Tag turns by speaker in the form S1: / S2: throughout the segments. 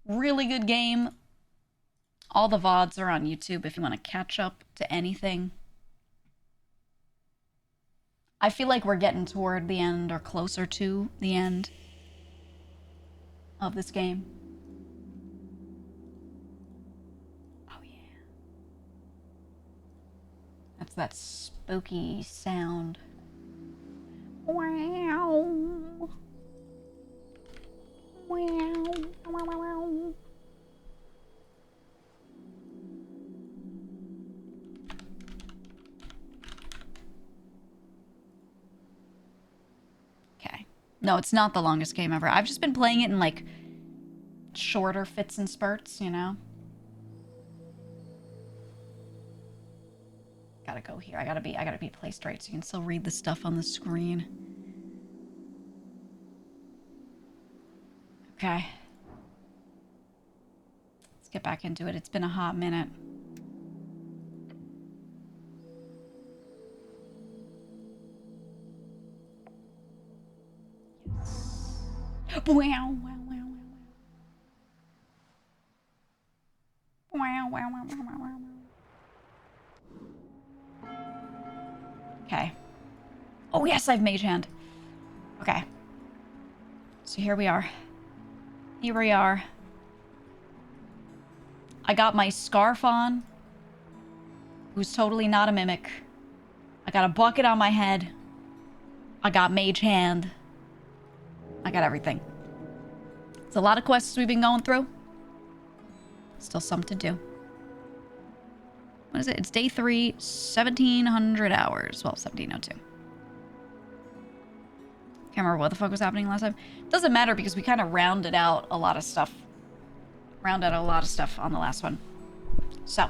S1: Really good game. All the VODs are on YouTube if you want to catch up to anything. I feel like we're getting toward the end or closer to the end of this game. Oh yeah. That's that spooky sound. Wow. Wow. Okay. No, it's not the longest game ever. I've just been playing it in like shorter fits and spurts, you know? Gotta go here. I gotta be placed right so you can still read the stuff on the screen. Okay. Let's get back into it. It's been a hot minute. Yes. Wow, wow, wow, wow, wow. Wow, wow, wow, wow, wow, wow. Okay. Oh yes, I've mage hand. Okay. So here we are. Here we are. I got my scarf on, who's totally not a mimic. I got a bucket on my head. I got mage hand. I got everything. It's a lot of quests we've been going through. Still some to do. What is it? It's day 3, 1700 hours. Well, 1702. Can't remember what the fuck was happening last time. Doesn't matter because we kind of rounded out a lot of stuff. Rounded out a lot of stuff on the last one. So,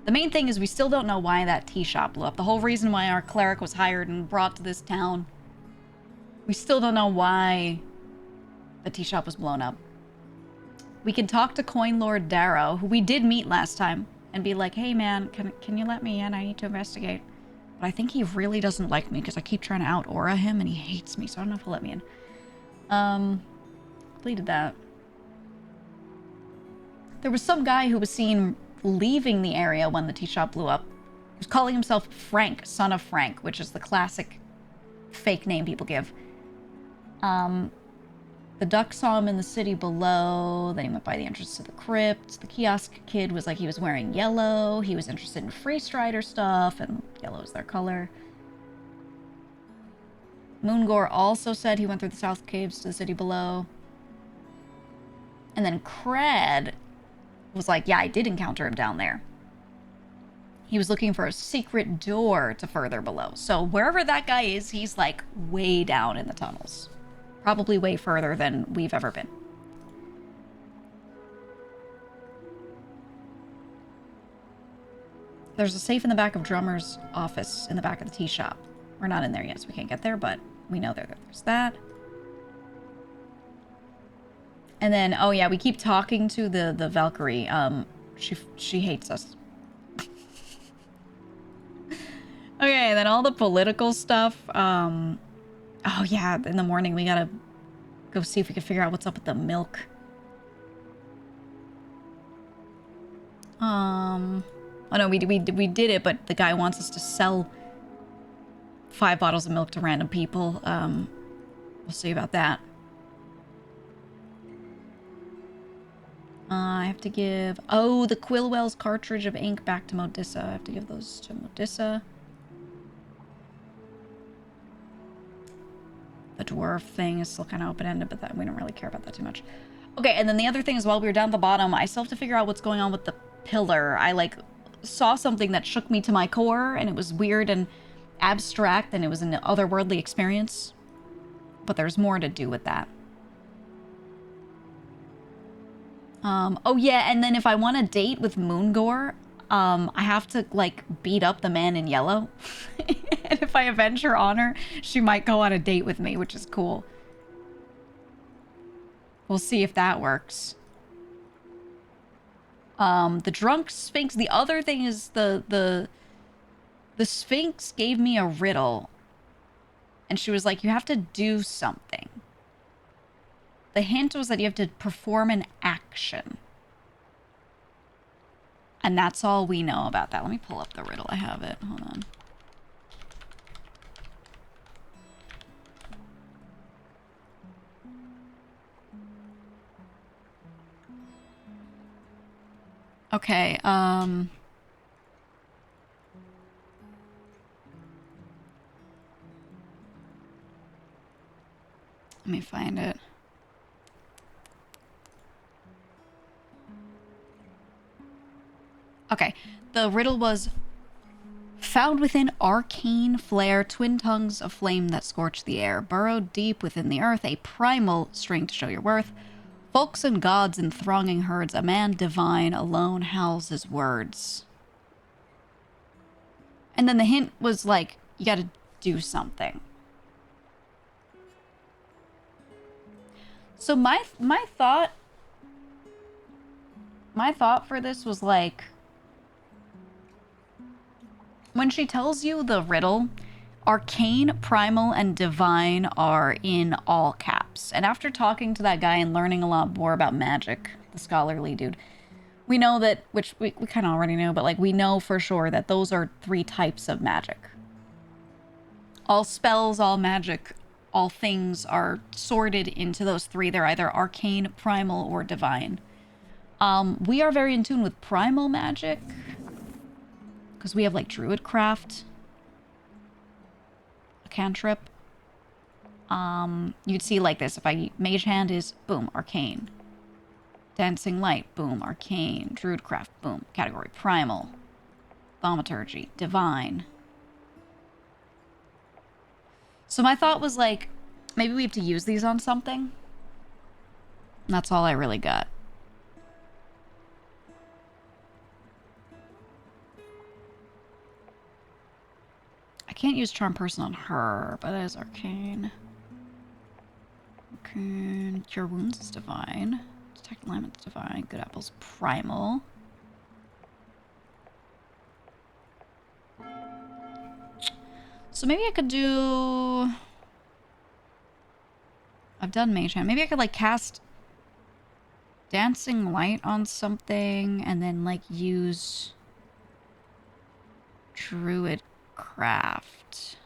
S1: the main thing is we still don't know why that tea shop blew up. The whole reason why our cleric was hired and brought to this town. We still don't know why the tea shop was blown up. We can talk to Coin Lord Darrow, who we did meet last time, and be like, hey man, can you let me in? I need to investigate. But I think he really doesn't like me because I keep trying to out-aura him and he hates me, so I don't know if he'll let me in. Completed that. There was some guy who was seen leaving the area when the tea shop blew up. He was calling himself Frank, son of Frank, which is the classic fake name people give. The duck saw him in the city below. Then he went by the entrance to the crypt. The kiosk kid was like he was wearing yellow. He was interested in free strider stuff, and yellow is their color. Moongore also said he went through the south caves to the city below. And then Cred was like, yeah, I did encounter him down there. He was looking for a secret door to further below. So wherever that guy is, he's like way down in the tunnels. Probably way further than we've ever been. There's a safe in the back of Drummer's office in the back of the tea shop. We're not in there yet, so we can't get there, but we know there's that. And then, oh yeah, we keep talking to the Valkyrie. She hates us. Okay, then all the political stuff. Oh yeah, in the morning we gotta go see if we can figure out what's up with the milk. Oh no, we did it, but the guy wants us to sell 5 bottles of milk to random people. We'll see about that. I have to give... Oh, the Quillwell's cartridge of ink back to Modissa. I have to give those to Modissa. The dwarf thing is still kind of open-ended, but that we don't really care about that too much. Okay, and then the other thing is, while we were down at the bottom, I still have to figure out what's going on with the pillar. I, like, saw something that shook me to my core, and it was weird and abstract, and it was an otherworldly experience. But there's more to do with that. Oh yeah, and then if I want to date with Moongore, I have to, like, beat up the man in yellow. And if I avenge her honor, she might go on a date with me, which is cool. We'll see if that works. The drunk Sphinx, the other thing is the Sphinx gave me a riddle. And she was like, you have to do something. The hint was that you have to perform an action. And that's all we know about that. Let me pull up the riddle. I have it. Hold on. Okay, let me find it. Okay, the riddle was found within arcane flare, twin tongues of flame that scorch the air, burrowed deep within the earth, a primal string to show your worth. Folks and gods in thronging herds, a man divine alone howls his words. And then the hint was like, you gotta do something. So my thought for this was like, when she tells you the riddle, arcane, primal, and divine are in all caps. And after talking to that guy and learning a lot more about magic, the scholarly dude, we know that, which we kind of already knew, but like we know for sure that those are 3 types of magic. All spells, all magic, all things are sorted into those 3. They're either arcane, primal, or divine. We are very in tune with primal magic, because we have like druidcraft, a cantrip. You'd see like this. If mage hand is boom, arcane. Dancing light, boom, arcane. Druidcraft, boom, category primal. Thaumaturgy, divine. So my thought was like, maybe we have to use these on something. And that's all I really got. I can't use charm person on her, but that is arcane. Arcane. Cure wounds is divine. Detect alignment is divine. Good apples primal. So maybe I could do... I've done mage hand. Maybe I could like cast dancing light on something and then like use druid craft.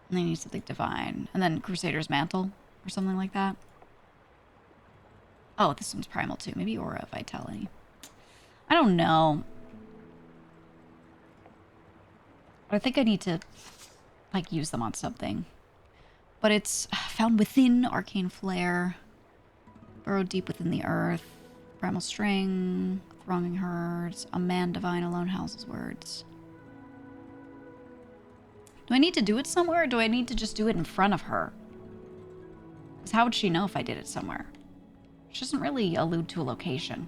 S1: And then use something divine. And then Crusader's Mantle or something like that. Oh, this one's primal too. Maybe Aura Vitality. I don't know. But I think I need to like use them on something. But it's found within arcane flare. Burrowed deep within the earth. Primal string. Thronging herds. A man divine alone houses words. Do I need to do it somewhere, or do I need to just do it in front of her? Because how would she know if I did it somewhere? She doesn't really allude to a location.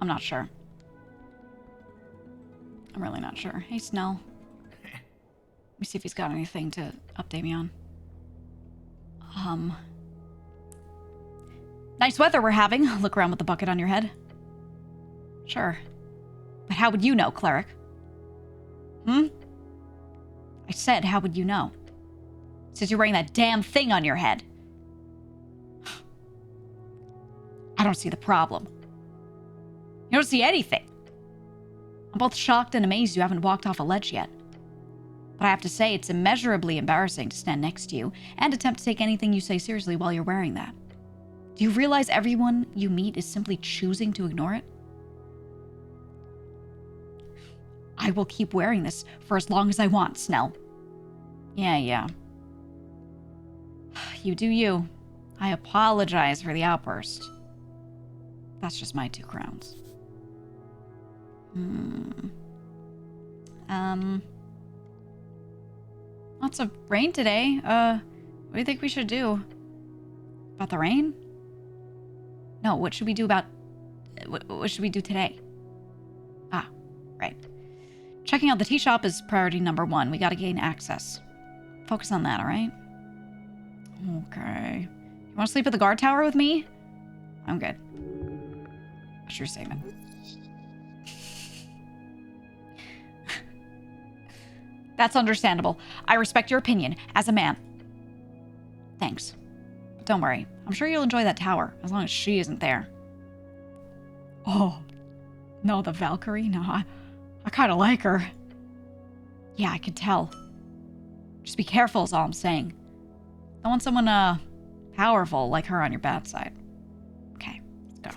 S1: I'm not sure. I'm really not sure. Hey, Snell. Let me see if he's got anything to update me on. Nice weather we're having. Look around with the bucket on your head. Sure. But how would you know, cleric? I said, how would you know? Since you're wearing that damn thing on your head. I don't see the problem. You don't see anything. I'm both shocked and amazed you haven't walked off a ledge yet. But I have to say, it's immeasurably embarrassing to stand next to you and attempt to take anything you say seriously while you're wearing that. Do you realize everyone you meet is simply choosing to ignore it? I will keep wearing this for as long as I want, Snell. Yeah. You do you. I apologize for the outburst. That's just my 2 crowns. Lots of rain today. What do you think we should do? About the rain? No, what should we do about... What should we do today? Ah, right. Checking out the tea shop is priority number 1. We gotta gain access. Focus on that, alright? Okay. You wanna sleep at the guard tower with me? I'm good. What's your statement? That's understandable. I respect your opinion as a man. Thanks. But don't worry. I'm sure you'll enjoy that tower, as long as she isn't there. Oh. No, the Valkyrie? No, I kind of like her. Yeah, I could tell. Just be careful is all I'm saying. Don't want someone, powerful like her on your bad side. Okay, let's go.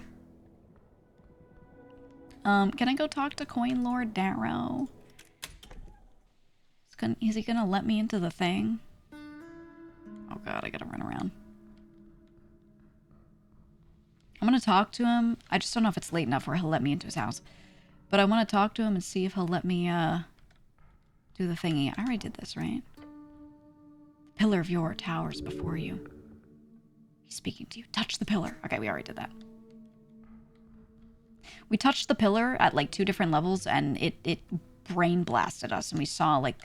S1: Can I go talk to Coin Lord Darrow? Is he gonna let me into the thing? Oh god, I gotta run around. I'm gonna talk to him. I just don't know if it's late enough where he'll let me into his house. But I want to talk to him and see if he'll let me, do the thingy. I already did this, right? The pillar of your towers before you. He's speaking to you. Touch the pillar. Okay, we already did that. We touched the pillar at, like, 2 different levels, and it brain blasted us, and we saw, like,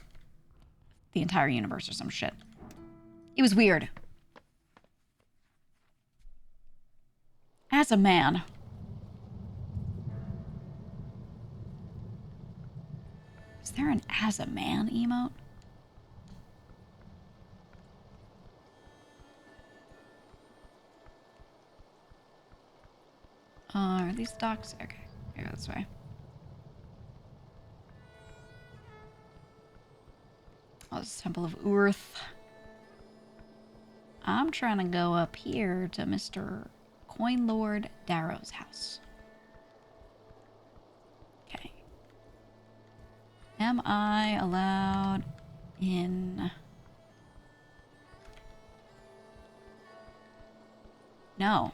S1: the entire universe or some shit. It was weird. As a man. Is there an as a man emote? Are these docks? Okay, go this way. Oh, this is Temple of Urth. I'm trying to go up here to Mr. Coin Lord Darrow's house. Okay. Am I allowed in? No.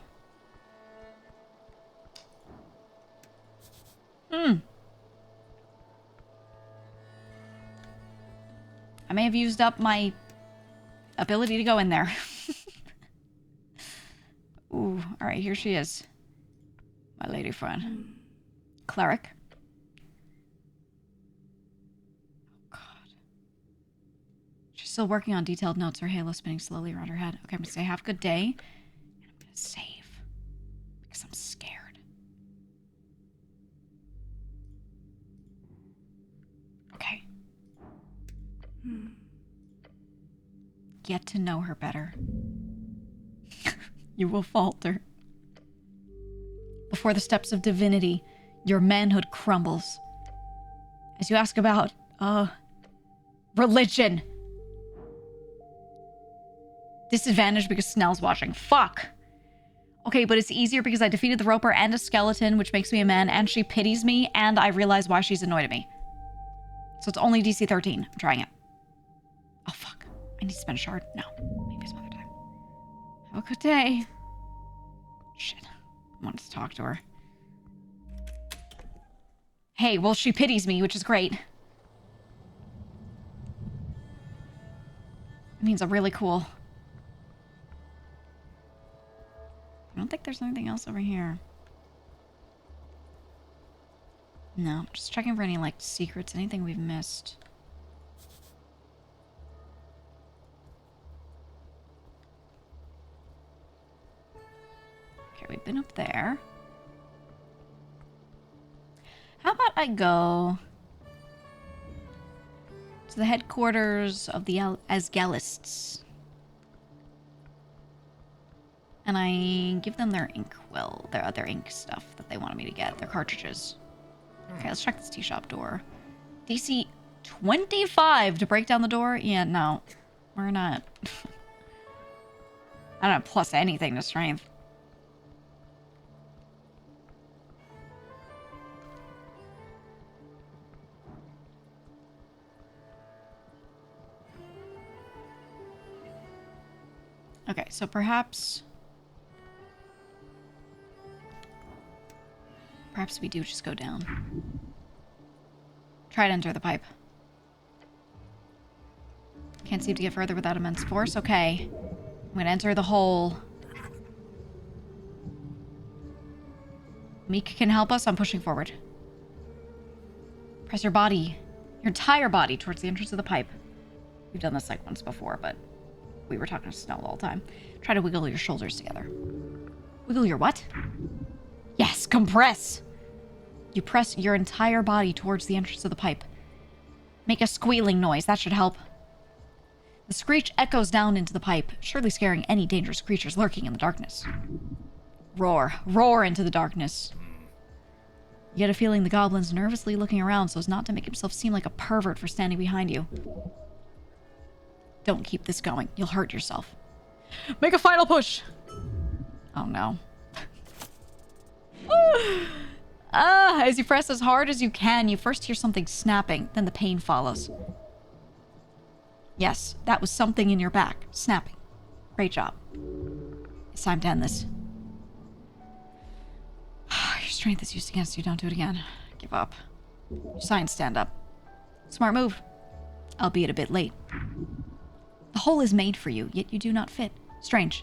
S1: I may have used up my ability to go in there. Ooh, alright, here she is. My lady friend. Cleric. Oh, God. She's still working on detailed notes, her halo spinning slowly around her head. Okay, I'm gonna say have a good day. And I'm gonna save. Because I'm scared. Okay. Get to know her better. You will falter. Before the steps of divinity, your manhood crumbles. As you ask about, religion. Disadvantage because Snell's watching. Fuck. Okay, but it's easier because I defeated the Roper and a skeleton, which makes me a man, and she pities me, and I realize why she's annoyed at me. So it's only DC 13. I'm trying it. Oh, fuck. I need to spend a shard? No. Maybe some other time. Have a good day. Shit. I wanted to talk to her. Hey, well, she pities me, which is great. It means I'm really cool. I don't think there's anything else over here. No, just checking for any, like, secrets, anything we've missed. Okay, we've been up there. How about I go to the headquarters of the Asgalists. And I give them their ink, well, their other ink stuff that they wanted me to get, their cartridges. Okay, let's check this tea shop door. DC 25 to break down the door? Yeah, no. We're not. I don't have plus anything to strength. Okay, so perhaps we do just go down. Try to enter the pipe. Can't seem to get further without immense force. Okay. I'm gonna enter the hole. Meek can help us. I'm pushing forward. Press your body, your entire body, towards the entrance of the pipe. We've done this like once before, but we were talking to Snow the whole time. Try to wiggle your shoulders together. Wiggle your what? Yes, compress. You press your entire body towards the entrance of the pipe. Make a squealing noise. That should help. The screech echoes down into the pipe, surely scaring any dangerous creatures lurking in the darkness. Roar. Roar into the darkness. You get a feeling the goblin's nervously looking around so as not to make himself seem like a pervert for standing behind you. Don't keep this going. You'll hurt yourself. Make a final push! Oh no. As you press as hard as you can, you first hear something snapping, then the pain follows. Yes, that was something in your back. Snapping. Great job. It's time to end this. Your strength is used against you. Don't do it again. Give up. Your signs stand up. Smart move. Albeit a bit late. The hole is made for you, yet you do not fit. Strange.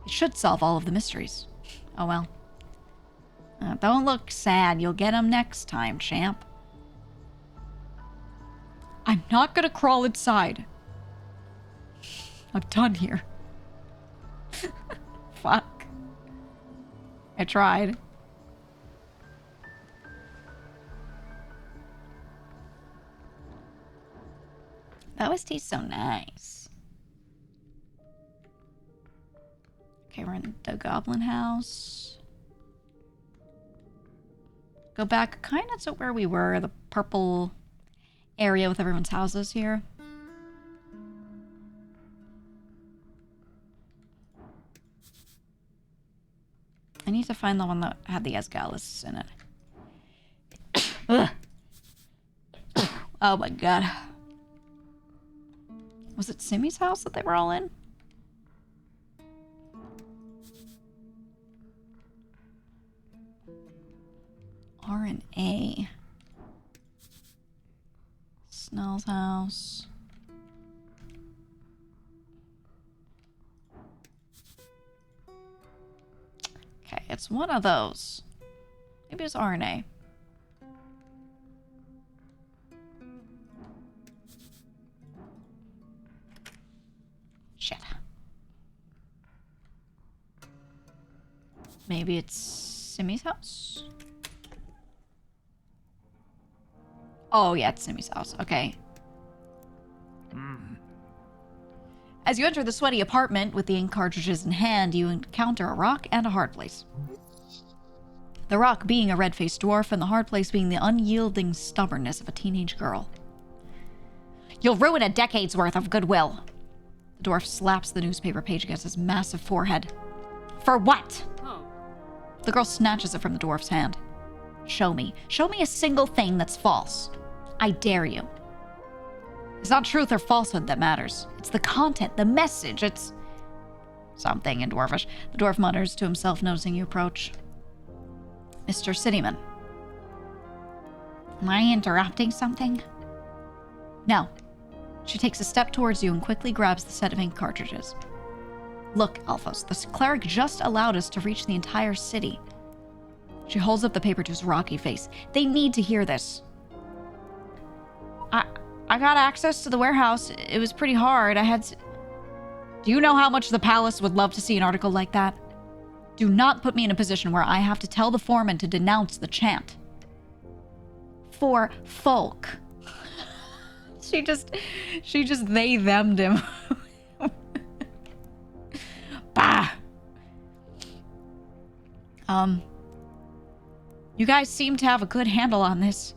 S1: It should solve all of the mysteries. Oh well. Don't look sad. You'll get them next time, champ. I'm not gonna crawl inside. I'm done here. Fuck. I tried. That always tastes so nice. Okay, we're in the goblin house. Go back kind of to where we were, the purple area with everyone's houses here. I need to find the one that had the Esgalis in it. Ugh. Oh my god. Was it Simi's house that they were all in? R and A. Snell's house. Okay, it's one of those. Maybe it's R and A. Shit. Maybe it's Simi's house? Oh, yeah, it's Simi's house. Okay. As you enter the sweaty apartment with the ink cartridges in hand, you encounter a rock and a hard place. The rock being a red-faced dwarf and the hard place being the unyielding stubbornness of a teenage girl. You'll ruin a decade's worth of goodwill. The dwarf slaps the newspaper page against his massive forehead. For what? Oh. The girl snatches it from the dwarf's hand. Show me. Show me a single thing that's false. I dare you. It's not truth or falsehood that matters. It's the content, the message. It's something in dwarfish. The dwarf mutters to himself, noticing you approach. Mr. Cityman. Am I interrupting something? No. She takes a step towards you and quickly grabs the set of ink cartridges. Look, Alphos, the cleric just allowed us to reach the entire city. She holds up the paper to his rocky face. They need to hear this. I got access to the warehouse. It was pretty hard. Do you know how much the palace would love to see an article like that? Do not put me in a position where I have to tell the foreman to denounce the chant. For folk. She just they them'd him. Bah. You guys seem to have a good handle on this.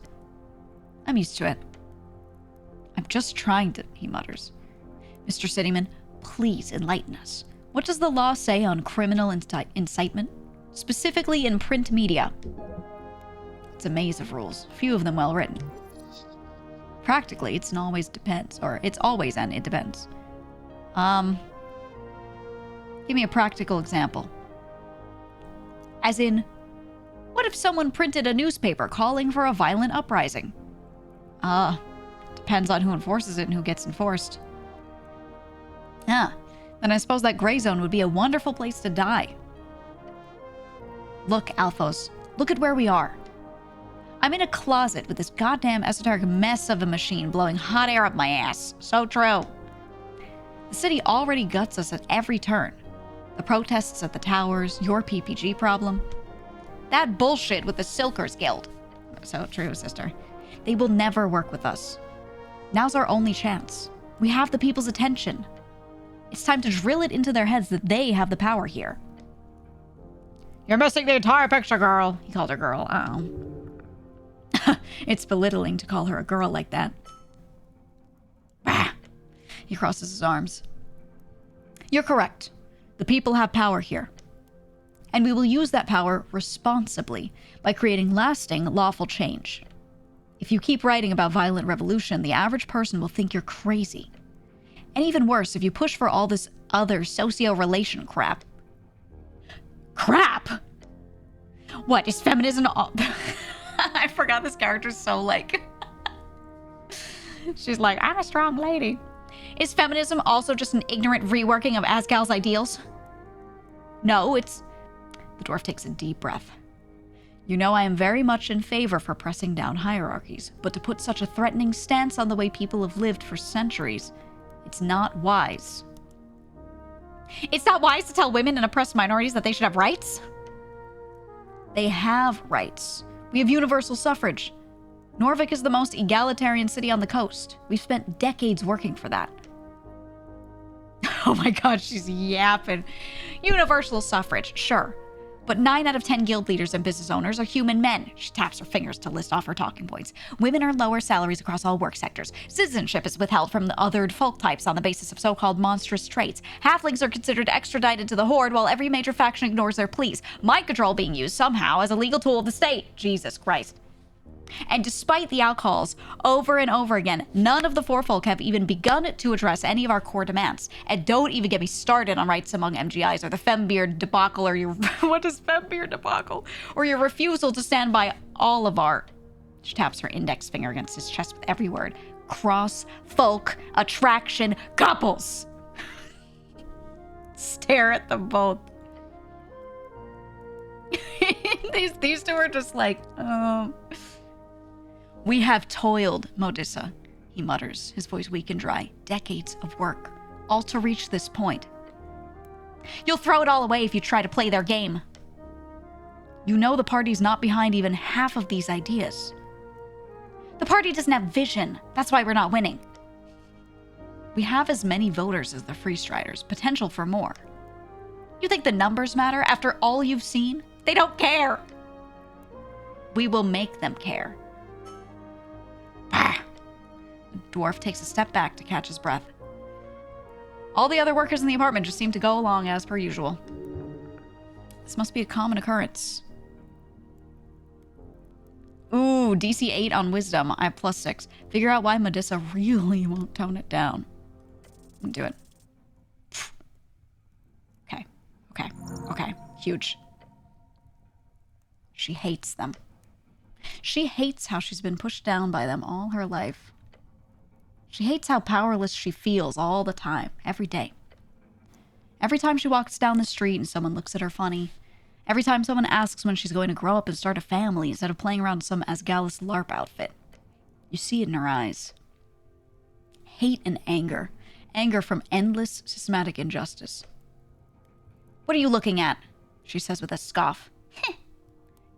S1: I'm used to it. I'm just trying to, he mutters. Mr. Cityman, please enlighten us. What does the law say on criminal incitement? Specifically in print media. It's a maze of rules, few of them well written. Practically, it's always and it depends. Give me a practical example. As in, what if someone printed a newspaper calling for a violent uprising? Depends on who enforces it and who gets enforced. Then I suppose that gray zone would be a wonderful place to die. Look, Alphos, look at where we are. I'm in a closet with this goddamn esoteric mess of a machine blowing hot air up my ass. So true. The city already guts us at every turn. The protests at the towers, your PPG problem. That bullshit with the Silkers Guild. So true, sister. They will never work with us. Now's our only chance. We have the people's attention. It's time to drill it into their heads that they have the power here. You're missing the entire picture, girl. He called her girl. Uh-oh. It's belittling to call her a girl like that. Bah. He crosses his arms. You're correct. The people have power here. And we will use that power responsibly by creating lasting, lawful change. If you keep writing about violent revolution, the average person will think you're crazy. And even worse, if you push for all this other socio-relation crap. Crap? What, is feminism all... I forgot this character's so like... She's like, I'm a strong lady. Is feminism also just an ignorant reworking of Azkal's ideals? No, it's... The dwarf takes a deep breath. You know I am very much in favor for pressing down hierarchies, but to put such a threatening stance on the way people have lived for centuries, it's not wise. It's not wise to tell women and oppressed minorities that they should have rights? They have rights. We have universal suffrage. Norvik is the most egalitarian city on the coast. We've spent decades working for that. Oh my god, she's yapping. Universal suffrage, sure. But 9 out of 10 guild leaders and business owners are human men. She taps her fingers to list off her talking points. Women earn lower salaries across all work sectors. Citizenship is withheld from the othered folk types on the basis of so-called monstrous traits. Halflings are considered extradited to the Horde while every major faction ignores their pleas. Mind control being used somehow as a legal tool of the state. Jesus Christ. And despite the outcalls over and over again, none of the forefolk have even begun to address any of our core demands. And don't even get me started on rights among MGIs or the fembeard debacle or your... What is fembeard debacle? Or your refusal to stand by all of our... She taps her index finger against his chest with every word. Cross-folk attraction couples. Stare at them both. These two are just like, We have toiled, Modissa, he mutters, his voice weak and dry. Decades of work, all to reach this point. You'll throw it all away if you try to play their game. You know the party's not behind even half of these ideas. The party doesn't have vision. That's why we're not winning. We have as many voters as the Freestriders, potential for more. You think the numbers matter after all you've seen? They don't care. We will make them care. Ah. The dwarf takes a step back to catch his breath. All the other workers in the apartment just seem to go along as per usual. This must be a common occurrence. Ooh, DC 8 on wisdom. I have +6. Figure out why Modissa really won't tone it down. Do it. Okay. Huge. She hates them. She hates how she's been pushed down by them all her life. She hates how powerless she feels all the time, every day. Every time she walks down the street and someone looks at her funny. Every time someone asks when she's going to grow up and start a family instead of playing around some Asgalis LARP outfit. You see it in her eyes. Hate and anger. Anger from endless, systematic injustice. What are you looking at? She says with a scoff.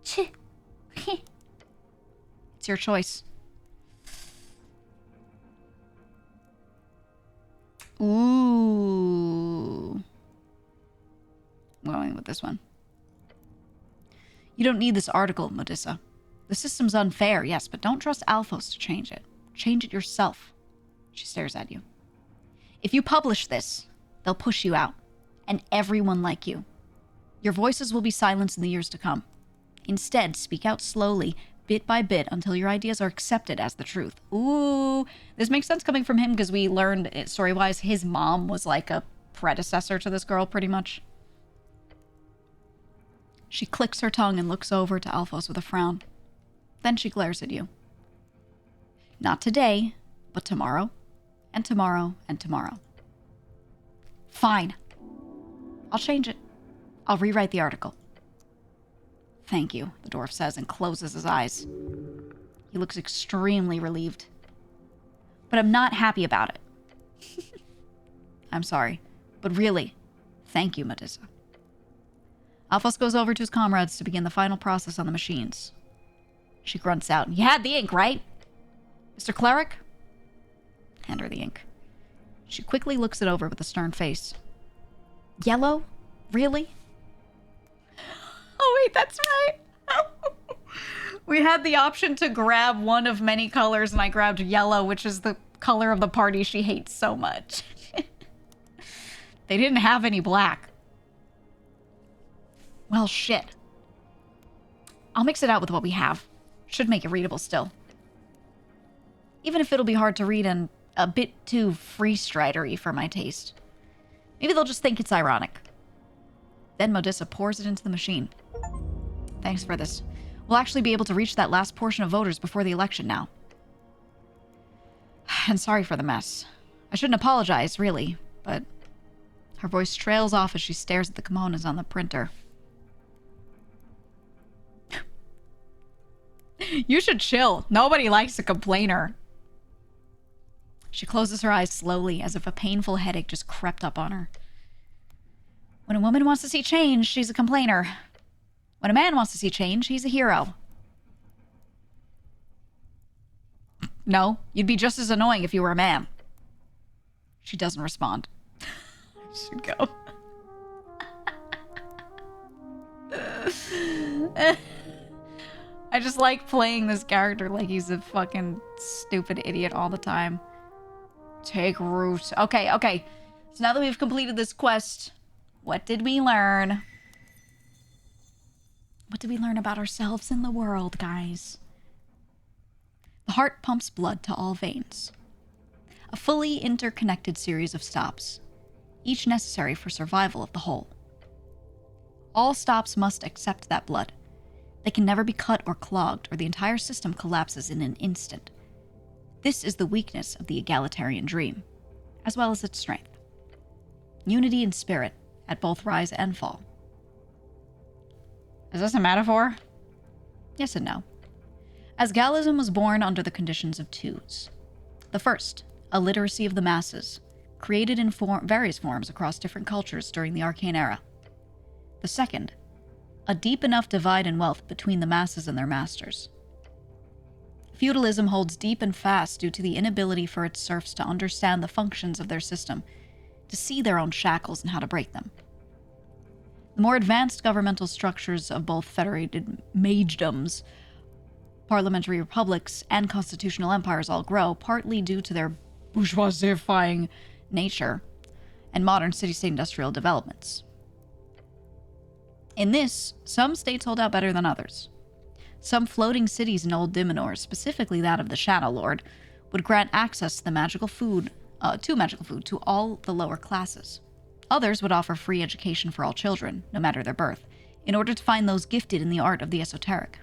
S1: It's your choice. Ooh. I'm going with this one. You don't need this article, Modissa. The system's unfair, yes, but don't trust Alphos to change it. Change it yourself. She stares at you. If you publish this, they'll push you out. And everyone like you. Your voices will be silenced in the years to come. Instead, speak out slowly, bit by bit, until your ideas are accepted as the truth. Ooh, this makes sense coming from him because we learned, story-wise, his mom was like a predecessor to this girl, pretty much. She clicks her tongue and looks over to Alphos with a frown. Then she glares at you. Not today, but tomorrow, and tomorrow, and tomorrow. Fine. I'll change it. I'll rewrite the article. Thank you, the dwarf says and closes his eyes. He looks extremely relieved. But I'm not happy about it. I'm sorry, but really, thank you, Modissa. Alphos goes over to his comrades to begin the final process on the machines. She grunts out, You had the ink, right? Mr. Cleric? Hand her the ink. She quickly looks it over with a stern face. Yellow? Really? Oh, wait, that's right. We had the option to grab one of many colors, and I grabbed yellow, which is the color of the party she hates so much. They didn't have any black. Well, shit. I'll mix it out with what we have. Should make it readable still. Even if it'll be hard to read and a bit too free-strider-y for my taste. Maybe they'll just think it's ironic. Then Modissa pours it into the machine. Thanks for this. We'll actually be able to reach that last portion of voters before the election now. And sorry for the mess. I shouldn't apologize, really, but... Her voice trails off as she stares at the kimonos on the printer. You should chill. Nobody likes a complainer. She closes her eyes slowly, as if a painful headache just crept up on her. When a woman wants to see change, she's a complainer. When a man wants to see change, he's a hero. No, you'd be just as annoying if you were a man. She doesn't respond. Should go. I just like playing this character like he's a fucking stupid idiot all the time. Take root. Okay, okay. So now that we've completed this quest, what did we learn? What did we learn about ourselves in the world, guys? The heart pumps blood to all veins. A fully interconnected series of stops, each necessary for survival of the whole. All stops must accept that blood. They can never be cut or clogged, or the entire system collapses in an instant. This is the weakness of the egalitarian dream, as well as its strength. Unity in spirit, at both rise and fall. Is this a metaphor? Yes and no. As Gallism was born under the conditions of twos. The first, a literacy of the masses, created in various forms across different cultures during the Arcane Era. The second, a deep enough divide in wealth between the masses and their masters. Feudalism holds deep and fast due to the inability for its serfs to understand the functions of their system, to see their own shackles and how to break them. The more advanced governmental structures of both federated magedoms, parliamentary republics, and constitutional empires all grow, partly due to their bourgeoisifying nature and modern city-state industrial developments. In this, some states hold out better than others. Some floating cities in Old Dimenor, specifically that of the Shadow Lord, would grant access to the magical food to all the lower classes. Others would offer free education for all children, no matter their birth, in order to find those gifted in the art of the esoteric.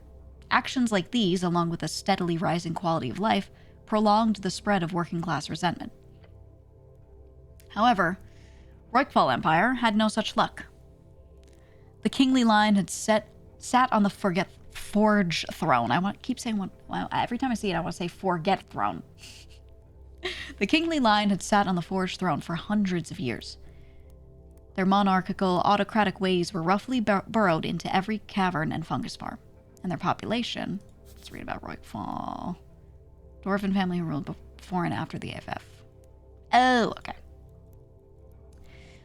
S1: Actions like these, along with a steadily rising quality of life, prolonged the spread of working-class resentment. However, Roykfall Empire had no such luck. The kingly line had sat on the Forge throne. Every time I see it, I want to say Forget throne. The kingly line had sat on the Forge throne for hundreds of years. Their monarchical, autocratic ways were roughly burrowed into every cavern and fungus farm. And their population, let's read about Roykfall. Dwarven family who ruled before and after the AFF. Oh, okay.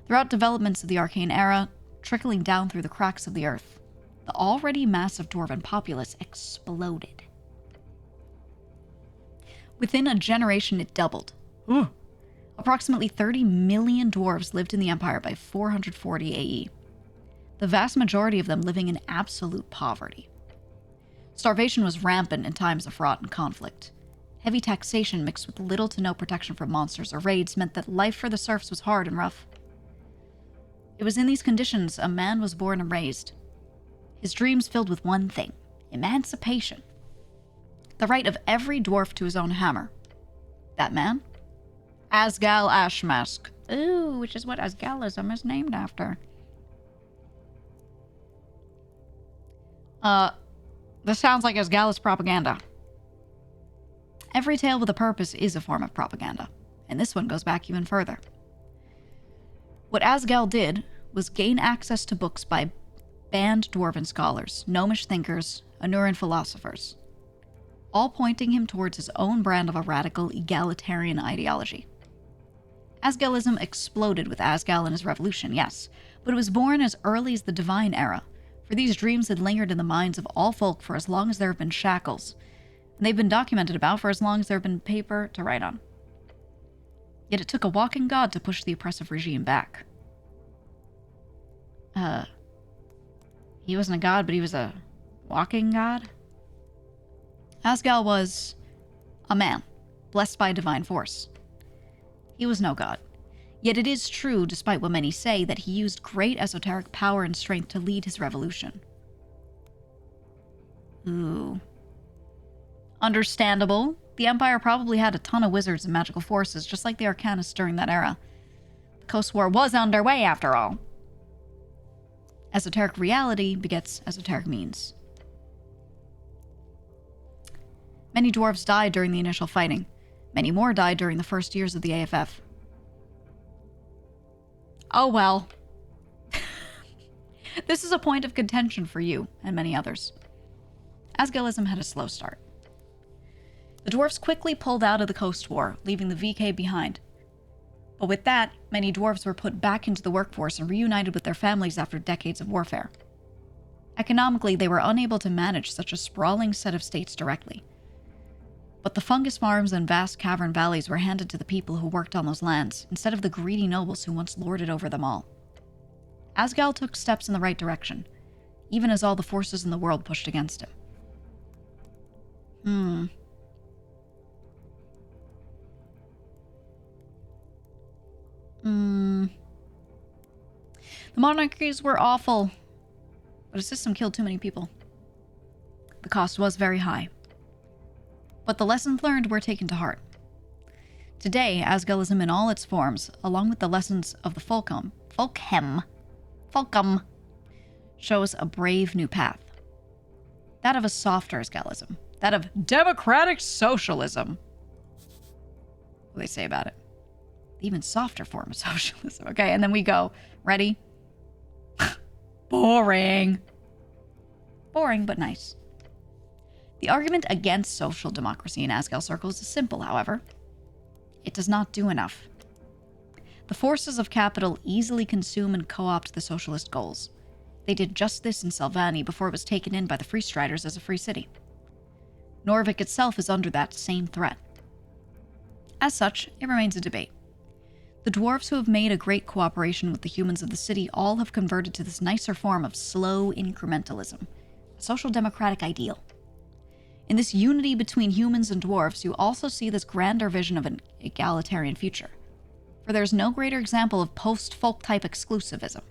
S1: Throughout developments of the Arcane Era, trickling down through the cracks of the earth, the already massive dwarven populace exploded. Within a generation, it doubled. Ooh. Approximately 30 million dwarves lived in the Empire by 440 AE, the vast majority of them living in absolute poverty. Starvation was rampant in times of rot and conflict. Heavy taxation mixed with little to no protection from monsters or raids meant that life for the serfs was hard and rough. It was in these conditions a man was born and raised. His dreams filled with one thing: emancipation. The right of every dwarf to his own hammer. That man? Asgal Ashmask. Ooh, which is what Asgalism is named after. This sounds like Asgalis propaganda. Every tale with a purpose is a form of propaganda, and this one goes back even further. What Asgal did was gain access to books by banned dwarven scholars, gnomish thinkers, Anuran philosophers, all pointing him towards his own brand of a radical egalitarian ideology. Asgalism exploded with Asgal and his revolution, yes, but it was born as early as the Divine Era, for these dreams had lingered in the minds of all folk for as long as there have been shackles, and they've been documented about for as long as there have been paper to write on. Yet it took a walking god to push the oppressive regime back. He wasn't a god, but he was a walking god? Asgal was a man, blessed by a divine force. He was no god. Yet it is true, despite what many say, that he used great esoteric power and strength to lead his revolution. Ooh. Understandable. The Empire probably had a ton of wizards and magical forces, just like the Arcanists during that era. The Coast War was underway, after all. Esoteric reality begets esoteric means. Many dwarves died during the initial fighting. Many more died during the first years of the AFF. Oh well. This is a point of contention for you and many others. Asgalism had a slow start. The dwarves quickly pulled out of the Coast War, leaving the VK behind. But with that, many dwarves were put back into the workforce and reunited with their families after decades of warfare. Economically, they were unable to manage such a sprawling set of states directly. But the fungus farms and vast cavern valleys were handed to the people who worked on those lands, instead of the greedy nobles who once lorded over them all. Asgal took steps in the right direction, even as all the forces in the world pushed against him. The monarchies were awful, but a system killed too many people. The cost was very high. But the lessons learned were taken to heart. Today, Asgalism in all its forms, along with the lessons of the Folcum, shows a brave new path. That of a softer Asgalism. That of democratic socialism. What do they say about it? The even softer form of socialism. Okay, and then we go. Ready? Boring. Boring, but nice. The argument against social democracy in Asgal circles is simple, however. It does not do enough. The forces of capital easily consume and co-opt the socialist goals. They did just this in Selvani before it was taken in by the Freestriders as a free city. Norvik itself is under that same threat. As such, it remains a debate. The dwarves who have made a great cooperation with the humans of the city all have converted to this nicer form of slow incrementalism, a social democratic ideal. In this unity between humans and dwarves, you also see this grander vision of an egalitarian future. For there is no greater example of post-folk-type exclusivism.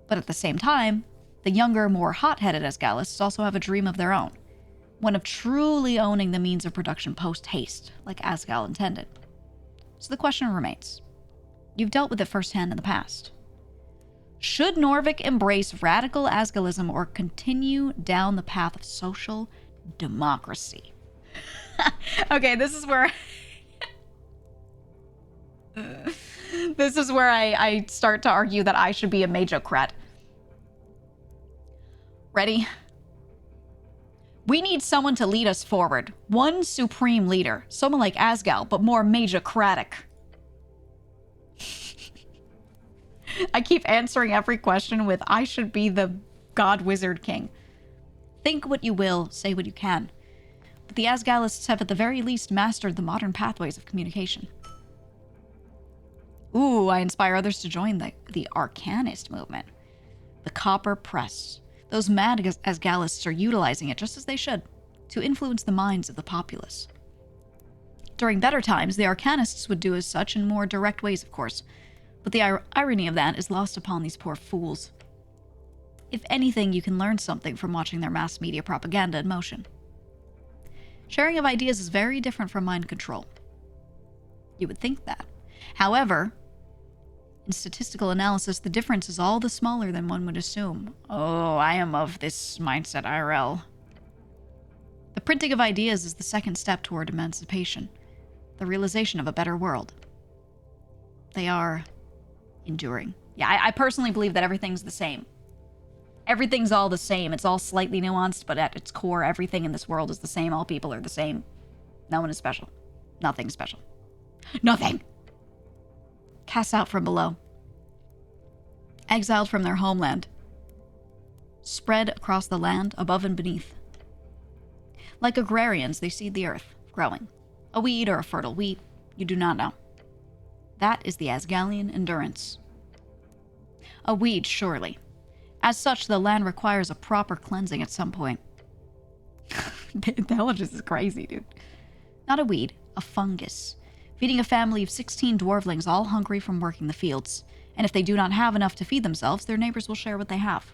S1: But at the same time, the younger, more hot-headed Asgalists also have a dream of their own, one of truly owning the means of production post-haste, like Asgal intended. So the question remains. You've dealt with it firsthand in the past. Should Norvik embrace radical Asgalism or continue down the path of social democracy? Okay, this is where I start to argue that I should be a majocrat. Ready? We need someone to lead us forward. One supreme leader. Someone like Asgal, but more majocratic. I keep answering every question with, I should be the God Wizard King. Think what you will, say what you can. But the Asgalists have at the very least mastered the modern pathways of communication. Ooh, I inspire others to join the Arcanist movement. The Copper Press. Those mad Asgalists are utilizing it just as they should, to influence the minds of the populace. During better times, the Arcanists would do as such in more direct ways, of course, but the irony of that is lost upon these poor fools. If anything, you can learn something from watching their mass media propaganda in motion. Sharing of ideas is very different from mind control. You would think that. However, in statistical analysis, the difference is all the smaller than one would assume. Oh, I am of this mindset IRL. The printing of ideas is the second step toward emancipation, the realization of a better world. They are enduring. Yeah, I personally believe that everything's the same. Everything's all the same. It's all slightly nuanced, but at its core, everything in this world is the same. All people are the same. No one is special. Nothing special. Nothing! cast out from below, exiled from their homeland, spread across the land above and beneath. Like agrarians, they seed the earth, growing. A weed or a fertile wheat, you do not know. That is the Asgalian endurance. A weed, surely. As such, the land requires a proper cleansing at some point. The intelligence is crazy, dude. Not a weed, a fungus. Feeding a family of 16 dwarflings all hungry from working the fields. And if they do not have enough to feed themselves, their neighbors will share what they have.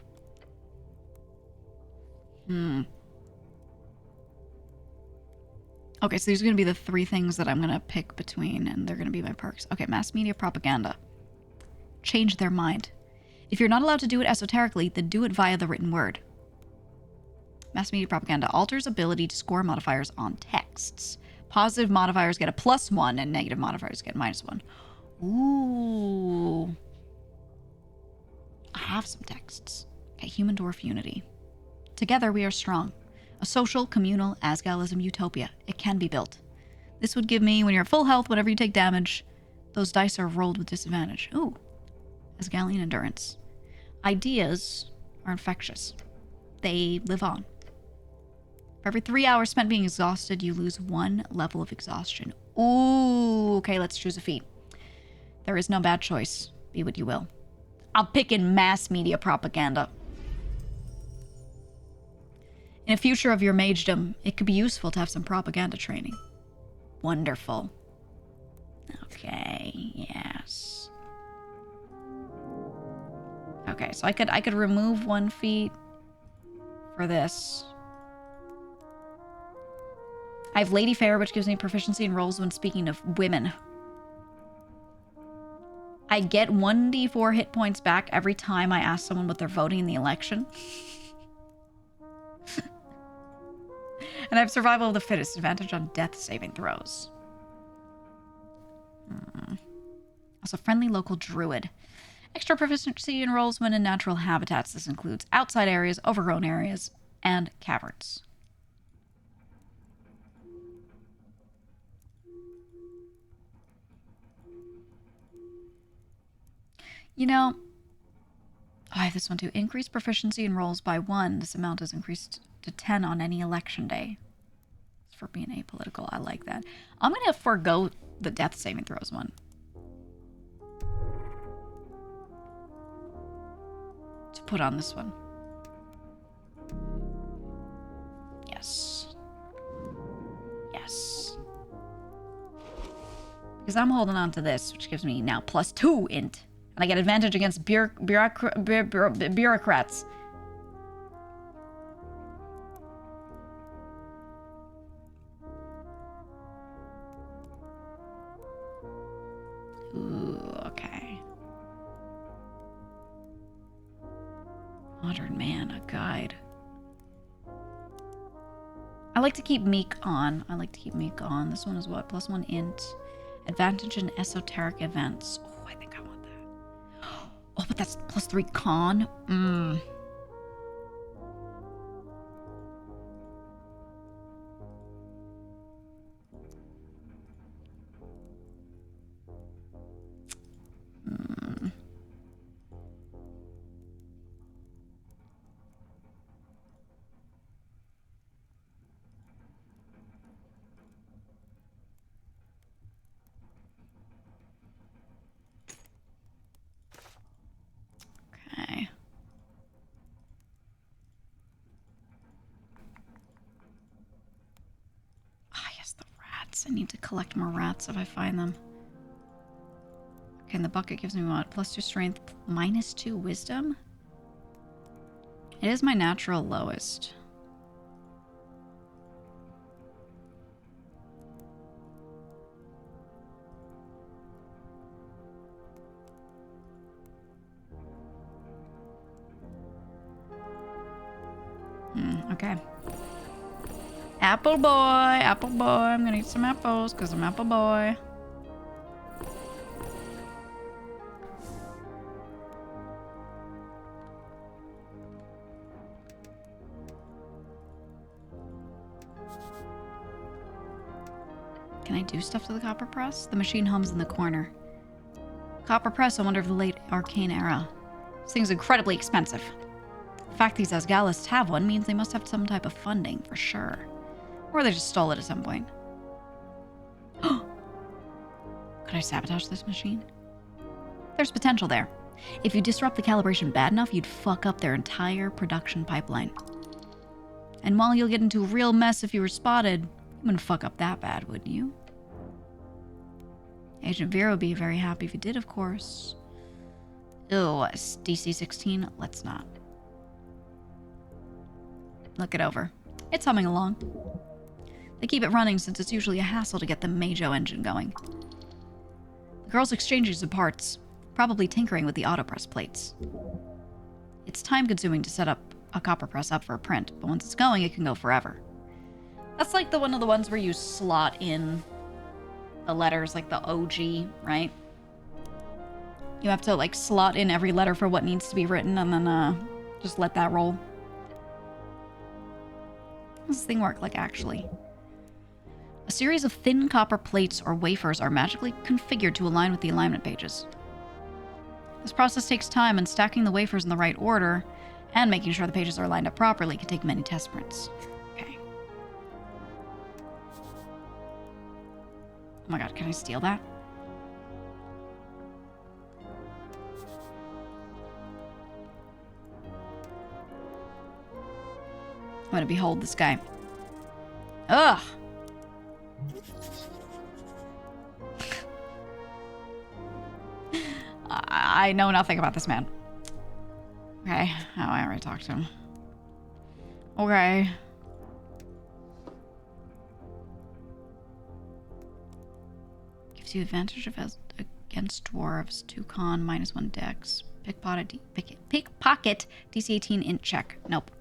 S1: Okay, so these are going to be the 3 things that I'm going to pick between, and they're going to be my perks. Okay, mass media propaganda. Change their mind. If you're not allowed to do it esoterically, then do it via the written word. Mass media propaganda alters ability to score modifiers on texts. Positive modifiers get a +1, and negative modifiers get -1. Ooh. I have some texts. Okay, human dwarf unity. Together we are strong. A social, communal Asgalism utopia. It can be built. This would give me, when you're at full health, whenever you take damage, those dice are rolled with disadvantage. Ooh. Asgalian endurance. Ideas are infectious. They live on. For every 3 hours spent being exhausted, you lose 1 level of exhaustion. Ooh. Okay, let's choose a feat. There is no bad choice. Be what you will. I'm picking mass media propaganda. In a future of your magedom, it could be useful to have some propaganda training. Wonderful. Okay, yes. Okay, so I could remove 1 feat for this. I have Lady Fair, which gives me proficiency in roles when speaking of women. I get 1d4 hit points back every time I ask someone what they're voting in the election. And I have survival of the fittest, advantage on death saving throws. Also, friendly local druid. Extra proficiency in roles when in natural habitats. This includes outside areas, overgrown areas, and caverns. You know, I have this one too. Increase proficiency in rolls by 1. This amount is increased to 10 on any election day. It's for being apolitical. I like that. I'm going to forego the death saving throws one. To put on this one. Yes. Yes. Because I'm holding on to this, which gives me now +2 int. And I get advantage against bureaucrats. Ooh, okay. Modern man, a guide. I like to keep Meek on. This one is what? +1 int. Advantage in esoteric events. Oh, I think I want that. Oh, but that's +3 con. Okay. Ah, yes, the rats. I need to collect more rats if I find them. Okay, and the bucket gives me what? +2 strength, -2 wisdom? It is my natural lowest. Okay. Apple boy, apple boy. I'm gonna eat some apples because I'm apple boy. Can I do stuff to the copper press? The machine hums in the corner. Copper press, I wonder if the late arcane era. This thing's incredibly expensive. The fact these Asgalists have one means they must have some type of funding, for sure. Or they just stole it at some point. Could I sabotage this machine? There's potential there. If you disrupt the calibration bad enough, you'd fuck up their entire production pipeline. And while you'll get into a real mess if you were spotted, you wouldn't fuck up that bad, wouldn't you? Agent Vera would be very happy if you did, of course. Ew, DC-16? Let's not. Look it over. It's humming along. They keep it running since it's usually a hassle to get the Majo engine going. The girl's exchanging of parts, probably tinkering with the autopress plates. It's time-consuming to set up a copper press up for a print, but once it's going, it can go forever. That's like one of the ones where you slot in the letters, like the OG, right? You have to, like, slot in every letter for what needs to be written and then, just let that roll. How does this thing work, like, actually? A series of thin copper plates or wafers are magically configured to align with the alignment pages. This process takes time, and stacking the wafers in the right order and making sure the pages are lined up properly can take many test prints. Okay. Oh my god, can I steal that? I'm gonna behold this guy. Ugh! I know nothing about this man. Okay. Oh, I already talked to him. Okay. Gives you advantage against dwarves. 2 con, -1 dex. Pickpocket DC-18 int check. Nope.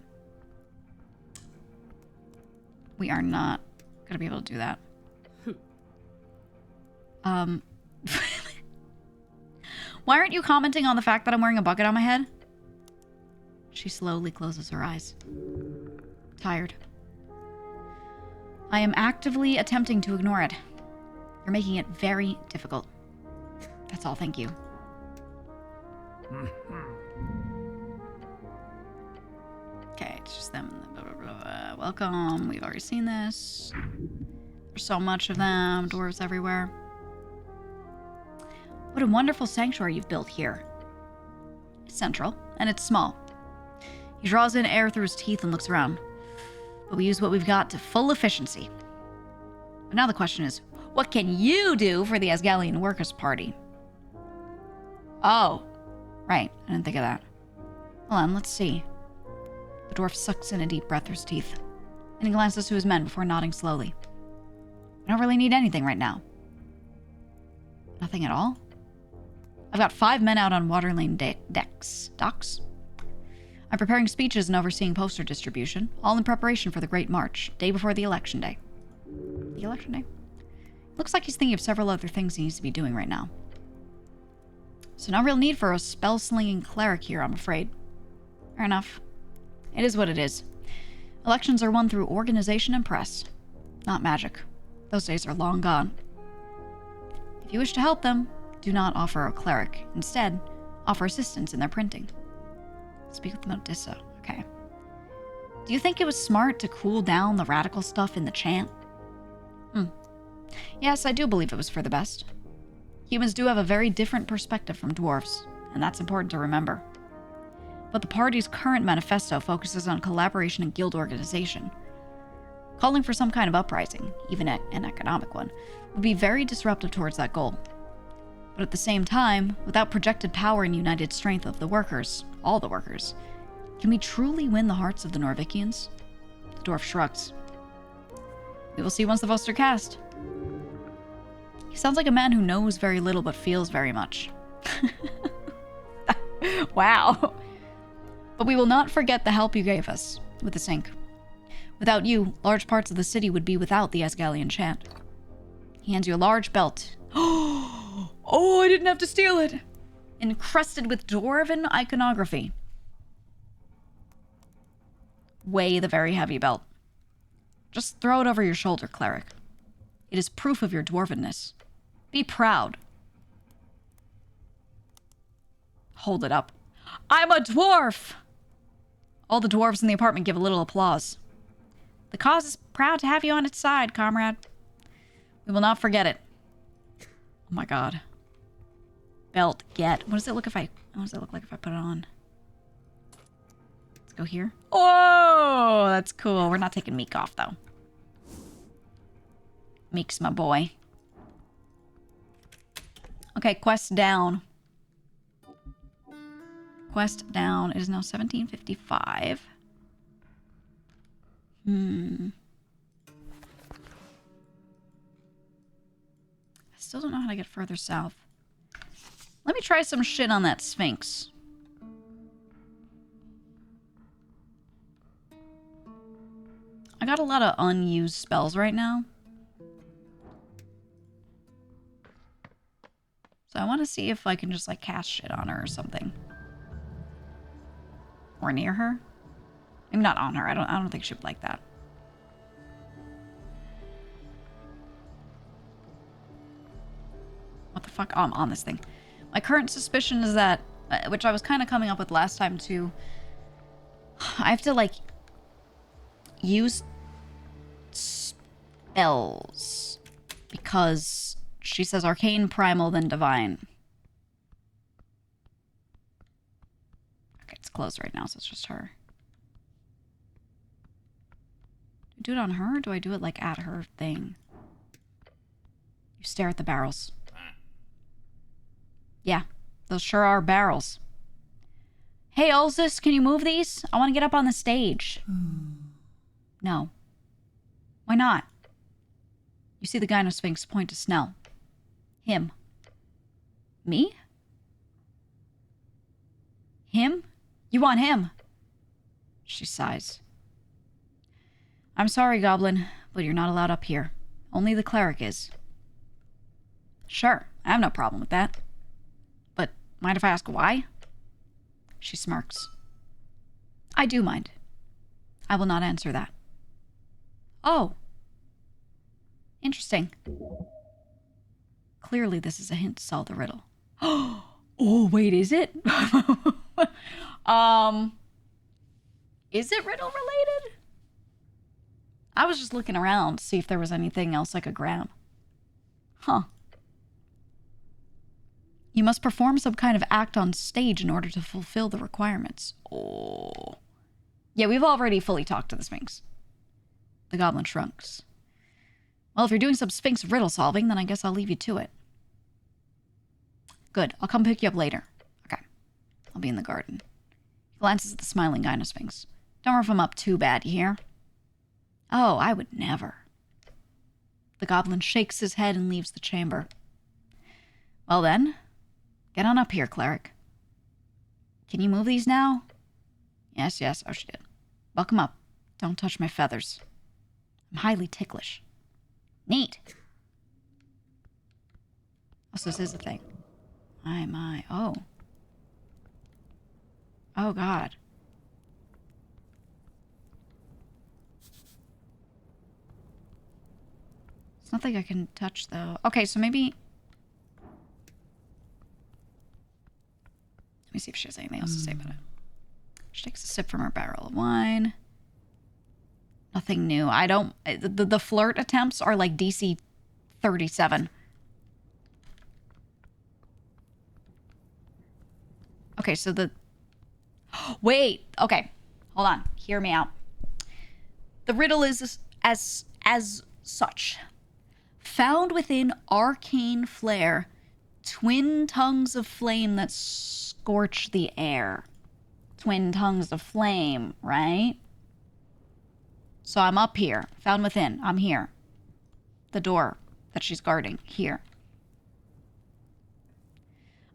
S1: We are not gonna be able to do that. Why aren't you commenting on the fact that I'm wearing a bucket on my head? She slowly closes her eyes. Tired. I am actively attempting to ignore it. You're making it very difficult. That's all, thank you. Okay, it's just them. Blah, blah, blah, blah. Welcome. We've already seen this. There's so much of them. Dwarves everywhere. What a wonderful sanctuary you've built here. It's central, and it's small. He draws in air through his teeth and looks around. But we use what we've got to full efficiency. But now the question is, what can you do for the Asgalian Workers' Party? Oh, right. I didn't think of that. Hold on, let's see. The dwarf sucks in a deep breath through his teeth. Then he glances to his men before nodding slowly. I don't really need anything right now. Nothing at all? I've got 5 men out on Waterlane docks. I'm preparing speeches and overseeing poster distribution, all in preparation for the Great March, day before the election day. The election day? Looks like he's thinking of several other things he needs to be doing right now. So no real need for a spell-slinging cleric here, I'm afraid. Fair enough. It is what it is. Elections are won through organization and press, not magic. Those days are long gone. If you wish to help them, do not offer a cleric. Instead, offer assistance in their printing. Speak with Modissa. Okay. Do you think it was smart to cool down the radical stuff in the chant? Yes, I do believe it was for the best. Humans do have a very different perspective from dwarves, and that's important to remember. But the party's current manifesto focuses on collaboration and guild organization. Calling for some kind of uprising, even an economic one, would be very disruptive towards that goal. But at the same time, without projected power and united strength of the workers, all the workers, can we truly win the hearts of the Norvikians? The dwarf shrugs. We will see once the votes are cast. He sounds like a man who knows very little but feels very much. Wow. But we will not forget the help you gave us with the sink. Without you, large parts of the city would be without the Asgalian chant. He hands you a large belt. Oh, I didn't have to steal it. Encrusted with dwarven iconography. Weigh the very heavy belt. Just throw it over your shoulder, cleric. It is proof of your dwarvenness. Be proud. Hold it up. I'm a dwarf! All the dwarves in the apartment give a little applause. The cause is proud to have you on its side, comrade. We will not forget it. Oh my god. Belt, get. What does it look like if I put it on? Let's go here. Oh, that's cool. We're not taking Meek off, though. Meek's my boy. Okay, quest down. Quest down. It is now 17:55. I still don't know how to get further south. Let me try some shit on that Sphinx. I got a lot of unused spells right now. So I want to see if I can just, like, cast shit on her or something. Or near her. Maybe not on her. I don't think she would like that. What the fuck? Oh, I'm on this thing. My current suspicion is that, which I was kind of coming up with last time too, I have to, like, use spells because she says arcane, primal, then divine. Okay, it's closed right now, so it's just her. Do I do it on her, or do I do it, like, at her thing? You stare at the barrels. Yeah, those sure are barrels. Hey, Ulzus, can you move these? I want to get up on the stage. No. Why not? You see the Gynosphinx point to Snell. Him. Me? Him? You want him? She sighs. I'm sorry, Goblin, but you're not allowed up here. Only the cleric is. Sure, I have no problem with that. But mind if I ask why? She smirks. I do mind. I will not answer that. Oh. Interesting. Clearly this is a hint to solve the riddle. Oh, wait, is it? Is it riddle related? I was just looking around to see if there was anything else I could grab. Huh. You must perform some kind of act on stage in order to fulfill the requirements. Oh. Yeah, we've already fully talked to the Sphinx. The goblin shrugs. Well, if you're doing some Sphinx riddle solving, then I guess I'll leave you to it. Good. I'll come pick you up later. Okay. I'll be in the garden. He glances at the smiling Gynosphinx. Don't rough him up too bad, you hear? Oh, I would never. The goblin shakes his head and leaves the chamber. Well then, get on up here, cleric. Can you move these now? Yes. Oh, she did. Buck 'em up. Don't touch my feathers. I'm highly ticklish. Neat. Oh, so this is a thing. My. Oh. Oh, God. It's nothing I can touch, though. Okay, so maybe... Let me see if she has anything else to say about it. She takes a sip from her barrel of wine. Nothing new. I don't... The flirt attempts are like DC 37. Okay, so the... Wait! Okay. Hold on. Hear me out. The riddle is as such. Found within arcane flare, twin tongues of flame that scorch the air. Twin tongues of flame, right? So I'm up here. Found within. I'm here. The door that she's guarding. Here.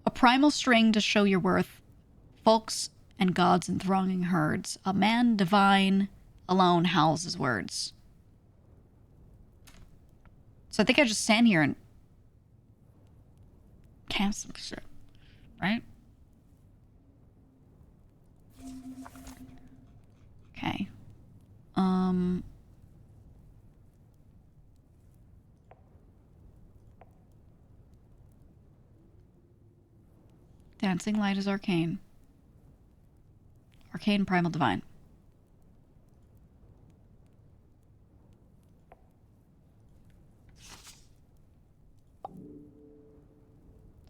S1: A primal string to show your worth. Folks and gods in thronging herds. A man divine alone howls his words. So I think I just stand here and cast some shit. Right? Okay. Did Dancing light is arcane. Arcane, primal, divine.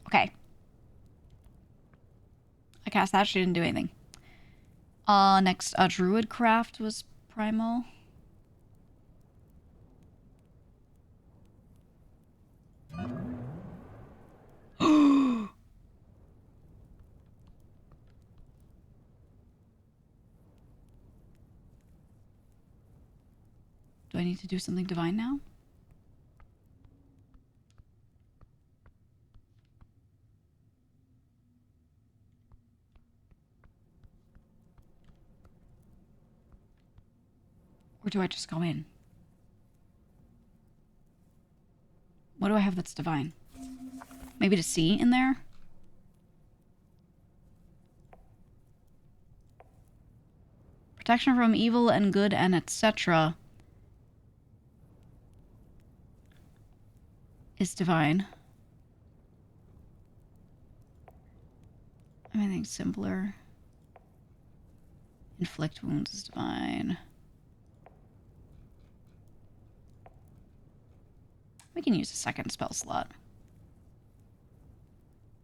S1: Okay. I cast that. She didn't do anything. Next, druid craft was primal. Do I need to do something divine now? Or do I just go in? What do I have that's divine? Maybe to see in there? Protection from evil and good and etc. is divine. Anything simpler. Inflict wounds is divine. We can use a second spell slot.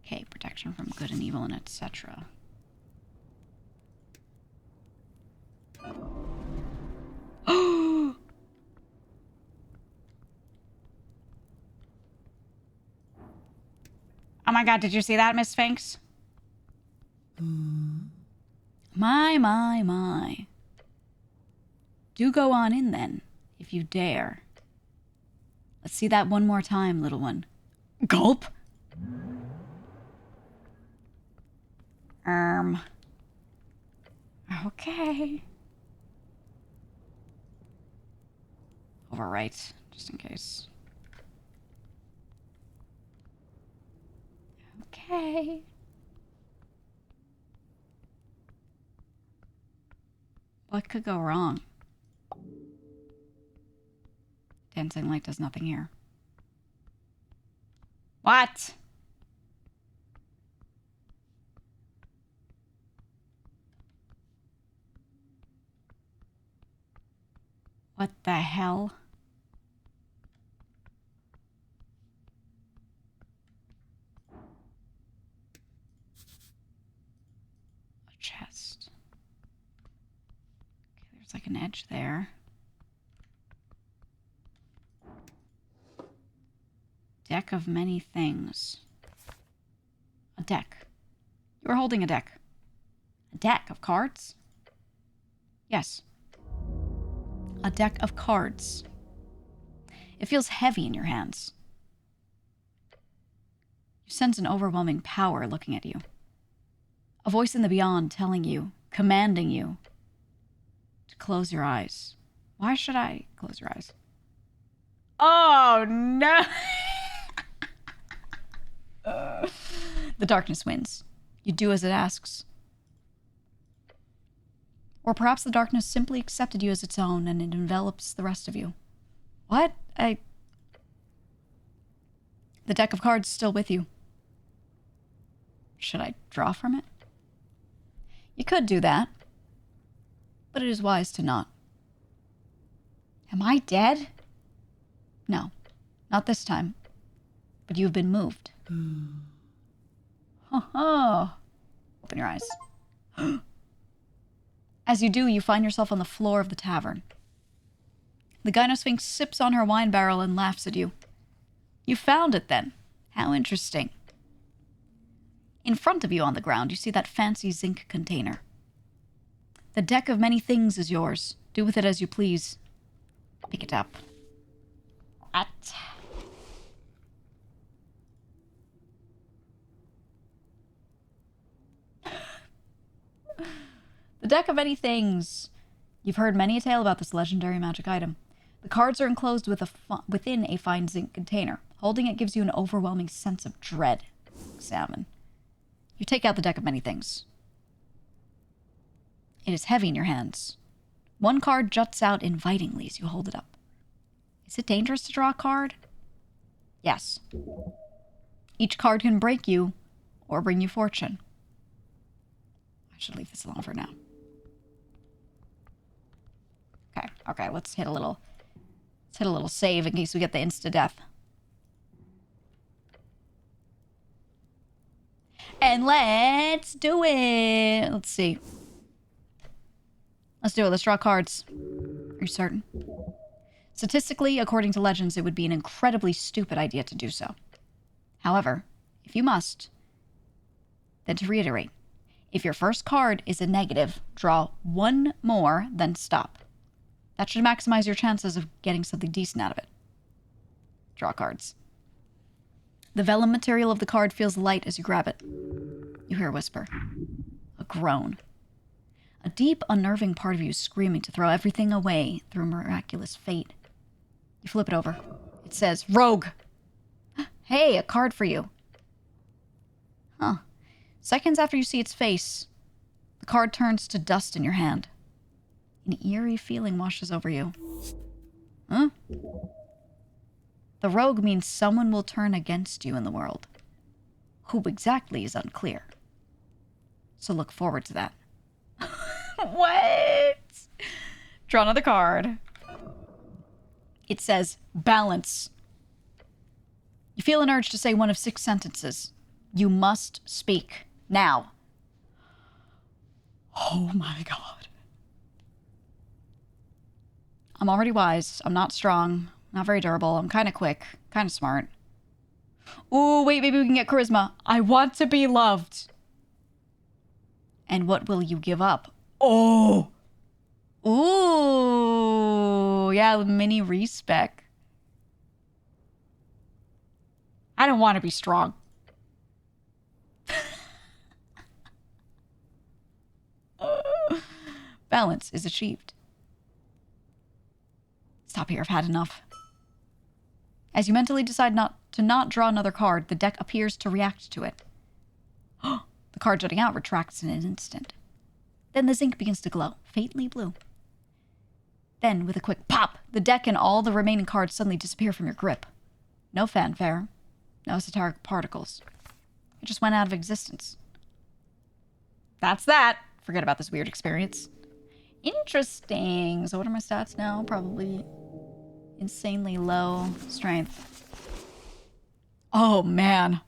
S1: Okay, protection from good and evil and etc. Oh my god, did you see that, Miss Sphinx? My. Do go on in then, if you dare. Let's see that one more time, little one. Gulp. Okay. Overwrite, just in case. Okay. What could go wrong? Dancing light does nothing here. What? What the hell? A chest. Okay, there's like an edge there. Deck of many things. A deck. You are holding a deck. A deck of cards? Yes. A deck of cards. It feels heavy in your hands. You sense an overwhelming power looking at you. A voice in the beyond telling you, commanding you to close your eyes. Why should I close your eyes? Oh, no! The darkness wins. You do as it asks. Or perhaps the darkness simply accepted you as its own and it envelops the rest of you. What? The deck of cards is still with you. Should I draw from it? You could do that, but it is wise to not. Am I dead? No, not this time. But you have been moved. Oh. Open your eyes. As you do, you find yourself on the floor of the tavern. The Gynosphinx sips on her wine barrel and laughs at you. You found it then. How interesting. In front of you on the ground, you see that fancy zinc container. The deck of many things is yours. Do with it as you please. Pick it up. What? The deck of many things. You've heard many a tale about this legendary magic item. The cards are enclosed within a fine zinc container. Holding it gives you an overwhelming sense of dread. Examine. You take out the deck of many things. It is heavy in your hands. One card juts out invitingly as you hold it up. Is it dangerous to draw a card? Yes. Each card can break you or bring you fortune. I should leave this alone for now. Okay, okay, let's hit a little save in case we get the insta-death. And let's do it! Let's see. Let's do it. Let's draw cards. Are you certain? Statistically, according to legends, it would be an incredibly stupid idea to do so. However, if you must, then to reiterate, if your first card is a negative, draw one more, then stop. That should maximize your chances of getting something decent out of it. Draw cards. The vellum material of the card feels light as you grab it. You hear a whisper. A groan. A deep, unnerving part of you is screaming to throw everything away through miraculous fate. You flip it over. It says, Rogue! Hey, a card for you. Huh. Seconds after you see its face, the card turns to dust in your hand. An eerie feeling washes over you. Huh? The rogue means someone will turn against you in the world. Who exactly is unclear. So look forward to that. What? Draw another card. It says, balance. You feel an urge to say one of 6 sentences. You must speak. Now. Oh my god. I'm already wise. I'm not strong. Not very durable. I'm kind of quick. Kind of smart. Ooh, wait, maybe we can get charisma. I want to be loved. And what will you give up? Oh! Ooh! Yeah, mini respec. I don't want to be strong. Balance is achieved. Stop here, I've had enough. As you mentally decide to not draw another card, the deck appears to react to it. The card jutting out retracts in an instant. Then the zinc begins to glow, faintly blue. Then, with a quick pop, the deck and all the remaining cards suddenly disappear from your grip. No fanfare. No esoteric particles. It just went out of existence. That's that. Forget about this weird experience. Interesting. So what are my stats now? Probably insanely low strength. Oh, man.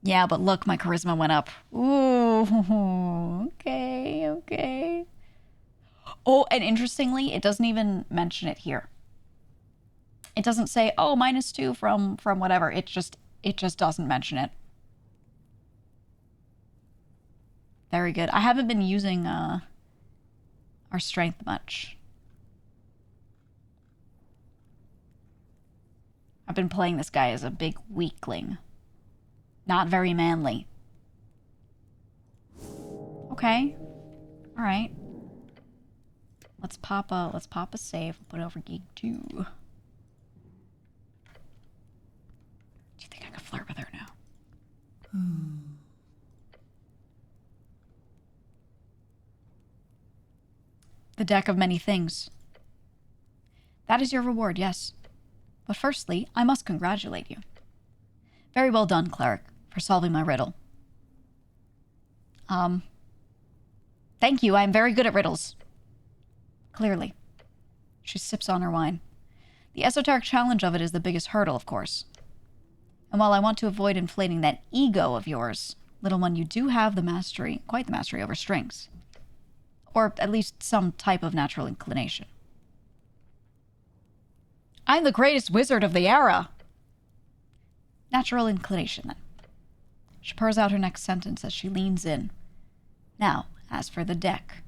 S1: Yeah, but look, my charisma went up. Ooh, okay, okay. Oh, and interestingly, it doesn't even mention it here. It doesn't say, oh, -2 from whatever. It just doesn't mention it. Very good. I haven't been using our strength much. I've been playing this guy as a big weakling. Not very manly. Okay. All right. Let's pop a save. We'll put it over Geek 2. Do you think I can flirt with her now? The deck of many things. That is your reward, yes. But firstly, I must congratulate you. Very well done, cleric, for solving my riddle. Thank you, I am very good at riddles. Clearly. She sips on her wine. The esoteric challenge of it is the biggest hurdle, of course. And while I want to avoid inflating that ego of yours, little one, you do have the mastery, quite the mastery over strings. Or at least some type of natural inclination. I'm the greatest wizard of the era. Natural inclination, then. She purrs out her next sentence as she leans in. Now, as for the deck.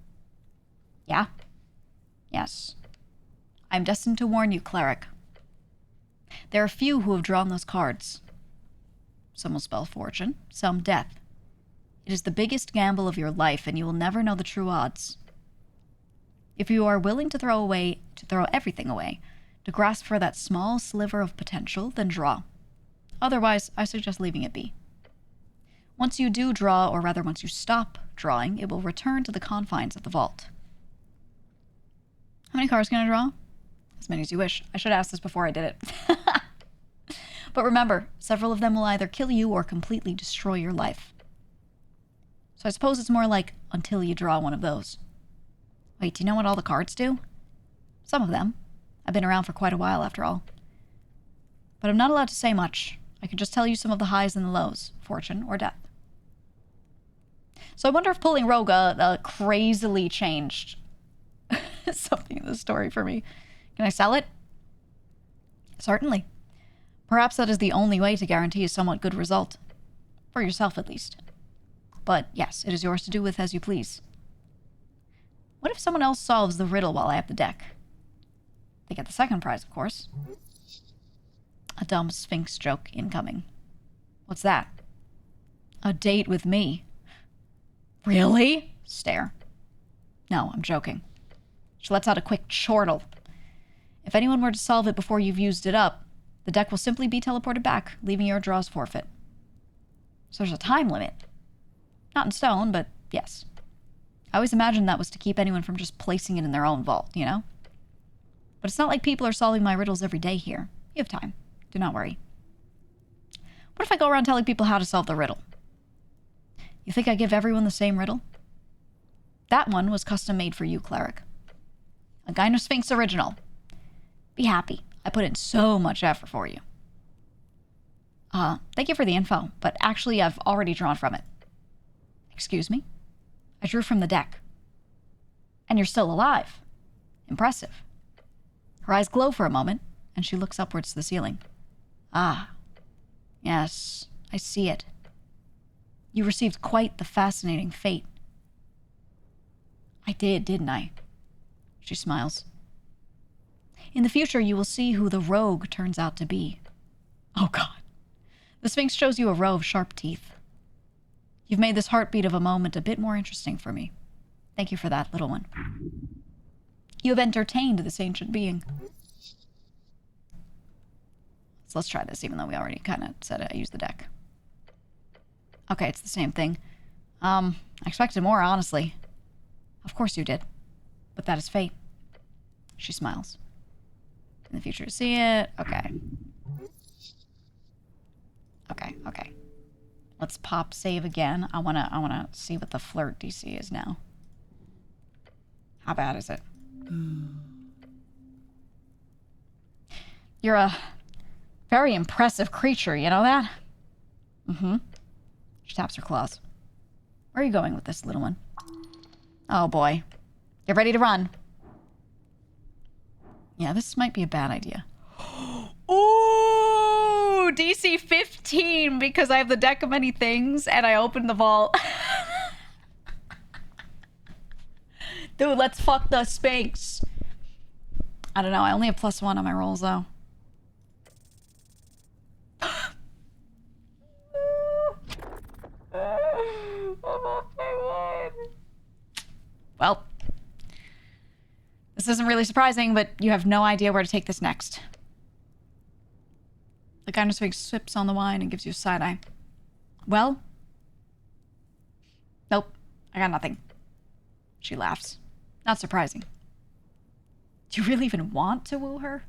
S1: Yeah? Yes. I'm destined to warn you, cleric. There are few who have drawn those cards. Some will spell fortune, some death. It is the biggest gamble of your life, and you will never know the true odds. If you are willing to throw everything away, to grasp for that small sliver of potential, then draw. Otherwise, I suggest leaving it be. Once you do draw, or rather once you stop drawing, it will return to the confines of the vault. How many cards can I draw? As many as you wish. I should have asked this before I did it. But remember, several of them will either kill you or completely destroy your life. So I suppose it's more like until you draw one of those. Wait, do you know what all the cards do? Some of them. I've been around for quite a while, after all. But I'm not allowed to say much. I can just tell you some of the highs and the lows, fortune or death. So I wonder if pulling Roga crazily changed something in the story for me. Can I sell it? Certainly. Perhaps that is the only way to guarantee a somewhat good result. For yourself, at least. But yes, it is yours to do with as you please. What if someone else solves the riddle while I have the deck? They get the second prize, of course. A dumb Sphinx joke incoming. What's that? A date with me. Really? Stare. No, I'm joking. She lets out a quick chortle. If anyone were to solve it before you've used it up, the deck will simply be teleported back, leaving your draws forfeit. So there's a time limit. Not in stone, but yes. I always imagined that was to keep anyone from just placing it in their own vault, you know? But it's not like people are solving my riddles every day here. You have time. Do not worry. What if I go around telling people how to solve the riddle? You think I give everyone the same riddle? That one was custom made for you, cleric. A Gynosphinx original. Be happy. I put in so much effort for you. Thank you for the info, but actually I've already drawn from it. Excuse me? I drew from the deck. And you're still alive. Impressive. Her eyes glow for a moment, and she looks upwards to the ceiling. Ah. Yes, I see it. You received quite the fascinating fate. I did, didn't I? She smiles. In the future, you will see who the rogue turns out to be. Oh, God. The Sphinx shows you a row of sharp teeth. You've made this heartbeat of a moment a bit more interesting for me. Thank you for that, little one. You have entertained this ancient being. So let's try this, even though we already kind of said it. I used the deck. Okay, it's the same thing. I expected more, honestly. Of course you did. But that is fate. She smiles. In the future to see it. Okay. Okay. Let's pop save again. I wanna see what the flirt DC is now. How bad is it? You're a very impressive creature, you know that? Mm-hmm. She taps her claws. Where are you going with this, little one? Oh, boy. Get ready to run. Yeah, this might be a bad idea. Ooh! DC 15 because I have the deck of many things and I opened the vault. Dude, let's fuck the Sphinx. I don't know. I only have +1 on my rolls, though. Well, this isn't really surprising, but you have no idea where to take this next. The Gynosphinx sips on the wine and gives you a side eye. Well? Nope. I got nothing. She laughs. Not surprising. Do you really even want to woo her?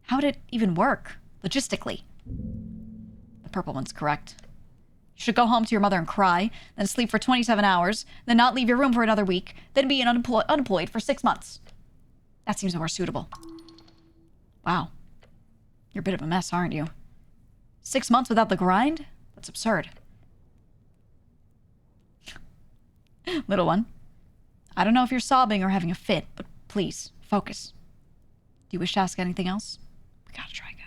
S1: How'd it even work, logistically? The purple one's correct. You should go home to your mother and cry, then sleep for 27 hours, then not leave your room for another week, then be unemployed for 6 months. That seems more suitable. Wow. You're a bit of a mess, aren't you? 6 months without the grind? That's absurd. Little one, I don't know if you're sobbing or having a fit, but please, focus. Do you wish to ask anything else? We gotta try again.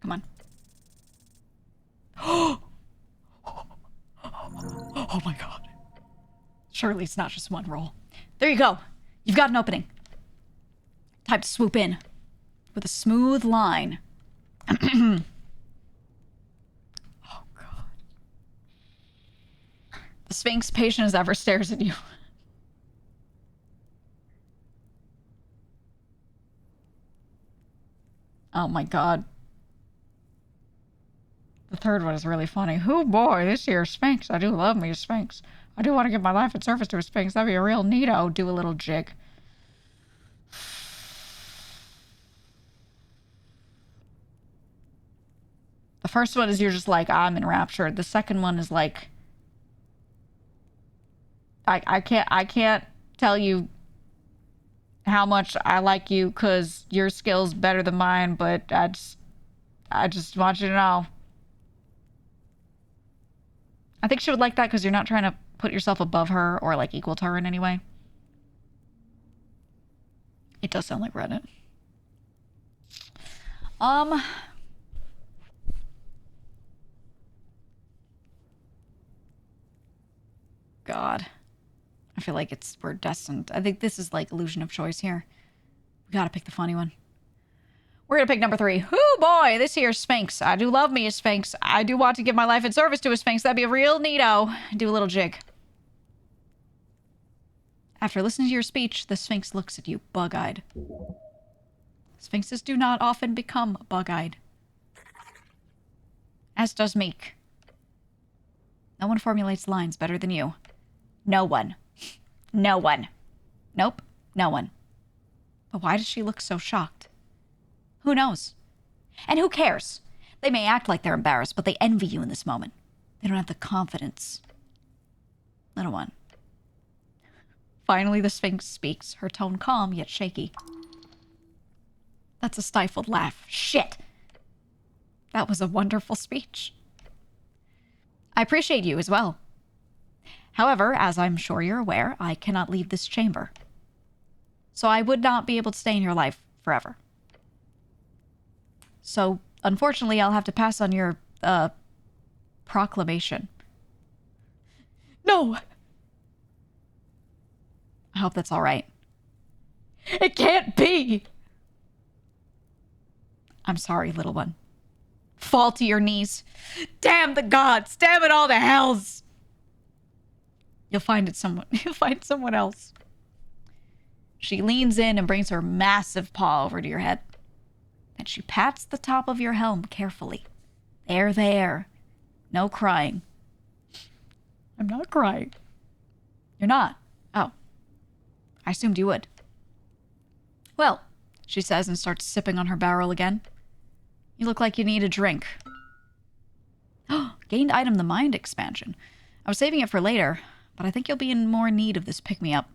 S1: Come on. Oh my god. Surely it's not just one roll. There you go. You've got an opening. Time to swoop in. With a smooth line. Oh god. The Sphinx, patient as ever, stares at you. Oh my god. The third one is really funny. Oh boy, this here Sphinx. I do love me a Sphinx. I do want to give my life and service to a Sphinx. That'd be a real neato. Do a little jig. first one is you're just like, I'm enraptured. The second one is like, I can't tell you how much I like you because your skill's better than mine, but I just want you to know. I think she would like that because you're not trying to put yourself above her or like equal to her in any way. It does sound like Reddit. God. I feel like we're destined. I think this is like illusion of choice here. We gotta pick the funny one. We're gonna pick number 3. Ooh boy, this here Sphinx. I do love me a Sphinx. I do want to give my life in service to a Sphinx. That'd be a real neato. Do a little jig. After listening to your speech, the Sphinx looks at you, bug-eyed. Sphinxes do not often become bug-eyed. As does Meek. No one formulates lines better than you. No one. No one. Nope, no one. But why does she look so shocked? Who knows? And who cares? They may act like they're embarrassed, but they envy you in this moment. They don't have the confidence. Little one. Finally, the Sphinx speaks, her tone calm yet shaky. That's a stifled laugh. Shit! That was a wonderful speech. I appreciate you as well. However, as I'm sure you're aware, I cannot leave this chamber. So I would not be able to stay in your life forever. So, unfortunately, I'll have to pass on your, proclamation. No! I hope that's all right. It can't be! I'm sorry, little one. Fall to your knees. Damn the gods! Damn it all to hells! You'll find someone else. She leans in and brings her massive paw over to your head. And she pats the top of your helm carefully. There. No crying. I'm not crying. You're not? Oh. I assumed you would. Well, she says and starts sipping on her barrel again. You look like you need a drink. Gained item the mind expansion. I was saving it for later, but I think you'll be in more need of this pick-me-up.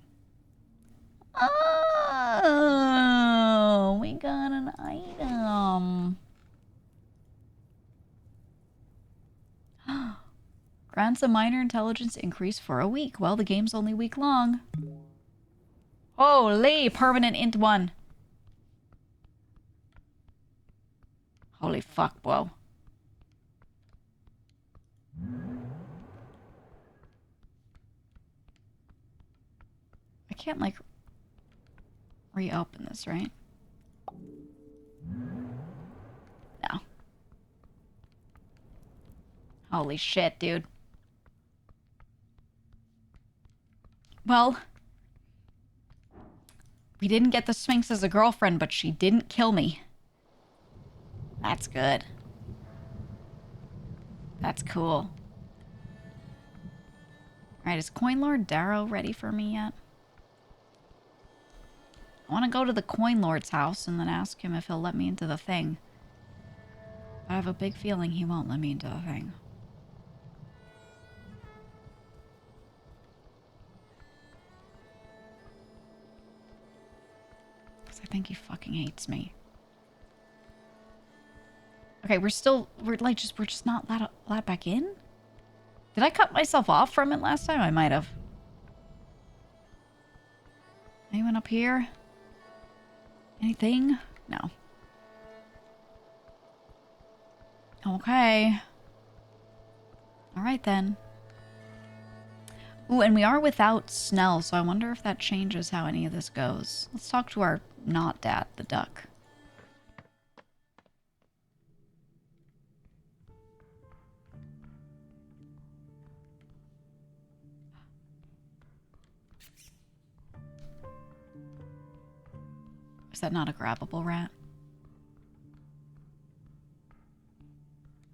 S1: Oh, we got an item. Grants a minor intelligence increase for a week. Well, the game's only week long. Holy, permanent int 1. Holy fuck, whoa. I can't, like, reopen this, right? No. Holy shit, dude. Well, we didn't get the Sphinx as a girlfriend, but she didn't kill me. That's good. That's cool. Alright, is Coin Lord Darrow ready for me yet? I want to go to the Coin Lord's house and then ask him if he'll let me into the thing. But I have a big feeling he won't let me into the thing. Because I think he fucking hates me. Okay, we're just not allowed back in? Did I cut myself off from it last time? I might have. Anyone up here? Anything? No. Okay. Alright then. Ooh, and we are without Snell, so I wonder if that changes how any of this goes. Let's talk to our not dad, the duck. Is that not a grabbable rat?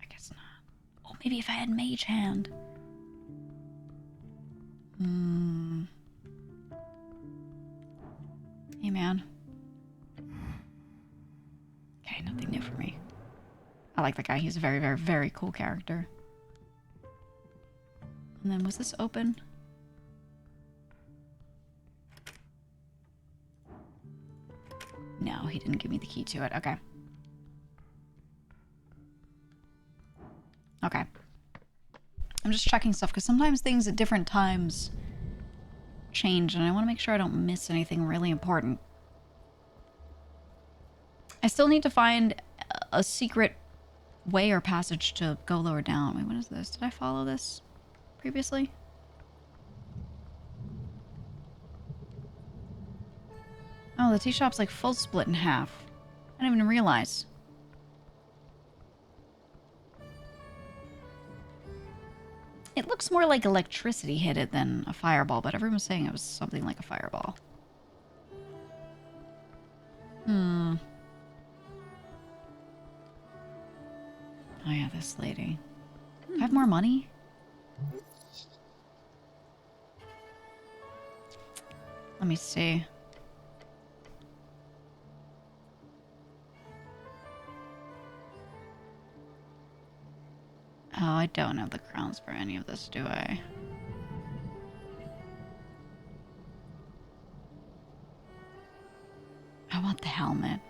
S1: I guess not. Oh, maybe if I had Mage Hand. Hey, man. Okay, nothing new for me. like that guy. He's a very, very, very cool character. And then was this open? No, he didn't give me the key to it. Okay. Okay. I'm just checking stuff because sometimes things at different times change and I want to make sure I don't miss anything really important. I still need to find a secret way or passage to go lower down. Wait, what is this? Did I follow this previously? Oh, the tea shop's like full split in half. I didn't even realize. It looks more like electricity hit it than a fireball, but everyone was saying it was something like a fireball. Hmm. Oh yeah, this lady. Do I have more money? Let me see. Oh, I don't have the crowns for any of this, do I? I want the helmet.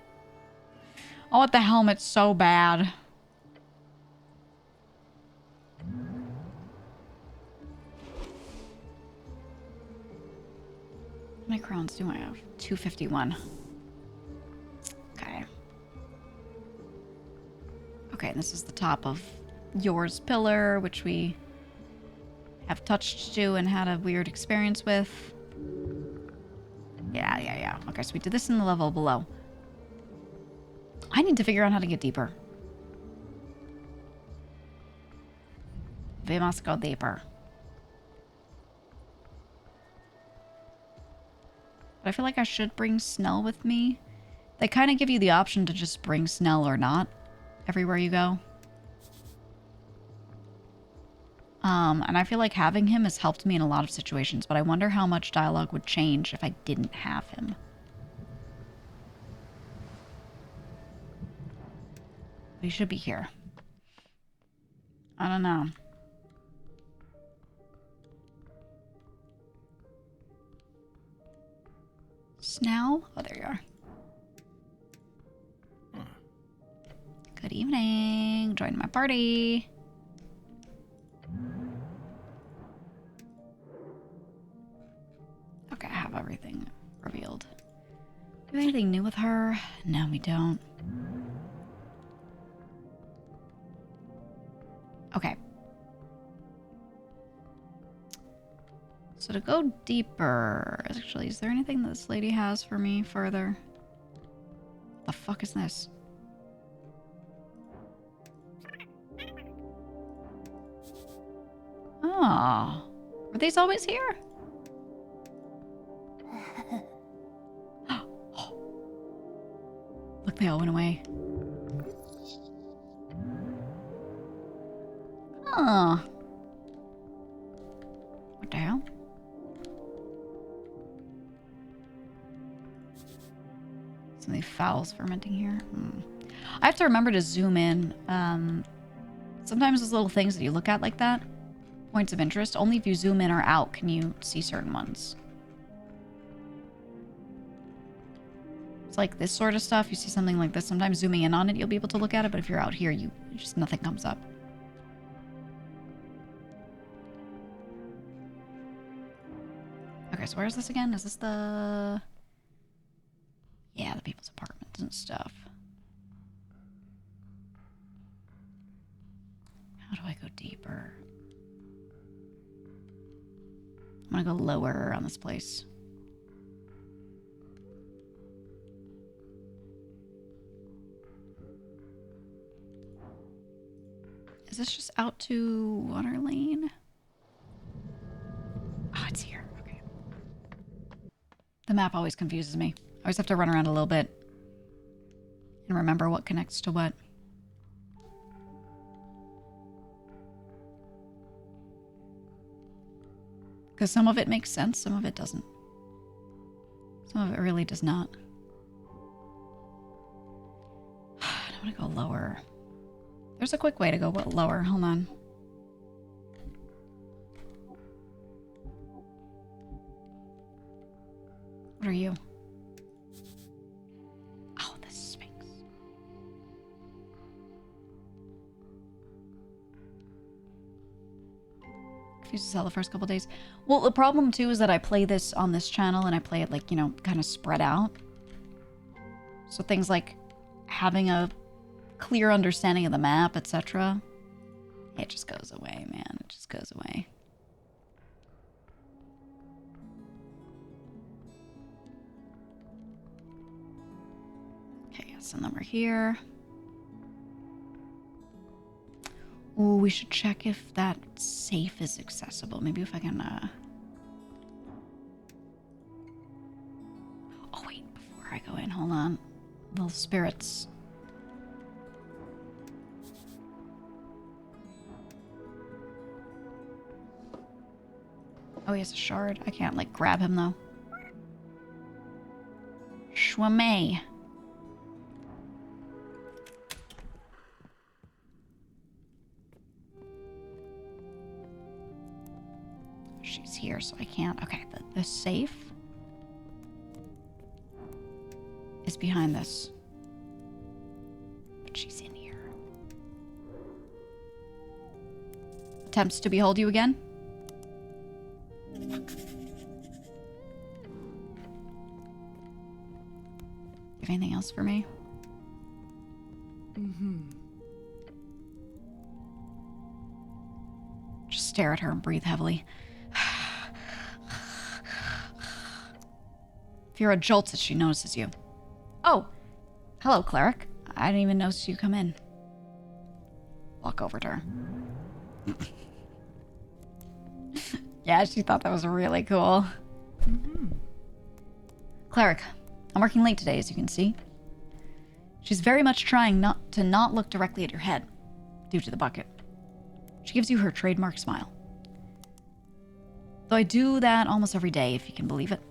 S1: I want the helmet so bad. How many crowns do I have? 251. Okay. Okay, and this is the top of yours pillar, which we have touched to and had a weird experience with. Yeah. Okay, so we did this in the level below. I need to figure out how to get deeper. We must go deeper. But I feel like I should bring Snell with me. They kind of give you the option to just bring Snell or not everywhere you go. And I feel like having him has helped me in a lot of situations, but I wonder how much dialogue would change if I didn't have him. He should be here. I don't know. Snell? Oh, there you are. Good evening. Join my party. Okay, I have everything revealed. Do we have anything new with her? No, we don't. Okay. So to go deeper... Actually, is there anything that this lady has for me further? The fuck is this? Oh. Were these always here? Look, they all went away. Oh. What the hell? So many fowls fermenting here. I have to remember to zoom in. Sometimes those little things that you look at like that, points of interest, only if you zoom in or out can you see certain ones. It's like this sort of stuff. You see something like this. Sometimes zooming in on it, you'll be able to look at it. But if you're out here, just nothing comes up. Okay, so where is this again? Is this the... Yeah, the people's apartments and stuff. How do I go deeper? I'm gonna go lower on this place. Is this just out to Water Lane? Oh, it's here. Okay. The map always confuses me. I always have to run around a little bit and remember what connects to what. Because some of it makes sense, some of it doesn't. Some of it really does not. I want to go lower. There's a quick way to go lower. Hold on. What are you? Oh, the Sphinx. Confused as hell the first couple days. Well, the problem too is that I play this on this channel and I play it like, you know, kind of spread out. So things like having a clear understanding of the map, etc. It just goes away, man. It just goes away. Okay, send them over here. Ooh, we should check if that safe is accessible. Maybe if I can, Oh, wait, before I go in, hold on. Little spirits. Oh, he has a shard. I can't, like, grab him, though. Shwame. She's here, so I can't. Okay, the safe is behind this. But she's in here. Attempts to behold you again? Have anything else for me? Just stare at her and breathe heavily. Vera jolts as she notices you. Oh, hello, cleric. I didn't even notice you come in. Walk over to her. Yeah, she thought that was really cool. Cleric, I'm working late today, as you can see. She's very much trying not to look directly at your head, due to the bucket. She gives you her trademark smile. Though I do that almost every day, if you can believe it.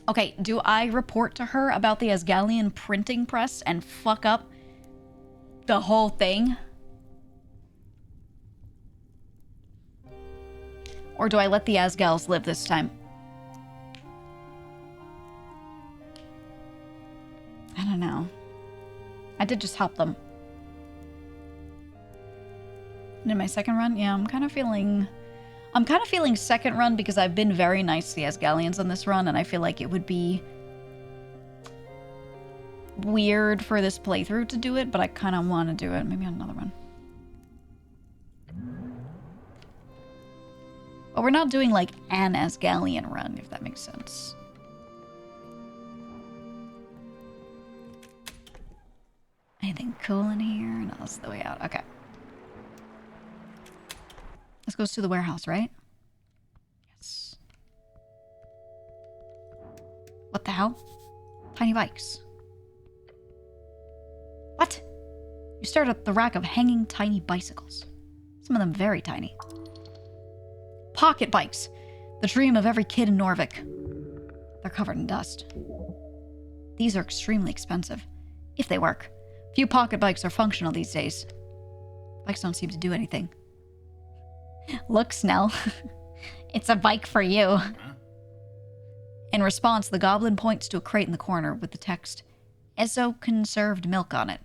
S1: Okay, do I report to her about the Asgalian printing press and fuck up the whole thing? Or do I let the Asgals live this time? I don't know. I did just help them. And in my second run, yeah, I'm kind of feeling second run because I've been very nice to the Asgalians on this run, and I feel like it would be weird for this playthrough to do it, but I kind of want to do it. Maybe on another run. But we're not doing like an Asgalian run, if that makes sense. Anything cool in here? No, that's the way out. Okay. This goes to the warehouse, right? Yes. What the hell? Tiny bikes. What? You stared at the rack of hanging tiny bicycles. Some of them very tiny. Pocket bikes. The dream of every kid in Norvik. They're covered in dust. These are extremely expensive. If they work. Few pocket bikes are functional these days. Bikes don't seem to do anything. Look, Snell. It's a bike for you. In response, the goblin points to a crate in the corner with the text, Eso conserved milk on it.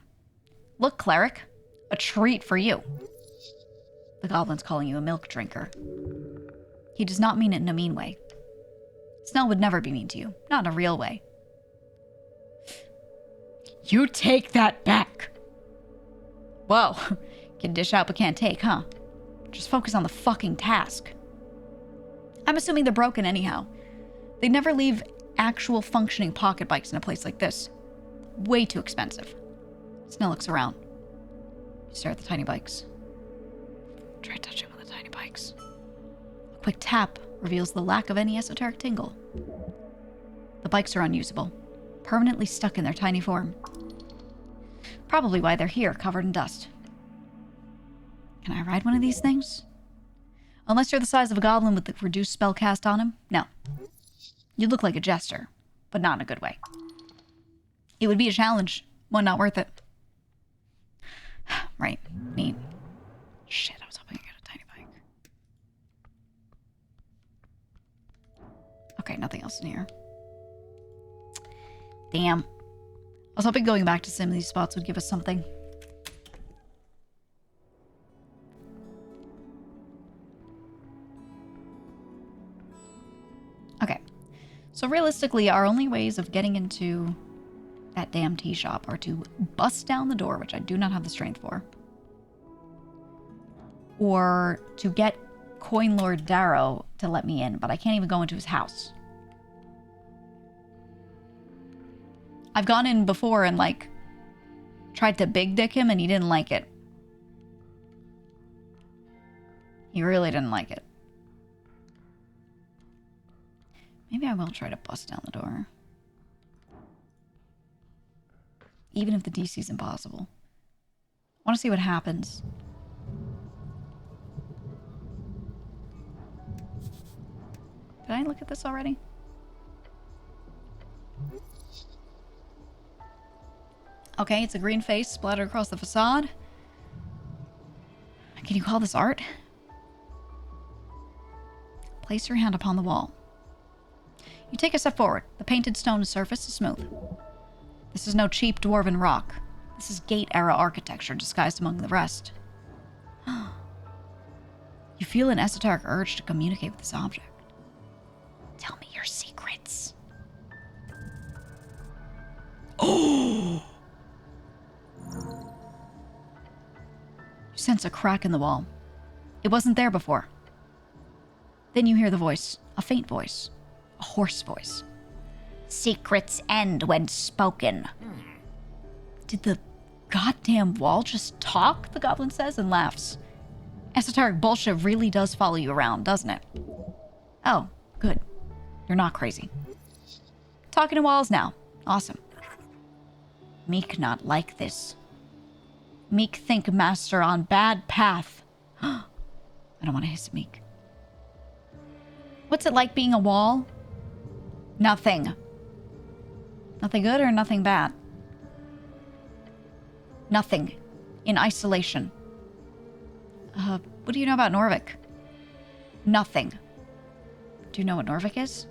S1: Look, cleric. A treat for you. The goblin's calling you a milk drinker. He does not mean it in a mean way. Snell would never be mean to you. Not in a real way. You take that back. Whoa. Can dish out but can't take, huh? Just focus on the fucking task. I'm assuming they're broken anyhow. They never leave actual functioning pocket bikes in a place like this. Way too expensive. Snell looks around. You stare at the tiny bikes. Try touching one of the tiny bikes. A quick tap reveals the lack of any esoteric tingle. The bikes are unusable. Permanently stuck in their tiny form. Probably why they're here, covered in dust. Can I ride one of these things? Unless you're the size of a goblin with the reduced spell cast on him, no. You look like a jester, but not in a good way. It would be a challenge, one not worth it. right. Neat. Shit, I was hoping I got a tiny bike. Okay, nothing else in here. Damn. I was hoping going back to some of these spots would give us something. Okay. So realistically, our only ways of getting into that damn tea shop are to bust down the door, which I do not have the strength for. Or to get Coin Lord Darrow to let me in, but I can't even go into his house. I've gone in before and, like, tried to big dick him and he didn't like it. He really didn't like it. Maybe I will try to bust down the door. Even if the DC's impossible. I want to see what happens. Did I look at this already? Okay, it's a green face splattered across the facade. Can you call this art? Place your hand upon the wall. You take a step forward. The painted stone surface is smooth. This is no cheap dwarven rock. This is Gate-era architecture disguised among the rest. You feel an esoteric urge to communicate with this object. Tell me your secrets. Oh! You sense a crack in the wall. It wasn't there before. Then you hear the voice, a faint voice, a hoarse voice. Secrets end when spoken. Did the goddamn wall just talk? The goblin says and laughs. Esoteric bullshit really does follow you around, doesn't it? Oh, good. You're not crazy. Talking to walls now. Awesome. Meek not like this. Meek think master on bad path. I don't want to hiss at Meek. What's it like being a wall? Nothing. Nothing good or nothing bad? Nothing. In isolation. What do you know about Norvik? Nothing. Do you know what Norvik is?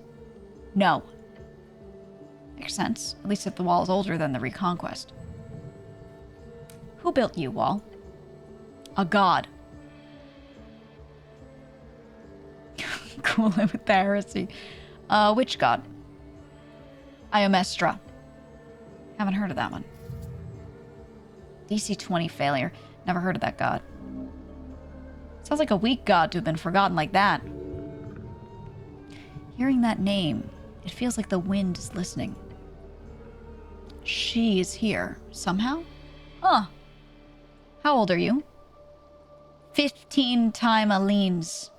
S1: No. Makes sense. At least if the wall is older than the Reconquest. Who built you, wall? A god. Cool it with the heresy. Which god? Iomestra. Haven't heard of that one. DC 20 failure. Never heard of that god. Sounds like a weak god to have been forgotten like that. Hearing that name, it feels like the wind is listening. She is here, somehow? Huh. How old are you? 15 time Aleen's.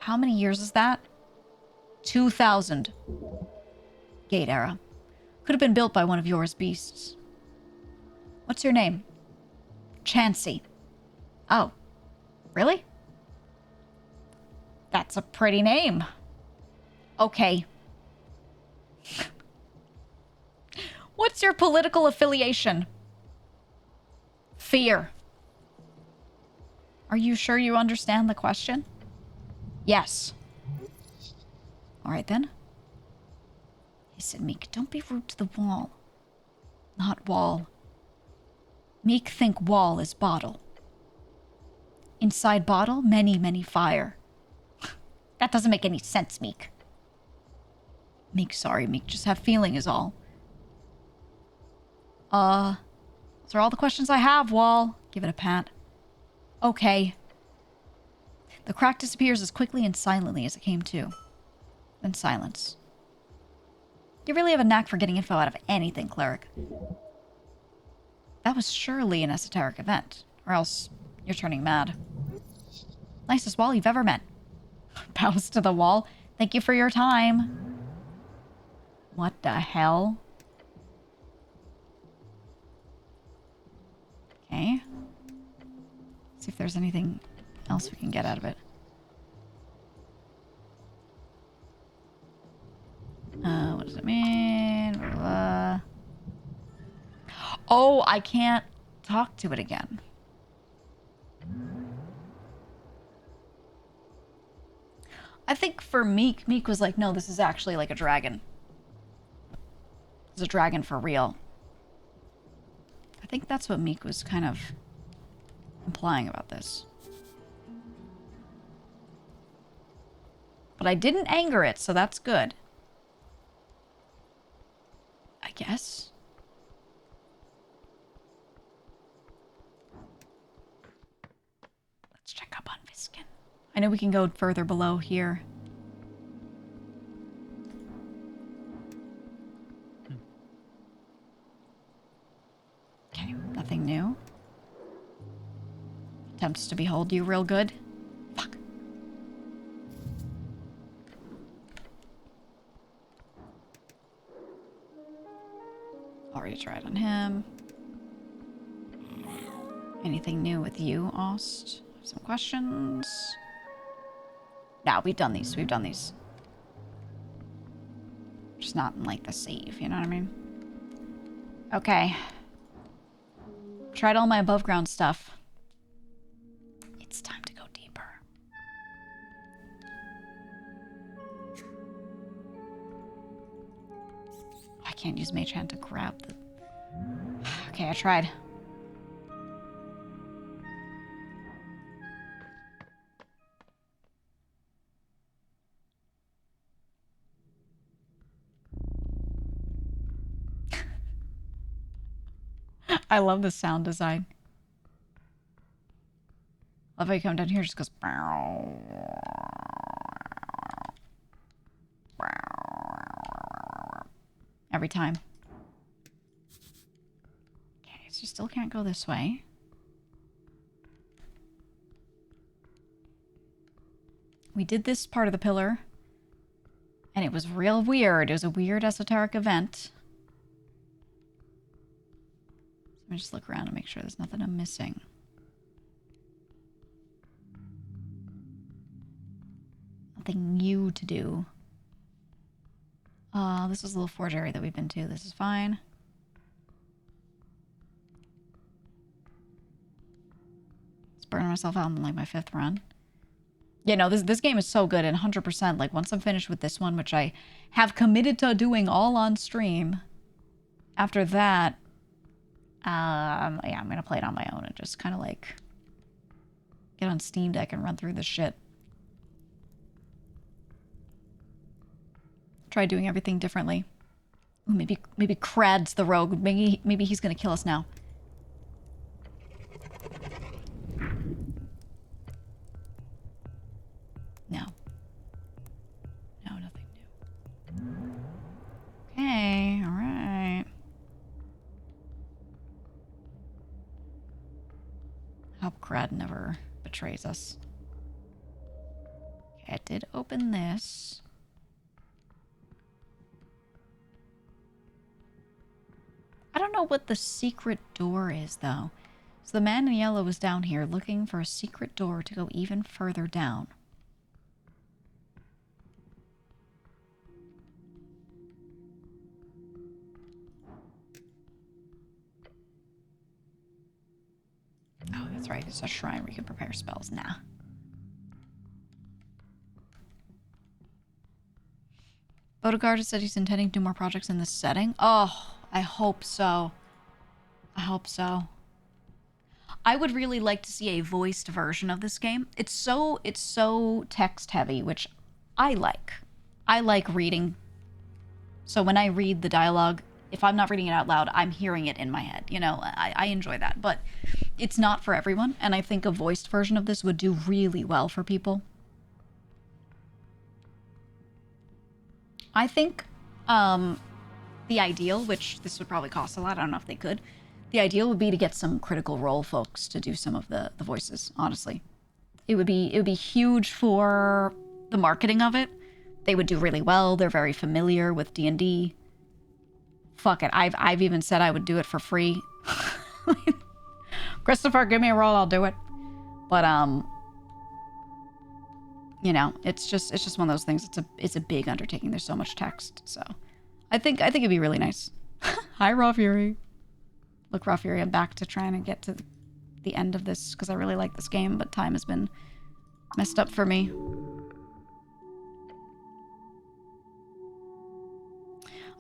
S1: How many years is that? 2,000. Gate era. Could have been built by one of yours beasts. What's your name? Chansey. Oh. Really? That's a pretty name. Okay. What's your political affiliation? Fear. Are you sure you understand the question? Yes. All right, then. He said, Meek, don't be rude to the wall. Not wall. Meek think wall is bottle. Inside bottle, many, many fire. That doesn't make any sense, Meek. Meek, sorry, Meek, just have feeling is all. Those are all the questions I have, wall. Give it a pat. Okay. The crack disappears as quickly and silently as it came to. Then silence. You really have a knack for getting info out of anything, cleric. That was surely an esoteric event, or else you're turning mad. Nicest wall you've ever met. Bows to the wall. Thank you for your time. What the hell? Okay. See if there's anything else we can get out of it. What does it mean? Blah, blah, blah. Oh, I can't talk to it again. I think for Meek, Meek was like, no, this is actually like a dragon. It's a dragon for real. I think that's what Meek was kind of implying about this. But I didn't anger it, so that's good. I guess. Let's check up on Viskin. I know we can go further below here. Okay, nothing new. Attempts to behold you real good. Fuck. Already tried on him. Anything new with you, Ost? Some questions? No, we've done these. We've done these. Just not in, like, the save, you know what I mean? Okay. Tried all my above ground stuff. It's time to go deeper. I can't use Mage Hand to grab the... Okay, I tried. I love the sound design. Love how you come down here, just goes... Every time. Okay, so you still can't go this way. We did this part of the pillar. And it was real weird. It was a weird esoteric event. Let me just look around and make sure there's nothing I'm missing. Nothing new to do. This is a little forge area that we've been to. This is fine. Just burning myself out on like my 5th run. Yeah, no, this game is so good, and 100%, like, once I'm finished with this one, which I have committed to doing all on stream, after that, yeah, I'm gonna play it on my own and just kind of, like, get on Steam Deck and run through this shit. Try doing everything differently. Ooh, maybe Crad's the rogue. Maybe he's gonna kill us now. No. No, nothing new. Okay, alright. Hope Crad never betrays us. Okay, I did open this. I don't know what the secret door is, though. So the man in yellow was down here looking for a secret door to go even further down. Oh, that's right. It's a shrine where you can prepare spells. Nah. Bodegard said he's intending to do more projects in this setting. Oh, I hope so. I hope so. I would really like to see a voiced version of this game. It's so text heavy, which I like. I like reading. So when I read the dialogue, if I'm not reading it out loud, I'm hearing it in my head. You know, I enjoy that. But it's not for everyone, and I think a voiced version of this would do really well for people. I think the ideal, which this would probably cost a lot, I don't know if they could, the ideal would be to get some Critical Role folks to do some of the voices, honestly. It would be huge for the marketing of it. They would do really well. They're very familiar with D&D. Fuck it. I've even said I would do it for free. Christopher, give me a role, I'll do it. But you know, it's just one of those things. It's a big undertaking. There's so much text, so I think it'd be really nice. Hi, Raw Fury. look rough area back to trying to get to the end of this because I really like this game, but time has been messed up for me.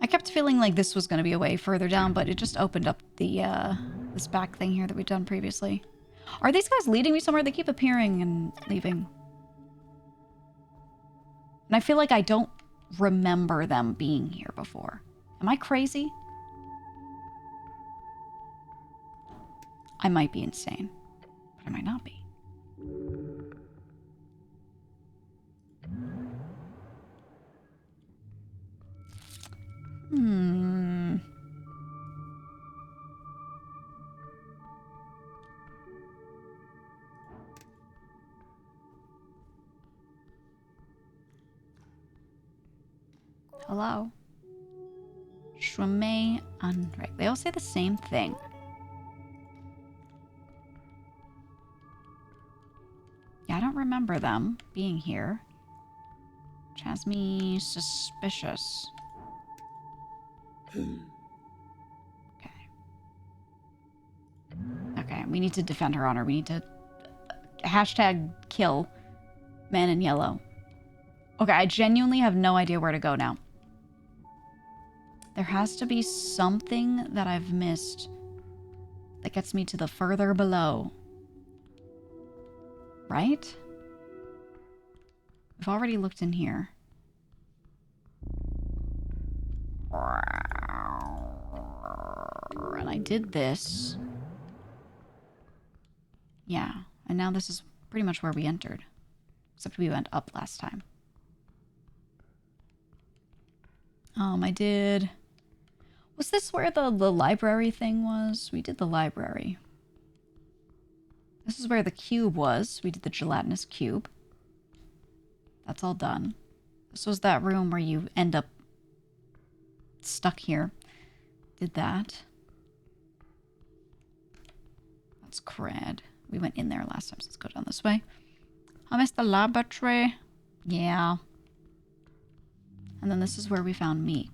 S1: I kept feeling like this was going to be a way further down, but it just opened up the this back thing here that we've done previously. Are these guys leading me somewhere? They keep appearing and leaving. And I feel like I don't remember them being here before. Am I crazy? I might be insane, but I might not be. Hello. Shwame Andre. They all say the same thing. Yeah, I don't remember them being here. Which has me suspicious. Okay. Okay, we need to defend her honor. We need to hashtag kill man in yellow. Okay, I genuinely have no idea where to go now. There has to be something that I've missed that gets me to the further below. Right? We've already looked in here. And I did this. Yeah, and now this is pretty much where we entered. Except we went up last time. I did... Was this where the library thing was? We did the library. This is where the cube was. We did the gelatinous cube. That's all done. This was that room where you end up stuck here. Did that. That's cred. We went in there last time, so let's go down this way. I missed the laboratory. Yeah. And then this is where we found Meek.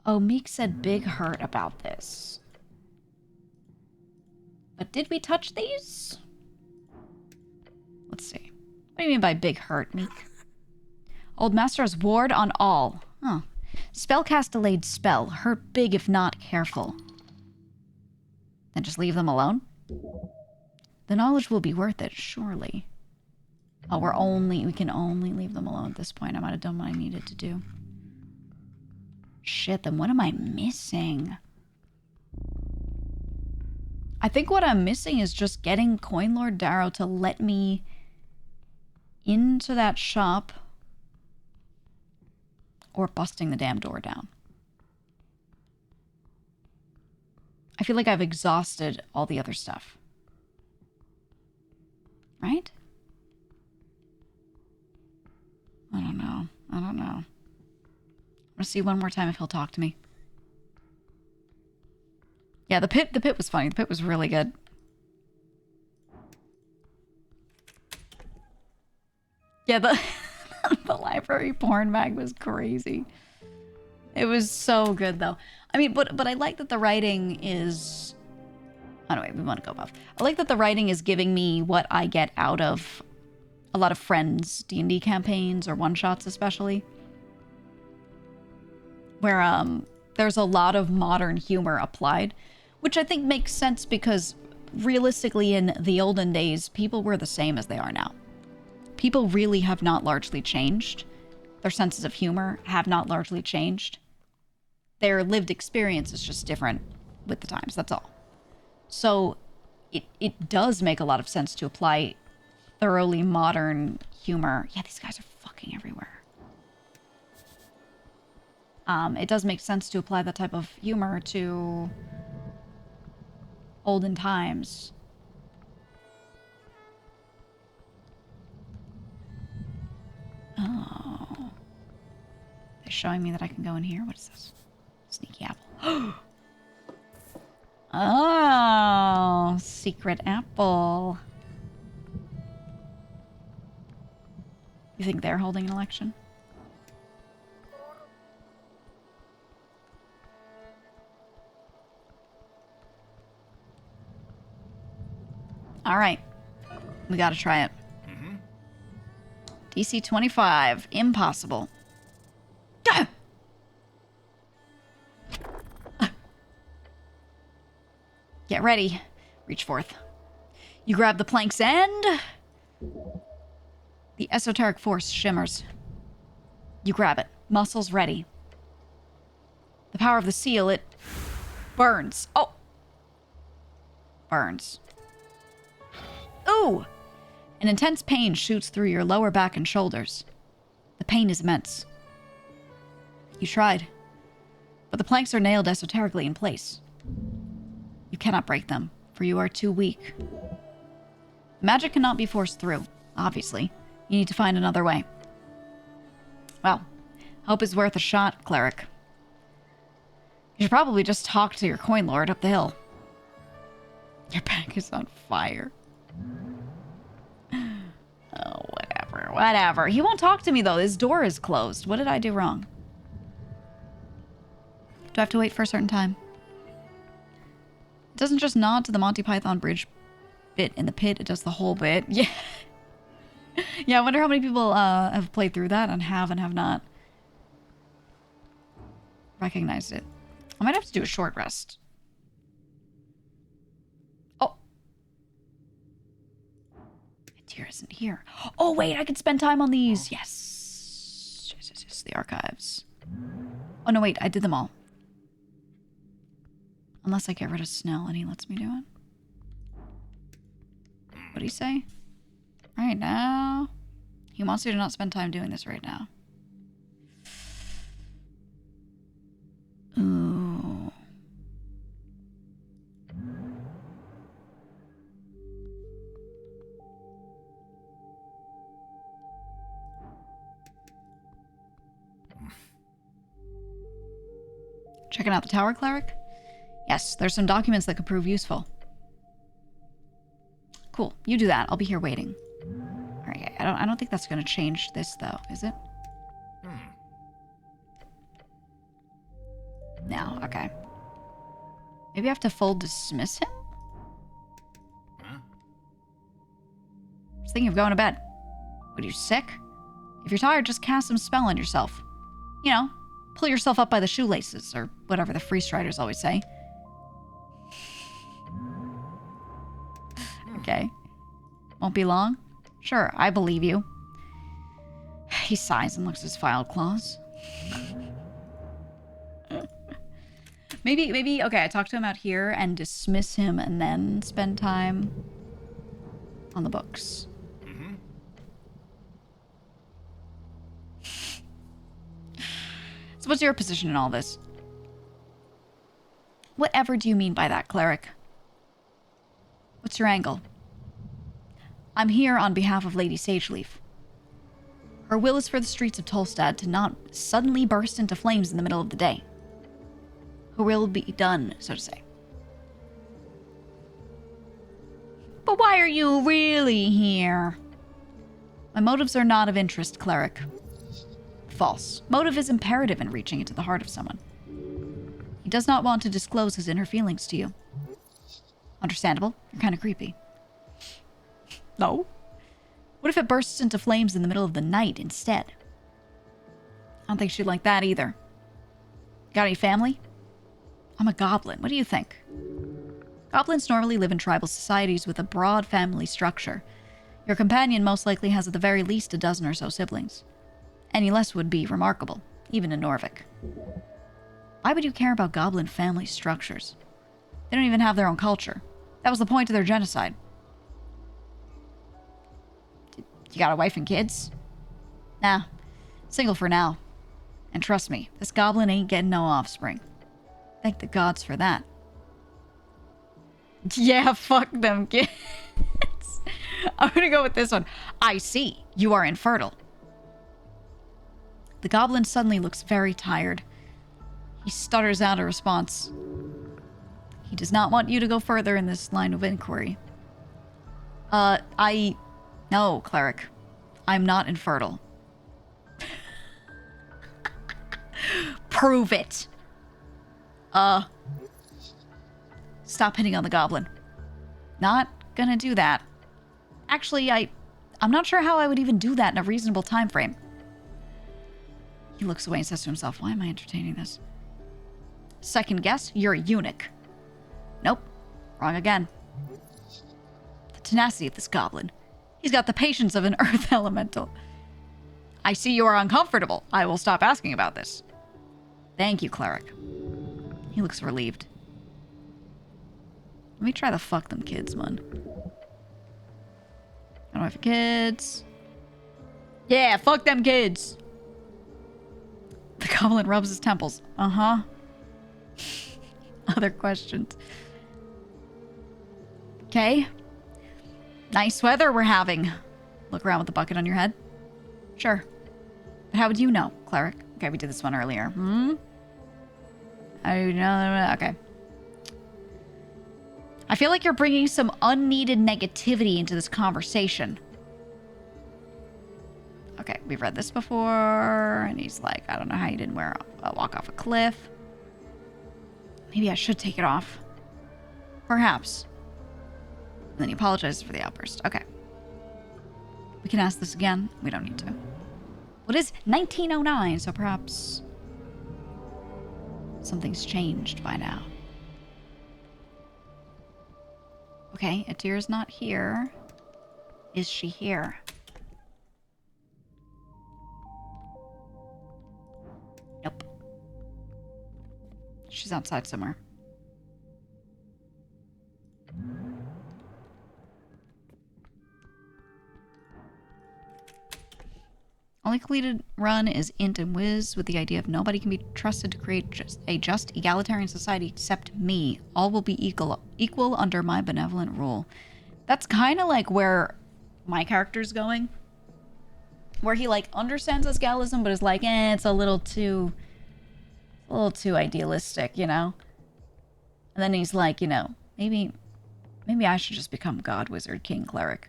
S1: Oh, Meek said big hurt about this. But did we touch these? Let's see. What do you mean by big hurt, Meek? Old Master's ward on all. Huh. Spellcast delayed spell. Hurt big if not careful. Then just leave them alone? The knowledge will be worth it, surely. Oh, we can only leave them alone at this point. I might have done what I needed to do. Shit, then what am I missing? I think what I'm missing is just getting Coin Lord Darrow to let me into that shop or busting the damn door down. I feel like I've exhausted all the other stuff. Right? I don't know. I don't know. I'm gonna see one more time if he'll talk to me. Yeah, the pit was funny. The pit was really good. Yeah, the library porn mag was crazy. It was so good though. I mean, but I like that the writing is... Oh no, wait, we want to go above. I like that the writing is giving me what I get out of a lot of Friends D&D campaigns or one-shots especially. Where there's a lot of modern humor applied, which I think makes sense because realistically in the olden days, people were the same as they are now. People really have not largely changed. Their senses of humor have not largely changed. Their lived experience is just different with the times, that's all. So it does make a lot of sense to apply thoroughly modern humor. Yeah, these guys are fucking everywhere. It does make sense to apply that type of humor to olden times. Oh. They're showing me that I can go in here. What is this? Sneaky apple. Oh, secret apple. You think they're holding an election? All right. We gotta try it. DC 25. Impossible. Ah! Get ready. Reach forth. You grab the plank's end. The esoteric force shimmers. You grab it. Muscles ready. The power of the seal, it burns. Oh! Burns. Ooh! An intense pain shoots through your lower back and shoulders. The pain is immense. You tried, but the planks are nailed esoterically in place. You cannot break them, for you are too weak. Magic cannot be forced through, obviously. You need to find another way. Well, hope is worth a shot, cleric. You should probably just talk to your coin lord up the hill. Your back is on fire. Oh, whatever. He won't talk to me, though. His door is closed. What did I do wrong? Do I have to wait for a certain time? It doesn't just nod to the Monty Python bridge bit in the pit. It does the whole bit. Yeah. Yeah, I wonder how many people have played through that and have not recognized it. I might have to do a short rest. Oh. Tyr isn't here. Oh, wait, I can spend time on these. Yes. Yes. The archives. Oh, no, wait, I did them all. Unless I get rid of Snell and he lets me do it. What do you say? Right now. He wants you to not spend time doing this right now. Ooh. Checking out the tower, cleric? Yes, there's some documents that could prove useful. Cool, you do that. I'll be here waiting. Alright, I don't think that's gonna change this though, is it? No, okay. Maybe I have to full dismiss him? I was thinking of going to bed. What, are you sick? If you're tired, just cast some spell on yourself. You know, pull yourself up by the shoelaces, or whatever the free striders always say. Okay. Won't be long? Sure, I believe you. He sighs and looks at his filed claws. Maybe, okay, I talk to him out here and dismiss him and then spend time on the books. So what's your position in all this? Whatever do you mean by that, cleric? What's your angle? I'm here on behalf of Lady Sageleaf. Her will is for the streets of Tolstad to not suddenly burst into flames in the middle of the day. Her will be done, so to say. But why are you really here? My motives are not of interest, cleric. False. Motive is imperative in reaching into the heart of someone. He does not want to disclose his inner feelings to you. Understandable. You're kind of creepy. No. What if it bursts into flames in the middle of the night instead? I don't think she'd like that either. Got any family? I'm a goblin. What do you think? Goblins normally live in tribal societies with a broad family structure. Your companion most likely has at the very least a dozen or so siblings. Any less would be remarkable, even in Norvik. Why would you care about goblin family structures? They don't even have their own culture. That was the point of their genocide. You got a wife and kids? Nah, single for now. And trust me, this goblin ain't getting no offspring. Thank the gods for that. Yeah, fuck them kids. I'm gonna go with this one. I see. You are infertile. The goblin suddenly looks very tired. He stutters out a response. He does not want you to go further in this line of inquiry. No, cleric. I'm not infertile. Prove it. Stop hitting on the goblin. Not gonna do that. Actually, I'm not sure how I would even do that in a reasonable time frame. He looks away and says to himself, why am I entertaining this? Second guess, you're a eunuch. Nope. Wrong again. The tenacity of this goblin. He's got the patience of an earth elemental. I see you are uncomfortable. I will stop asking about this. Thank you, cleric. He looks relieved. Let me try the fuck them kids one. I don't have kids. Yeah, fuck them kids. The goblin rubs his temples. Uh-huh. Other questions. Okay. Nice weather we're having. Look around with the bucket on your head. Sure. But how would you know, cleric? Okay, we did this one earlier. I know. Okay. I feel like you're bringing some unneeded negativity into this conversation. Okay, we've read this before, and he's like, I don't know how you didn't walk off a cliff. Maybe I should take it off. Perhaps. And then he apologizes for the outburst. Okay. We can ask this again. We don't need to. What is 1909? So perhaps something's changed by now. Okay, Adir's not here. Is she here? Nope. She's outside somewhere. Only completed run is int and whiz with the idea of nobody can be trusted to create a just egalitarian society except me. All will be equal under my benevolent rule. That's kind of like where my character's going. Where he like understands escalism but is like, it's a little too idealistic, you know? And then he's like, maybe I should just become God, Wizard, King, Cleric.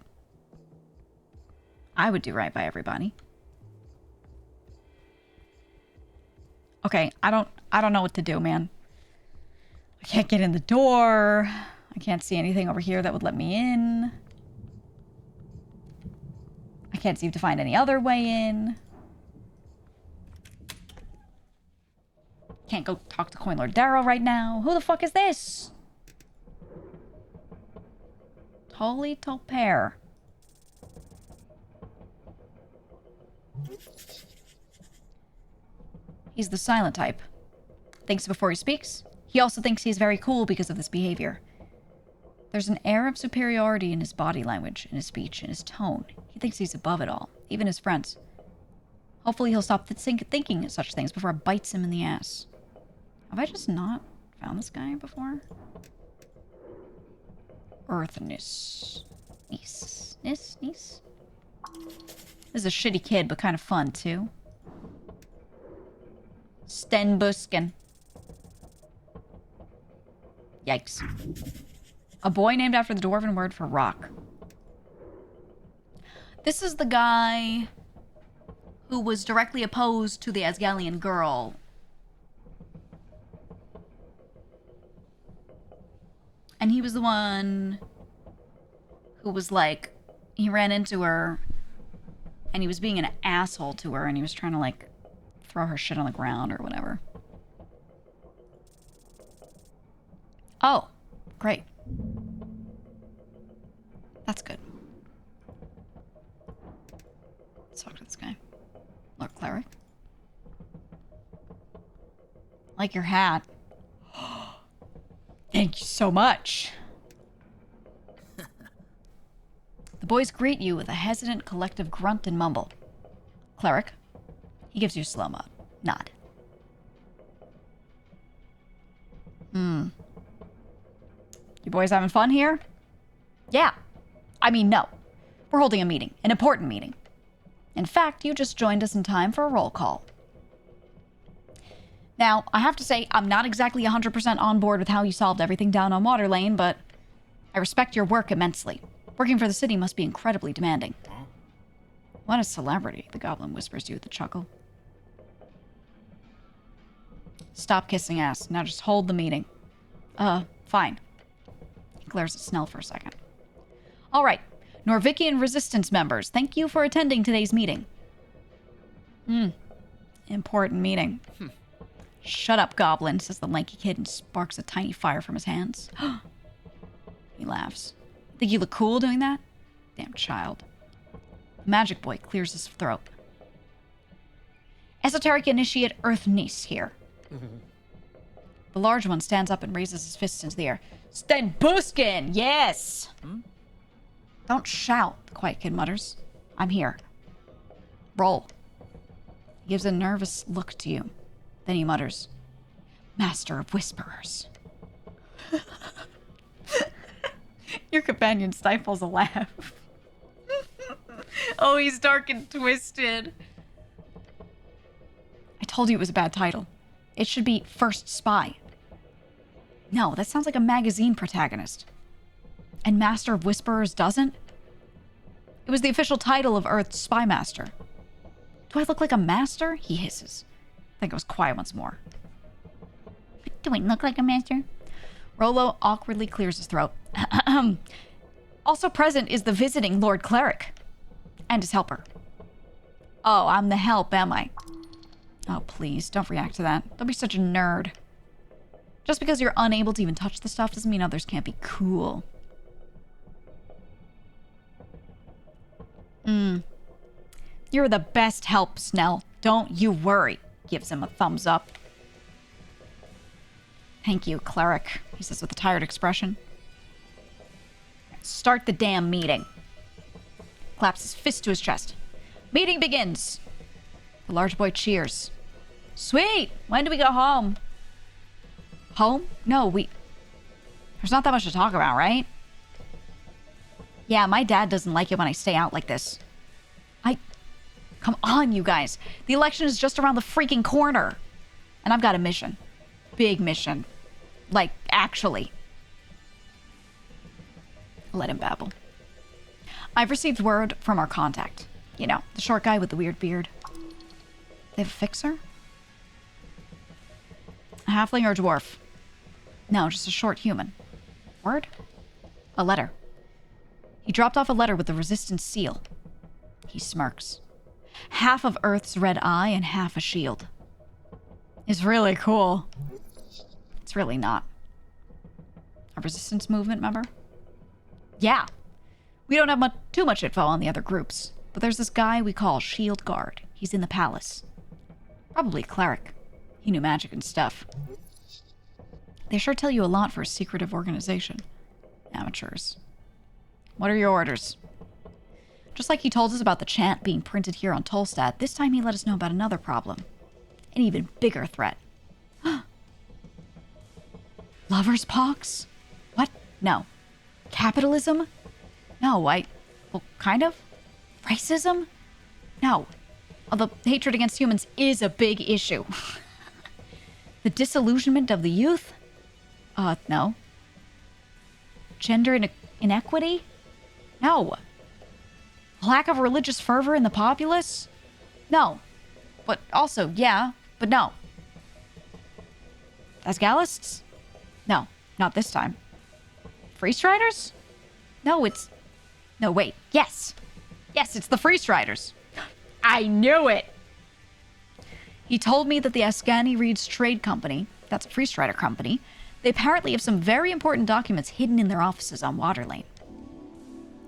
S1: I would do right by everybody. Okay, I don't know what to do, man. I can't get in the door. I can't see anything over here that would let me in. I can't seem to find any other way in. Can't go talk to Coin Lord Darrow right now. Who the fuck is this? Holy Tolpair. He's the silent type. Thinks before he speaks. He also thinks he's very cool because of this behavior. There's an air of superiority in his body language, in his speech, in his tone. He thinks he's above it all, even his friends. Hopefully he'll stop thinking such things before it bites him in the ass. Have I just not found this guy before? Earthness. Niece. Niece? This is a shitty kid, but kind of fun, too. Stenbusken. Yikes. A boy named after the dwarven word for rock. This is the guy who was directly opposed to the Asgalian girl. And he was the one who was like, he ran into her and he was being an asshole to her and he was trying to like throw her shit on the ground or whatever. Oh, great. That's good. Let's talk to this guy. Lord Cleric. Like your hat. Thank you so much. The boys greet you with a hesitant collective grunt and mumble. Cleric. He gives you a slow nod. You boys having fun here? Yeah. I mean, no. We're holding a meeting. An important meeting. In fact, you just joined us in time for a roll call. Now, I have to say, I'm not exactly 100% on board with how you solved everything down on Water Lane, but I respect your work immensely. Working for the city must be incredibly demanding. What a celebrity, the goblin whispers to you with a chuckle. Stop kissing ass. Now just hold the meeting. Fine. He glares at Snell for a second. All right. Norvikian Resistance members, thank you for attending today's meeting. Important meeting. Shut up, Goblin, says the lanky kid and sparks a tiny fire from his hands. He laughs. Think you look cool doing that? Damn child. The magic boy clears his throat. Esoteric Initiate Earth Niece here. The large one stands up and raises his fists into the air. Sten Buskin! Yes! Don't shout, the quiet kid mutters. I'm here. Roll. He gives a nervous look to you. Then he mutters, Master of Whisperers. Your companion stifles a laugh. Oh, he's dark and twisted. I told you it was a bad title. It should be First Spy. No, that sounds like a magazine protagonist. And Master of Whisperers doesn't? It was the official title of Earth's Spy Master. Do I look like a master? He hisses. Then goes quiet once more. Do I look like a master? Rollo awkwardly clears his throat. Also present is the visiting Lord Cleric. And his helper. Oh, I'm the help, am I? Oh, please, don't react to that. Don't be such a nerd. Just because you're unable to even touch the stuff doesn't mean others can't be cool. You're the best help, Snell. Don't you worry. Gives him a thumbs up. Thank you, Cleric, he says with a tired expression. Start the damn meeting. Claps his fist to his chest. Meeting begins. The large boy cheers. Sweet! When do we go home? Home? No, there's not that much to talk about, right? Yeah, my dad doesn't like it when I stay out like this. Come on, you guys. The election is just around the freaking corner. And I've got a mission. Big mission. Like, actually. Let him babble. I've received word from our contact. You know, the short guy with the weird beard. They have a fixer? A halfling or a dwarf? No, just a short human. Word? A letter. He dropped off a letter with the resistance seal. He smirks. Half of Earth's red eye and half a shield. It's really cool. It's really not. A resistance movement member? Yeah. We don't have too much info on the other groups, but there's this guy we call Shield Guard. He's in the palace. Probably a cleric. He knew magic and stuff. They sure tell you a lot for a secretive organization. Amateurs. What are your orders? Just like he told us about the chant being printed here on Tolstad, this time he let us know about another problem. An even bigger threat. Lover's pox? What? No. Capitalism? No, well, kind of. Racism? No. Although hatred against humans is a big issue. The disillusionment of the youth? No. Gender inequity? No. Lack of religious fervor in the populace? No. But also, yeah, but no. Asgalists? No, not this time. Free Striders? No, no, wait. Yes. Yes, it's the Free Striders. I knew it. He told me that the Ascani Reed's Trade Company, that's a Free Strider company, they apparently have some very important documents hidden in their offices on Waterlane.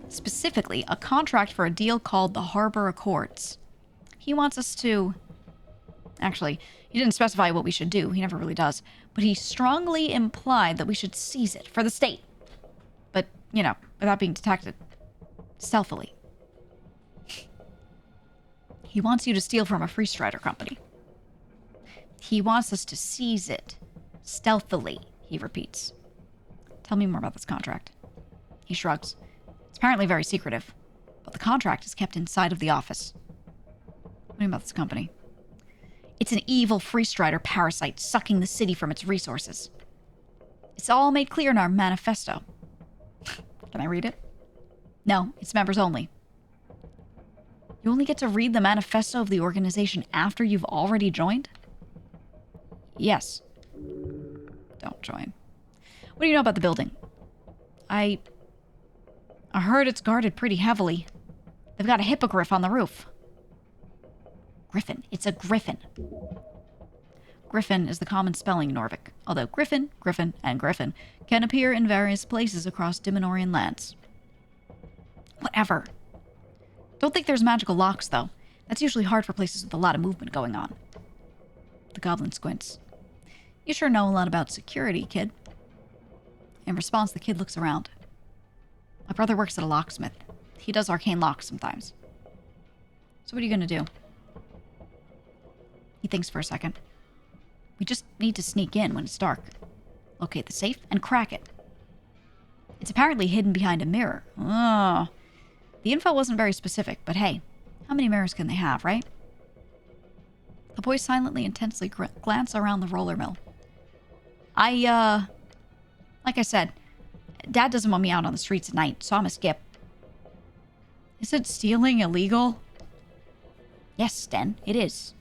S1: Specifically, a contract for a deal called the Harbor Accords. He wants us to... Actually, he didn't specify what we should do. He never really does. But he strongly implied that we should seize it for the state. But, you know, without being detected. Stealthily. He wants you to steal from a Free Strider company. He wants us to seize it. Stealthily, he repeats. Tell me more about this contract. He shrugs. It's apparently very secretive, but the contract is kept inside of the office. What do you mean about this company? It's an evil Free Strider parasite sucking the city from its resources. It's all made clear in our manifesto. Can I read it? No, it's members only. You only get to read the manifesto of the organization after you've already joined? Yes. Don't join. What do you know about the building? I I heard it's guarded pretty heavily. They've got a hippogriff on the roof. Griffin. It's a griffin. Griffin is the common spelling in Norvik, although griffin, griffin, and griffin can appear in various places across Diminorian lands. Whatever. Don't think there's magical locks, though. That's usually hard for places with a lot of movement going on. The goblin squints. You sure know a lot about security, kid. In response, the kid looks around. My brother works at a locksmith. He does arcane locks sometimes. So what are you going to do? He thinks for a second. We just need to sneak in when it's dark. Locate the safe and crack it. It's apparently hidden behind a mirror. Oh. The info wasn't very specific, but hey, how many mirrors can they have, right? The boys silently and tensely glance around the roller mill. Like I said, Dad doesn't want me out on the streets at night, so I'm a skip. Isn't stealing illegal? Yes, Sten, it is.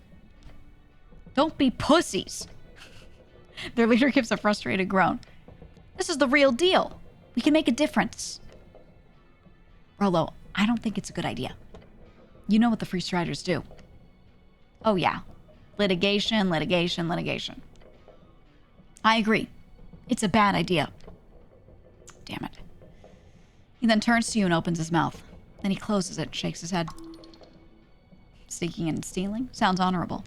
S1: Don't be pussies. Their leader gives a frustrated groan. This is the real deal. We can make a difference. Rolo, I don't think it's a good idea. You know what the Free Striders do. Oh yeah. Litigation, litigation, litigation. I agree. It's a bad idea. Damn it. He then turns to you and opens his mouth. Then he closes it and shakes his head. Sneaking and stealing? Sounds honorable.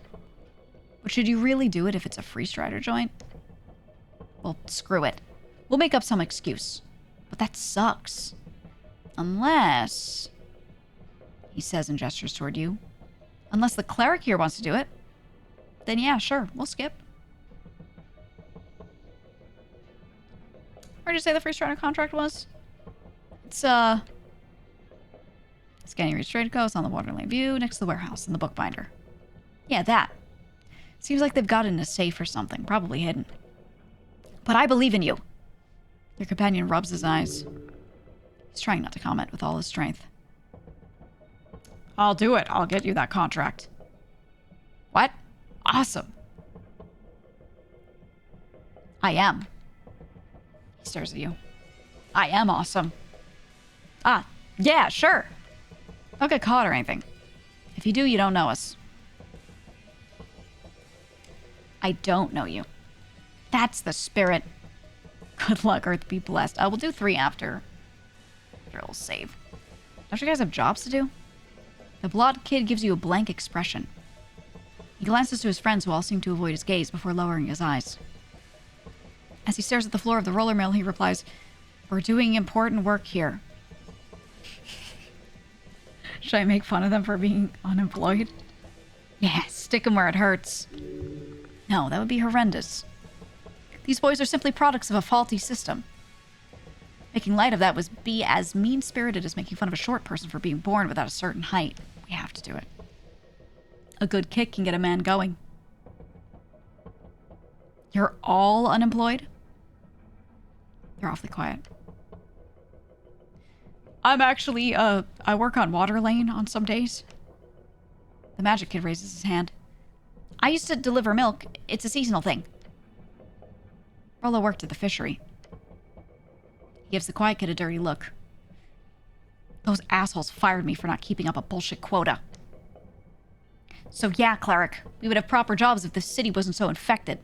S1: But should you really do it if it's a Free Strider joint? Well, screw it. We'll make up some excuse. But that sucks. Unless... He says and gestures toward you. Unless the cleric here wants to do it. Then yeah, sure, we'll skip. Where'd you say the Free Strider contract was? It's, Scanning Reach Trade Coast on the Waterlane View, next to the warehouse in the bookbinder. Yeah, that. Seems like they've got it in a safe or something, probably hidden. But I believe in you. Your companion rubs his eyes. He's trying not to comment with all his strength. I'll do it. I'll get you that contract. What? Awesome. I am. He stares at you. I am awesome. Ah, yeah, sure. Don't get caught or anything. If you do, you don't know us. I don't know you. That's the spirit. Good luck, Earth be blessed. I will do 3 after it'll save. Don't you guys have jobs to do? The blonde kid gives you a blank expression. He glances to his friends who all seem to avoid his gaze before lowering his eyes. As he stares at the floor of the roller mill, he replies, "We're doing important work here." Should I make fun of them for being unemployed? Yeah, stick them where it hurts. No, that would be horrendous. These boys are simply products of a faulty system. Making light of that would be as mean-spirited as making fun of a short person for being born without a certain height. We have to do it. A good kick can get a man going. You're all unemployed? They're awfully quiet. I'm actually, I work on Waterlane on some days. The magic kid raises his hand. I used to deliver milk. It's a seasonal thing. Rolo worked at the fishery. He gives the quiet kid a dirty look. Those assholes fired me for not keeping up a bullshit quota. So yeah, cleric, we would have proper jobs if the city wasn't so infected.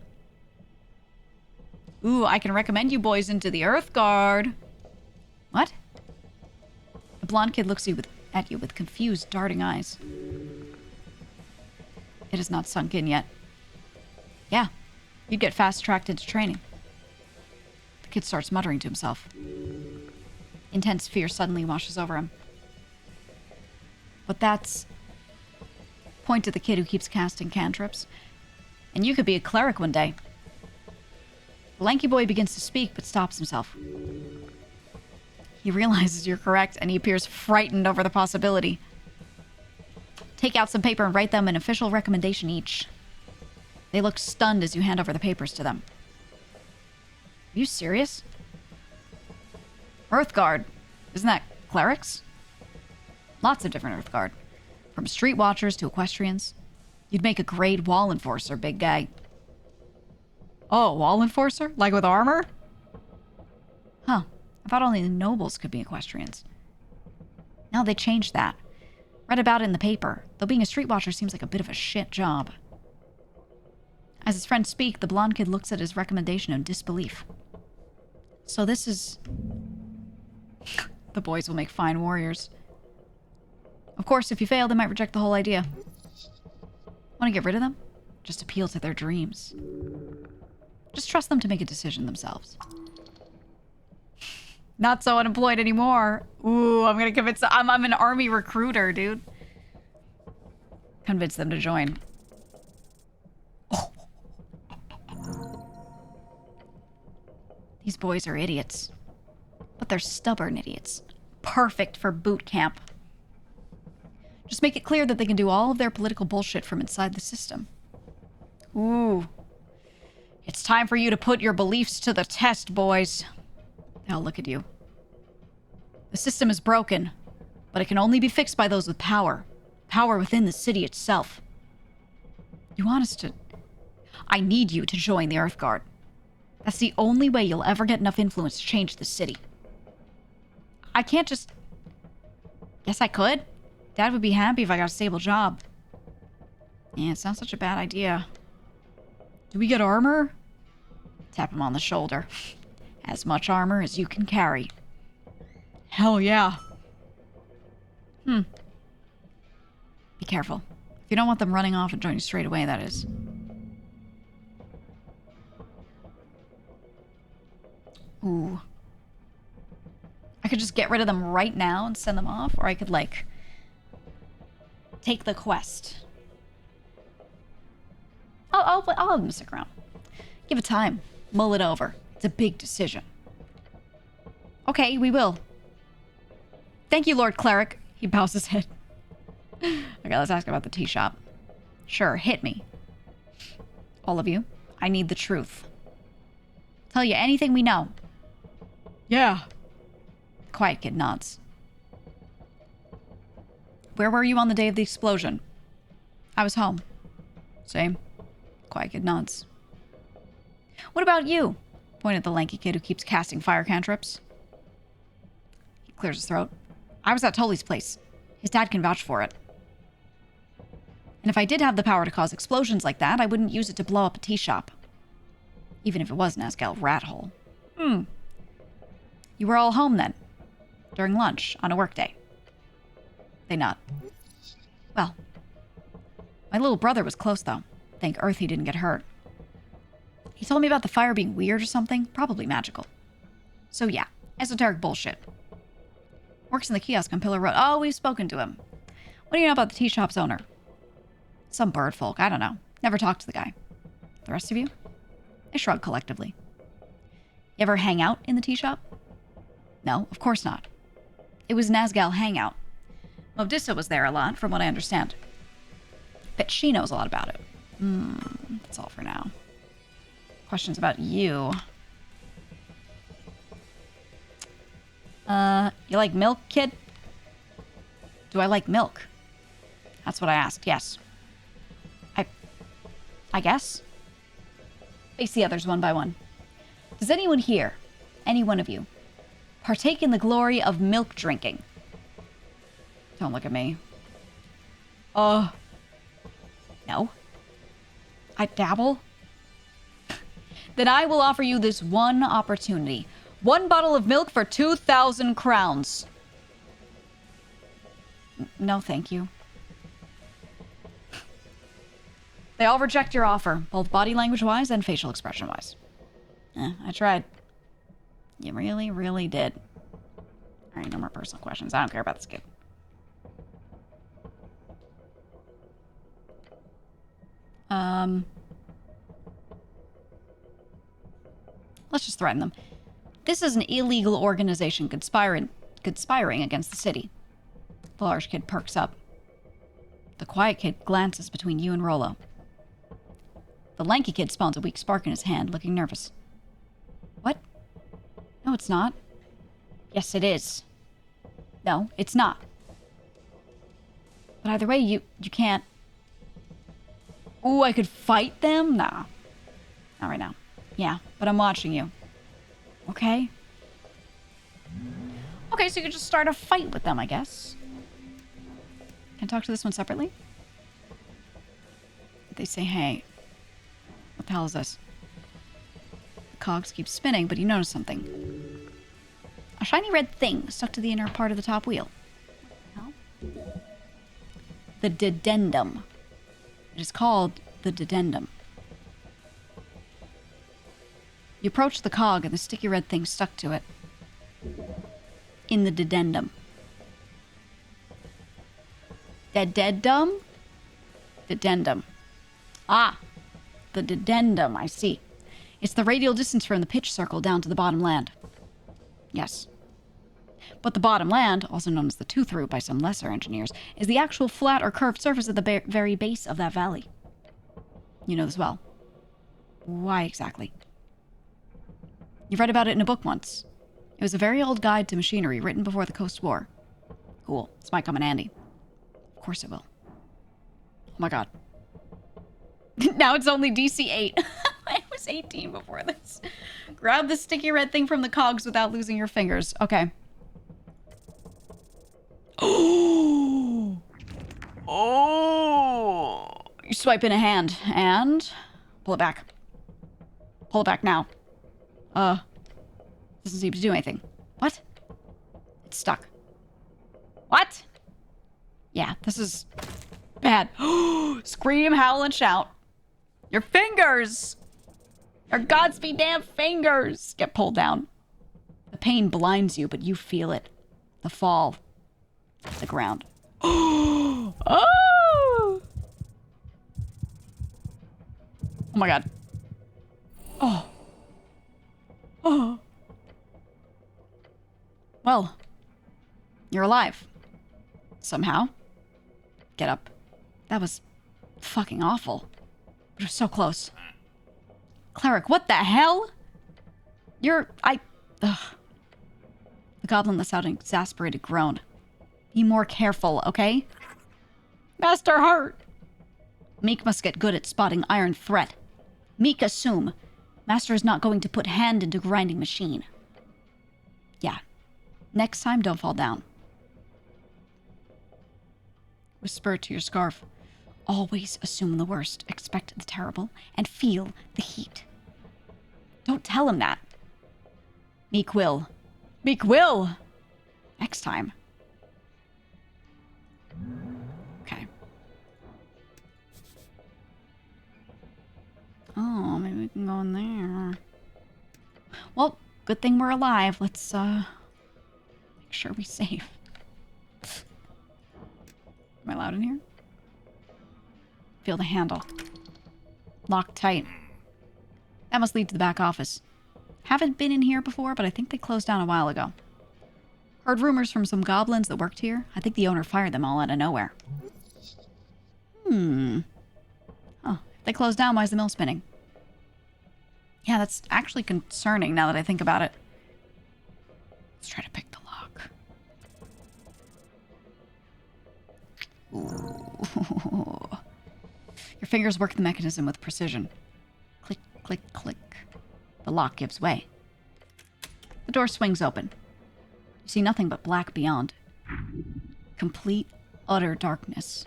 S1: Ooh, I can recommend you boys into the Earth Guard. What? The blonde kid looks at you with confused, darting eyes. It has not sunk in yet. Yeah, you'd get fast-tracked into training. The kid starts muttering to himself. Intense fear suddenly washes over him. But that's... Point to the kid who keeps casting cantrips. And you could be a cleric one day. The lanky boy begins to speak, but stops himself. He realizes you're correct, and he appears frightened over the possibility. Take out some paper and write them an official recommendation each. They look stunned as you hand over the papers to them. Are you serious? Earthguard. Isn't that clerics? Lots of different Earthguard. From street watchers to equestrians. You'd make a great wall enforcer, big guy. Oh, wall enforcer? Like with armor? Huh. I thought only the nobles could be equestrians. Now they changed that. Read about it in the paper, though being a street watcher seems like a bit of a shit job. As his friends speak, the blonde kid looks at his recommendation in disbelief. So this is... The boys will make fine warriors. Of course, if you fail, they might reject the whole idea. Want to get rid of them? Just appeal to their dreams. Just trust them to make a decision themselves. Not so unemployed anymore. Ooh, I'm gonna convince... I'm an army recruiter, dude. Convince them to join. Oh. These boys are idiots. But they're stubborn idiots. Perfect for boot camp. Just make it clear that they can do all of their political bullshit from inside the system. Ooh. It's time for you to put your beliefs to the test, boys. They'll look at you. The system is broken, but it can only be fixed by those with power. Power within the city itself. You want us to... I need you to join the Earth Guard. That's the only way you'll ever get enough influence to change the city. I can't just... Yes, I could. Dad would be happy if I got a stable job. Yeah, it's not such a bad idea. Do we get armor? Tap him on the shoulder. As much armor as you can carry. Hell yeah. Be careful. If you don't want them running off and joining straight away, that is. Ooh. I could just get rid of them right now and send them off, or I could, like, take the quest. I'll have them stick around. Give it time. Mull it over. It's a big decision. Okay, we will. Thank you, Lord Cleric. He bows his head. Okay, let's ask about the tea shop. Sure, hit me. All of you. I need the truth. Tell you anything we know. Yeah. The quiet kid nods. Where were you on the day of the explosion? I was home. Same. Quiet kid nods. What about you? Pointed at the lanky kid who keeps casting fire cantrips. He clears his throat. I was at Tully's place. His dad can vouch for it. And if I did have the power to cause explosions like that, I wouldn't use it to blow up a tea shop. Even if it was Nazgul rat hole. You were all home then? During lunch, on a workday? They nod. Well, my little brother was close, though. Thank Earth he didn't get hurt. He told me about the fire being weird or something, probably magical. So yeah, esoteric bullshit. Works in the kiosk on Pillar Road. Oh, we've spoken to him. What do you know about the tea shop's owner? Some bird folk, I don't know. Never talked to the guy. The rest of you? They shrug collectively. You ever hang out in the tea shop? No, of course not. It was Nazgul hangout. Mobdissa was there a lot, from what I understand. Bet she knows a lot about it. That's all for now. Questions about you. You like milk, kid? Do I like milk? That's what I asked, yes. I guess. Face the others one by one. Does anyone here, any one of you, partake in the glory of milk drinking? Don't look at me. No. I dabble? Then I will offer you this one opportunity. 1 bottle of milk for 2,000 crowns. No, thank you. They all reject your offer, both body language-wise and facial expression-wise. I tried. You really, really did. Alright, no more personal questions. I don't care about this kid. Let's just threaten them. This is an illegal organization conspiring against the city. The large kid perks up. The quiet kid glances between you and Rollo. The lanky kid spawns a weak spark in his hand, looking nervous. What? No, it's not. Yes, it is. No, it's not. But either way, you can't... Ooh, I could fight them? Nah. Not right now. Yeah, but I'm watching you. Okay? Okay, so you could just start a fight with them, I guess. Can I talk to this one separately? They say, hey, what the hell is this? The cogs keep spinning, but you notice something. A shiny red thing stuck to the inner part of the top wheel. What the hell? The dedendum. It is called the dedendum. You approach the cog and the sticky red thing stuck to it. In the dedendum. Dedendum? Dedendum. Ah, the dedendum, I see. It's the radial distance from the pitch circle down to the bottom land. Yes. But the bottom land, also known as the tooth root by some lesser engineers, is the actual flat or curved surface at the very base of that valley. You know this well. Why exactly? You read about it in a book once. It was a very old guide to machinery written before the Coast War. Cool. This might come in handy. Of course it will. Oh my god. Now it's only DC 8. I was 18 before this. Grab the sticky red thing from the cogs without losing your fingers. Okay. Oh! Oh! You swipe in a hand and pull it back. Pull it back now. Doesn't seem to do anything. What? It's stuck. What? Yeah, this is bad. Scream, howl, and shout. Your fingers! Your Godspeed damn fingers! Get pulled down. The pain blinds you, but you feel it. The fall. The ground. Oh! Oh my god. Oh. Oh. Well, you're alive. Somehow. Get up. That was fucking awful. But it was so close. Cleric, what the hell? Ugh. The goblin lets out an exasperated groan. Be more careful, okay? Master Heart! Meek must get good at spotting iron threat. Meek assume. Master is not going to put hand into grinding machine. Yeah. Next time, don't fall down. Whisper to your scarf. Always assume the worst, expect the terrible, and feel the heat. Don't tell him that. Meek will. Meek will! Next time. Okay. Oh, maybe we can go in there. Well, good thing we're alive. Let's, make sure we save. Am I allowed in here? Feel the handle. Locked tight. That must lead to the back office. Haven't been in here before, but I think they closed down a while ago. Heard rumors from some goblins that worked here. I think the owner fired them all out of nowhere. Oh, if they closed down, why is the mill spinning? Yeah, that's actually concerning now that I think about it. Let's try to pick the lock. Ooh. Your fingers work the mechanism with precision. Click, click, click. The lock gives way. The door swings open. You see nothing but black beyond. Complete, utter darkness.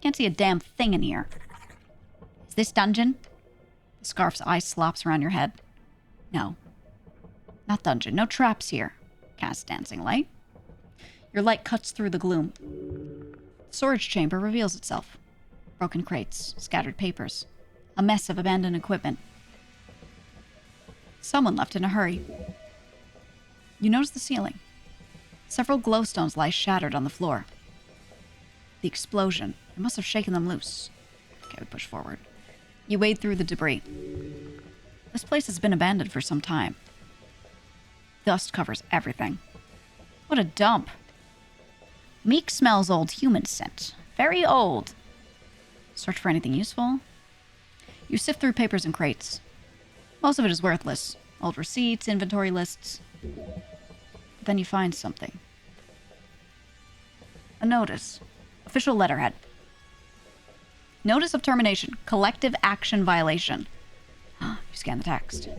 S1: Can't see a damn thing in here. Is this dungeon? The scarf's eye slops around your head. No. Not dungeon. No traps here. Cast dancing light. Your light cuts through the gloom. The storage chamber reveals itself. Broken crates, scattered papers. A mess of abandoned equipment. Someone left in a hurry. You notice the ceiling. Several glowstones lie shattered on the floor. The explosion. It must have shaken them loose. Okay, we push forward. You wade through the debris. This place has been abandoned for some time. Dust covers everything. What a dump. Meek smells old human scent. Very old. Search for anything useful. You sift through papers and crates. Most of it is worthless. Old receipts, inventory lists. But then you find something. A notice. Official letterhead. Notice of termination. Collective action violation. You scan the text.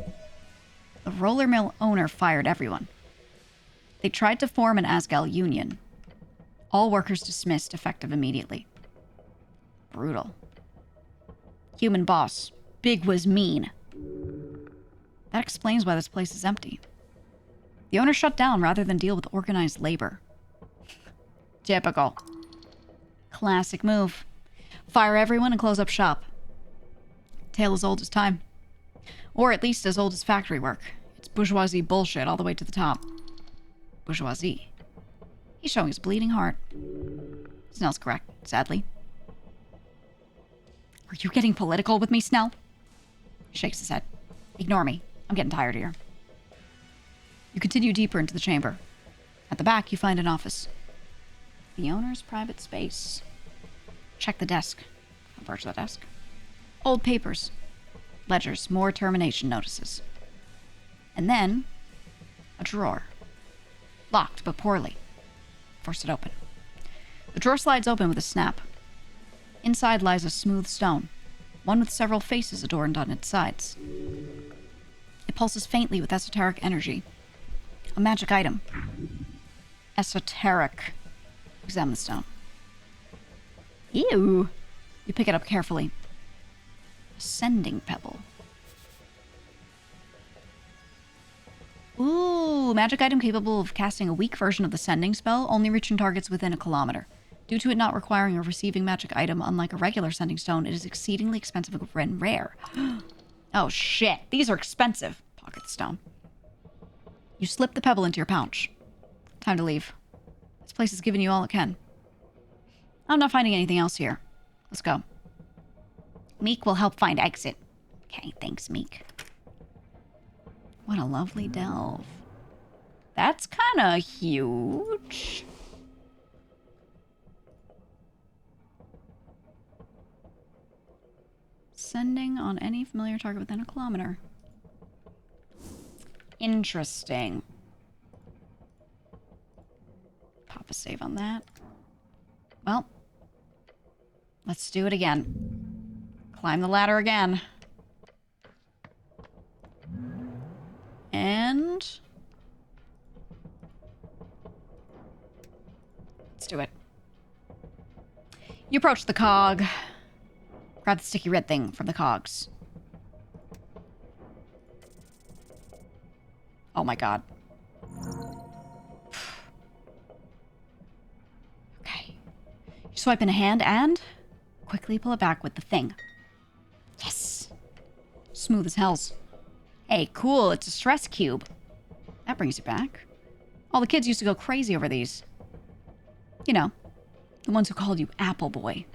S1: The roller mill owner fired everyone. They tried to form an Asgal union. All workers dismissed, effective immediately. Brutal. Human boss. Big was mean. That explains why this place is empty. The owner shut down rather than deal with organized labor. Typical. Classic move. Fire everyone and close up shop. Tale as old as time. Or at least as old as factory work. It's bourgeoisie bullshit all the way to the top. Bourgeoisie. He's showing his bleeding heart. Snell's correct, sadly. Are you getting political with me, Snell? He shakes his head. Ignore me. I'm getting tired here. You continue deeper into the chamber. At the back, you find an office. The owner's private space. Check the desk. Approach the desk. Old papers. Ledgers. More termination notices. And then, a drawer. Locked, but poorly. Force it open. The drawer slides open with a snap. Inside lies a smooth stone, one with several faces adorned on its sides. It pulses faintly with esoteric energy. A magic item. Esoteric. Examine the stone. Ew. You pick it up carefully. A sending pebble. Ooh, magic item capable of casting a weak version of the sending spell, only reaching targets within a kilometer. Due to it not requiring or receiving magic item, unlike a regular sending stone, it is exceedingly expensive and rare. Oh shit, these are expensive. Pocket the stone. You slip the pebble into your pouch. Time to leave. This place has given you all it can. I'm not finding anything else here. Let's go. Meek will help find exit. Okay, thanks, Meek. What a lovely delve. That's kind of huge. Sending on any familiar target within a kilometer. Interesting. Pop a save on that. Well, let's do it again. Climb the ladder again. And let's do it. You approach the cog. Grab the sticky red thing from the cogs. Oh my god. Okay. You swipe in a hand and quickly pull it back with the thing. Yes! Smooth as hells. Hey, cool, it's a stress cube. That brings you back. All the kids used to go crazy over these. You know, the ones who called you Apple Boy.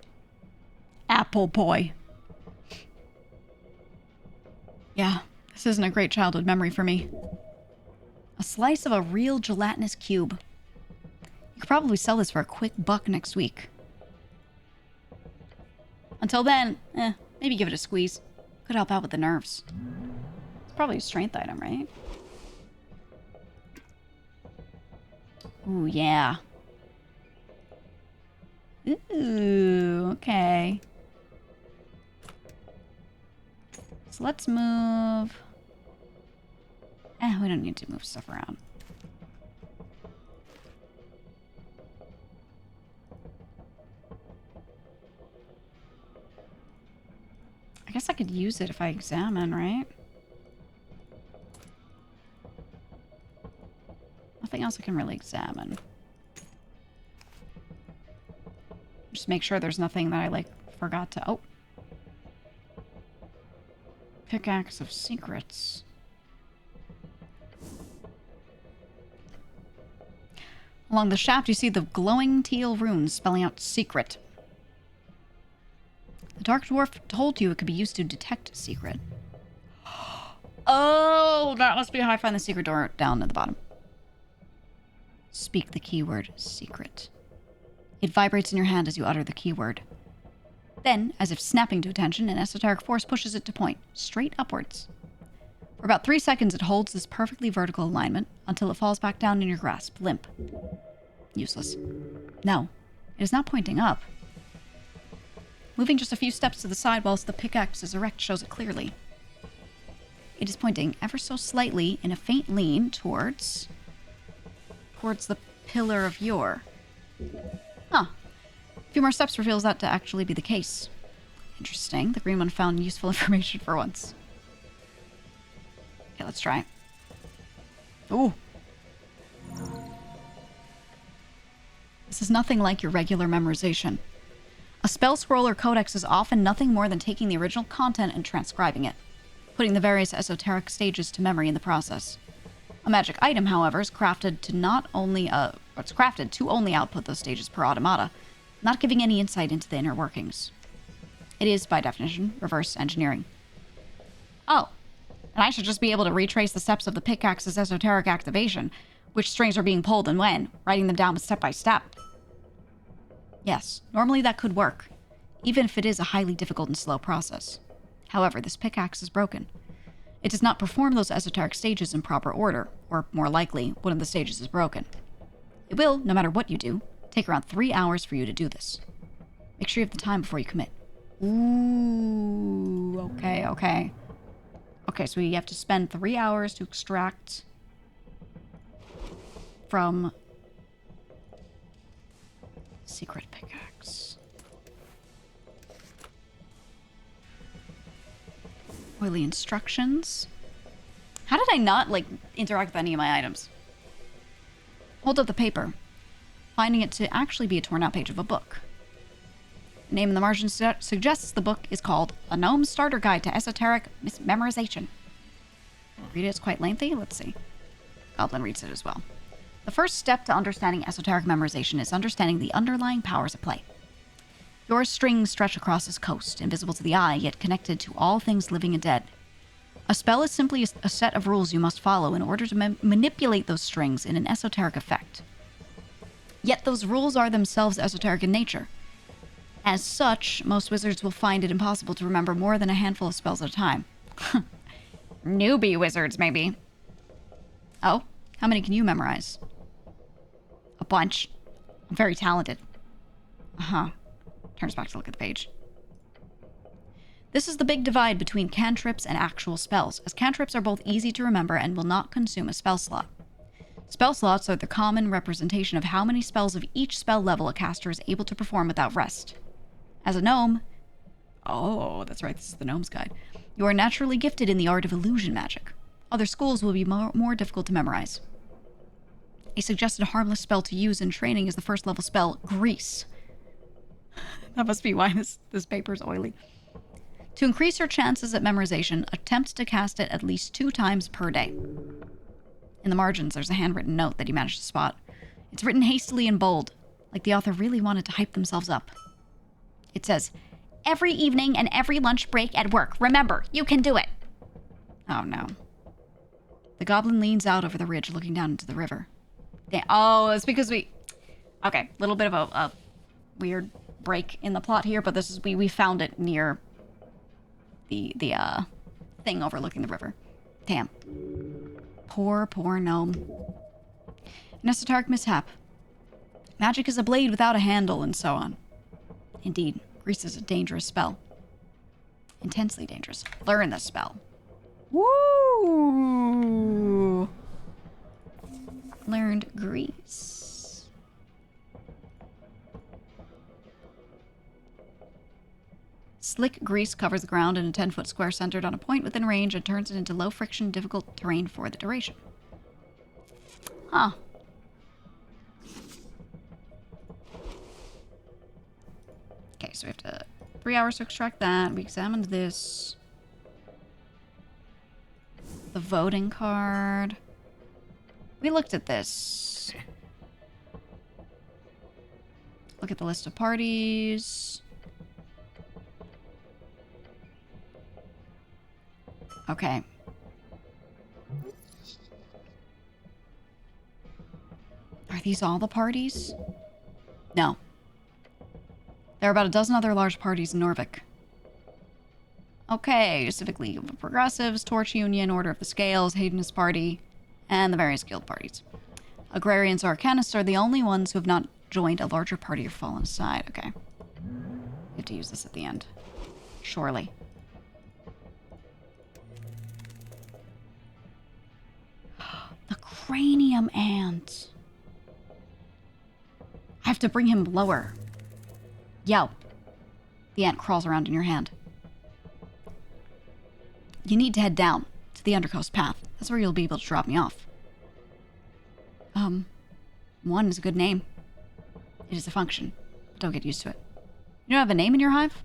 S1: Apple Boy. Yeah, this isn't a great childhood memory for me. A slice of a real gelatinous cube. You could probably sell this for a quick buck next week. Until then, maybe give it a squeeze. Could help out with the nerves. It's probably a strength item, right? Ooh, yeah. Ooh, okay. So let's move... we don't need to move stuff around. I guess I could use it if I examine, right? Nothing else I can really examine. Just make sure there's nothing that I, like, forgot to... Oh. Pickaxe of secrets. Along the shaft, you see the glowing teal runes spelling out secret. The Dark Dwarf told you it could be used to detect a secret. Oh, that must be how I find the secret door down at the bottom. Speak the keyword secret. It vibrates in your hand as you utter the keyword. Then, as if snapping to attention, an esoteric force pushes it to point, straight upwards. For about 3 seconds, it holds this perfectly vertical alignment until it falls back down in your grasp, limp. Useless. No, it is not pointing up. Moving just a few steps to the side whilst the pickaxe is erect shows it clearly. It is pointing ever so slightly in a faint lean towards the pillar of yore. Huh. A few more steps reveals that to actually be the case. Interesting. The green one found useful information for once. Okay, let's try. Ooh. This is nothing like your regular memorization. A spell scroll or codex is often nothing more than taking the original content and transcribing it, putting the various esoteric stages to memory in the process. A magic item, however, is crafted to only output those stages per automata, not giving any insight into the inner workings. It is, by definition, reverse engineering. Oh, and I should just be able to retrace the steps of the pickaxe's esoteric activation, which strings are being pulled and when, writing them down step by step. Yes, normally that could work, even if it is a highly difficult and slow process. However, this pickaxe is broken. It does not perform those esoteric stages in proper order, or more likely, one of the stages is broken. It will, no matter what you do, take around 3 hours for you to do this. Make sure you have the time before you commit. Ooh, okay. Okay, so we have to spend 3 hours to extract from secret pickaxe. Oily instructions. How did I not, interact with any of my items? Hold up the paper, finding it to actually be a torn out page of a book. The name in the margin suggests the book is called A Gnome's Starter Guide to Esoteric Memorization. Read it, it's quite lengthy. Let's see. Goblin reads it as well. The first step to understanding esoteric memorization is understanding the underlying powers at play. Your strings stretch across this coast, invisible to the eye, yet connected to all things living and dead. A spell is simply a set of rules you must follow in order to manipulate those strings in an esoteric effect. Yet those rules are themselves esoteric in nature. As such, most wizards will find it impossible to remember more than a handful of spells at a time. Newbie wizards, maybe. Oh, how many can you memorize? A bunch. I'm very talented. Uh-huh. Turns back to look at the page. This is the big divide between cantrips and actual spells, as cantrips are both easy to remember and will not consume a spell slot. Spell slots are the common representation of how many spells of each spell level a caster is able to perform without rest. As a gnome... Oh, that's right, this is the Gnome's Guide. You are naturally gifted in the art of illusion magic. Other schools will be more difficult to memorize. A suggested harmless spell to use in training is the first level spell, Grease. That must be why this paper is oily. To increase your chances at memorization, attempt to cast it at least 2 times per day. In the margins, there's a handwritten note that you managed to spot. It's written hastily in bold, like the author really wanted to hype themselves up. It says, "Every evening and every lunch break at work. Remember, you can do it." Oh no. The goblin leans out over the ridge, looking down into the river. Oh, it's because we... Okay, little bit of a weird break in the plot here, but this is we found it near the thing overlooking the river. Damn. Poor gnome. An esoteric mishap. Magic is a blade without a handle, and so on. Indeed, grease is a dangerous spell. Intensely dangerous. Learn this spell. Woo! Learned grease. Slick grease covers the ground in a 10-foot square centered on a point within range and turns it into low-friction, difficult terrain for the duration. Huh. Okay, so we have to... 3 hours to extract that. We examined this. The voting card. We looked at this. Look at the list of parties. Okay. Are these all the parties? No. There are about a dozen other large parties in Norvik. Okay, Civic League of Progressives, Torch Union, Order of the Scales, Hedonist Party, and the various guild parties. Agrarians or Arcanists are the only ones who have not joined a larger party or fallen aside. Okay. We have to use this at the end. Surely. The cranium ant. I have to bring him lower. Yo. The ant crawls around in your hand. You need to head down to the Undercoast path. That's where you'll be able to drop me off. One is a good name. It is a function. But don't get used to it. You don't have a name in your hive?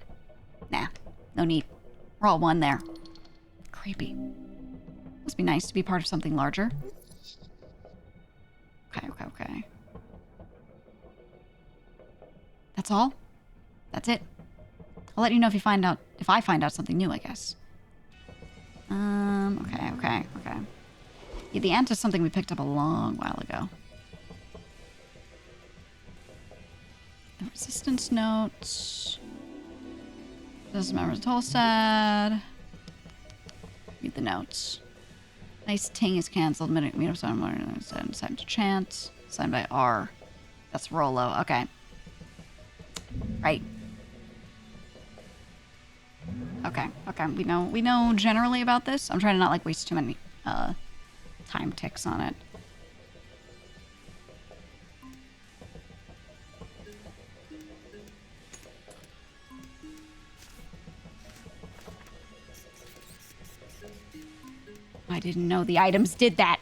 S1: Nah, no need. We're all one there. Creepy. Must be nice to be part of something larger. Okay. That's all? That's it? I'll let you know if I find out something new, I guess. Okay. Yeah, the ant is something we picked up a long while ago. The resistance notes. Doesn't matter what Tolstad. Read the notes. Nice ting is cancelled. Meetup time to chant. Signed by R. That's Rollo. Okay. Right. Okay. We know generally about this. I'm trying to not like waste too many time ticks on it. I didn't know the items did that.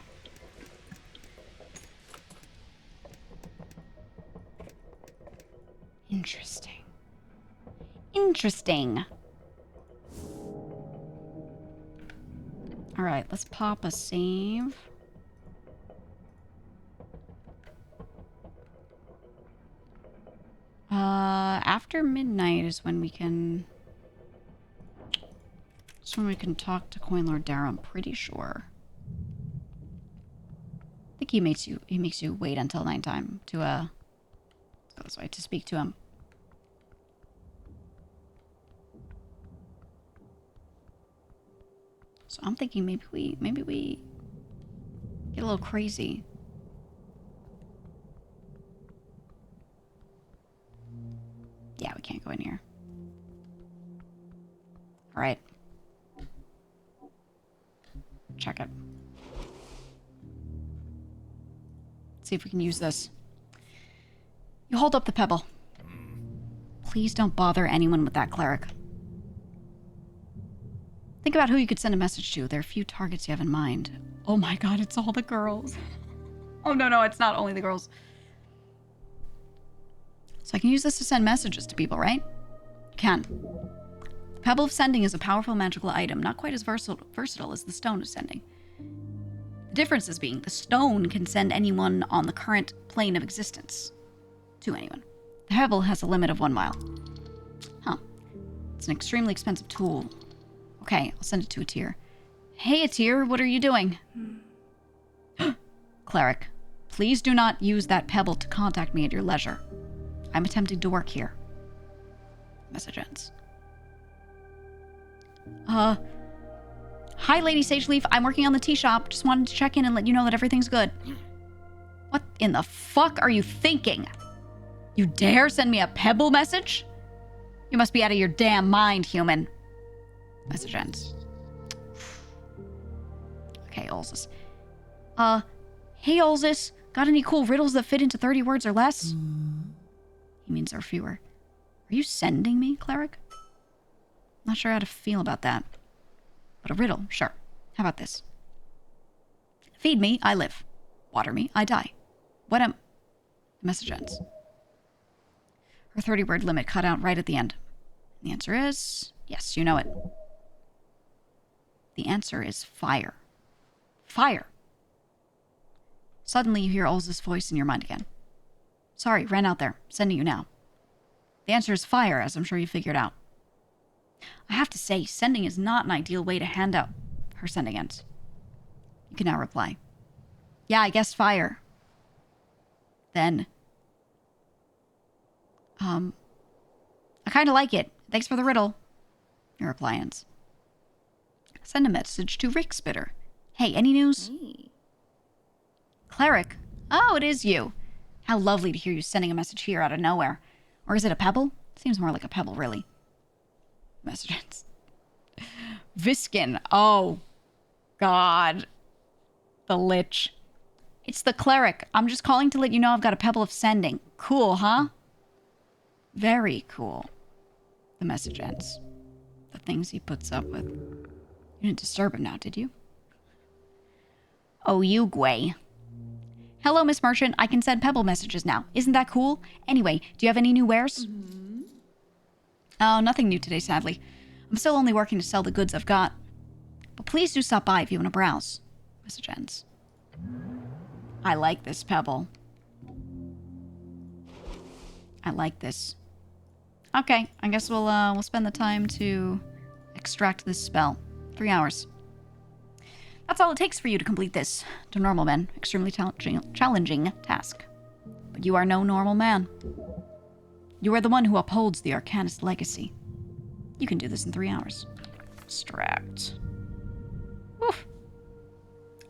S1: Interesting. All right, let's pop a save. After midnight is when we can... That's when we can talk to Coin Lord Darrow, I'm pretty sure. I think he makes you wait until nighttime to, let's go this way, to speak to him. So I'm thinking maybe we get a little crazy. Yeah, we can't go in here. All right. Check it. Let's see if we can use this. You hold up the pebble. Please don't bother anyone with that, cleric. Think about who you could send a message to. There are a few targets you have in mind. Oh my god, it's all the girls. Oh no, it's not only the girls. So I can use this to send messages to people, right? Can. The Pebble of Sending is a powerful magical item, not quite as versatile as the Stone of Sending. The difference is being the stone can send anyone on the current plane of existence to anyone. The Pebble has a limit of 1 mile. Huh. It's an extremely expensive tool. Okay, I'll send it to Atir. Hey, Atir, what are you doing? Cleric, please do not use that pebble to contact me at your leisure. I'm attempting to work here. Message ends. Hi, Lady Sageleaf. I'm working on the tea shop. Just wanted to check in and let you know that everything's good. What in the fuck are you thinking? You dare send me a pebble message? You must be out of your damn mind, human. Message ends. Okay, Ulzus. Hey, Ulzus. Got any cool riddles that fit into 30 words or less? He means there are fewer. Are you sending me, cleric? Not sure how to feel about that. But a riddle, sure. How about this? Feed me, I live. Water me, I die. What am... The message ends. Her 30-word limit cut out right at the end. The answer is... Yes, you know it. The answer is fire. Fire. Suddenly you hear Ulz's voice in your mind again. Sorry, ran out there. Sending you now. The answer is fire, as I'm sure you figured out. I have to say, sending is not an ideal way to hand out her sending ends. You can now reply. Yeah, I guessed fire. Then, I kind of like it. Thanks for the riddle. Your reply ends. Send a message to Rick Spitter. Hey, any news? Cleric? Oh, it is you. How lovely to hear you sending a message here out of nowhere. Or is it a pebble? Seems more like a pebble, really. Messages. Viskin. Oh, God. The Lich. It's the cleric. I'm just calling to let you know I've got a pebble of sending. Cool, huh? Very cool. The message ends. The things he puts up with. You didn't disturb him now, did you? Oh, you gway. Hello, Miss Merchant. I can send pebble messages now. Isn't that cool? Anyway, do you have any new wares? Oh, nothing new today, sadly. I'm still only working to sell the goods I've got. But please do stop by if you want to browse. Message ends. I like this pebble. I like this. Okay, I guess we'll spend the time to extract this spell. 3 hours. That's all it takes for you to complete this, to normal men, extremely challenging task. But you are no normal man. You are the one who upholds the Arcanist legacy. You can do this in 3 hours. Extract. Oof.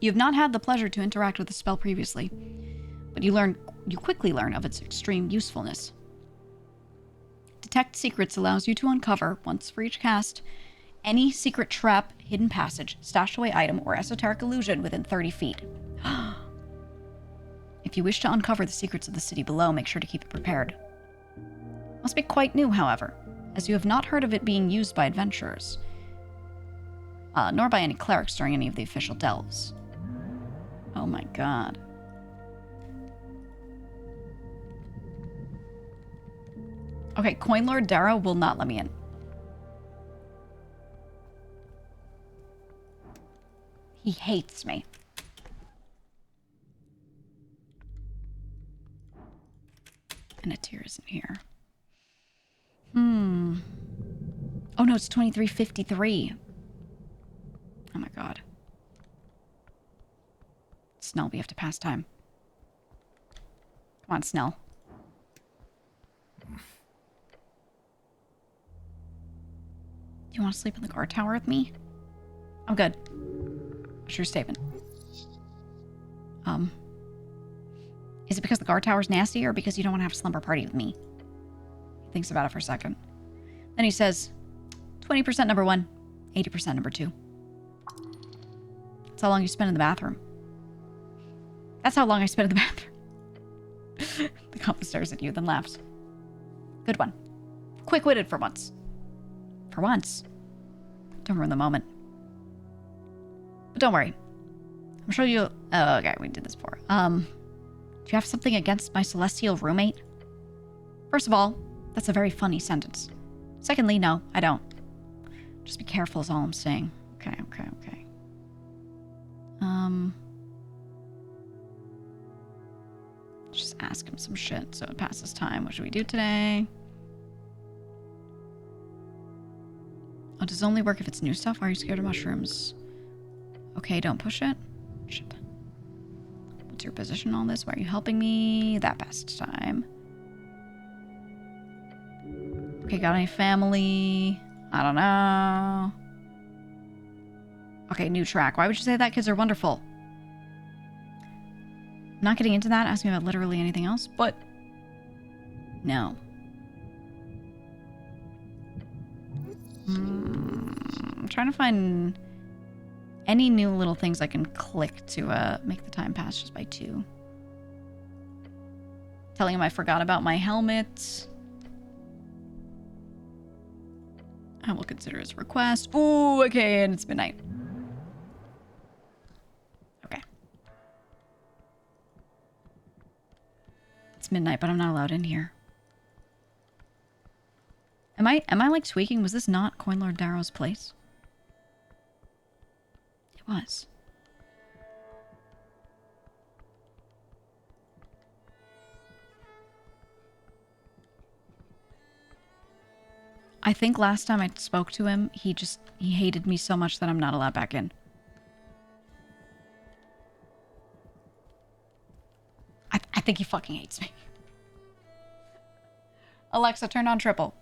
S1: You have not had the pleasure to interact with the spell previously, but you quickly learn of its extreme usefulness. Detect Secrets allows you to uncover, once for each cast, any secret trap, hidden passage, stashed away item, or esoteric illusion within 30 feet. If you wish to uncover the secrets of the city below, make sure to keep it prepared. Must be quite new, however, as you have not heard of it being used by adventurers, nor by any clerics during any of the official delves. Oh my god. Okay, Coin Lord Darrow will not let me in. He hates me. And a tear isn't here. Oh no, it's 23:53. Oh my god. Snell, we have to pass time. Come on, Snell. Do you want to sleep in the guard tower with me? I'm good. What's your statement? Is it because the guard tower's nasty or because you don't want to have a slumber party with me? He thinks about it for a second. Then he says, 20% number 1, 80% number 2. That's how long you spend in the bathroom. That's how long I spend in the bathroom. The compass stares at you, then laughs. Good one. Quick-witted for once. For once. Don't ruin the moment. But don't worry. I'm sure you'll... Oh, okay, we did this before. Do you have something against my celestial roommate? First of all, that's a very funny sentence. Secondly, no, I don't. Just be careful is all I'm saying. Okay. Just ask him some shit so it passes time. What should we do today? Oh, does it only work if it's new stuff? Why are you scared of mushrooms? Okay, don't push it. Shit. What's your position on this? Why are you helping me? That passed time. Okay, got any family? I don't know. Okay, new track. Why would you say that? Kids are wonderful. Not getting into that. Ask me about literally anything else, but no. I'm trying to find any new little things I can click to make the time pass just by 2. Telling him I forgot about my helmet. I will consider his request. Ooh, okay, and it's midnight. Okay. It's midnight, but I'm not allowed in here. Am I like tweaking? Was this not Coin Lord Darrow's place? It was. I think last time I spoke to him, he hated me so much that I'm not allowed back in. I think he fucking hates me. Alexa, turn on triple.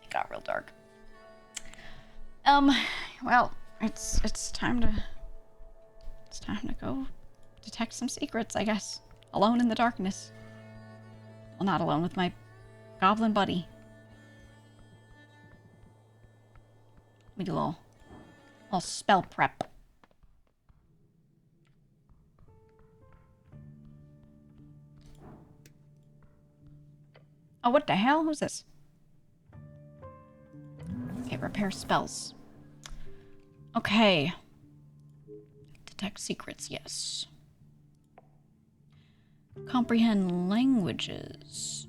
S1: It got real dark. Well, it's time to go detect some secrets, I guess. Alone in the darkness. Well, not alone with my goblin buddy. Let me do a little spell prep. Oh, what the hell? Who's this? Okay, repair spells. Okay. Detect secrets, yes. Comprehend languages.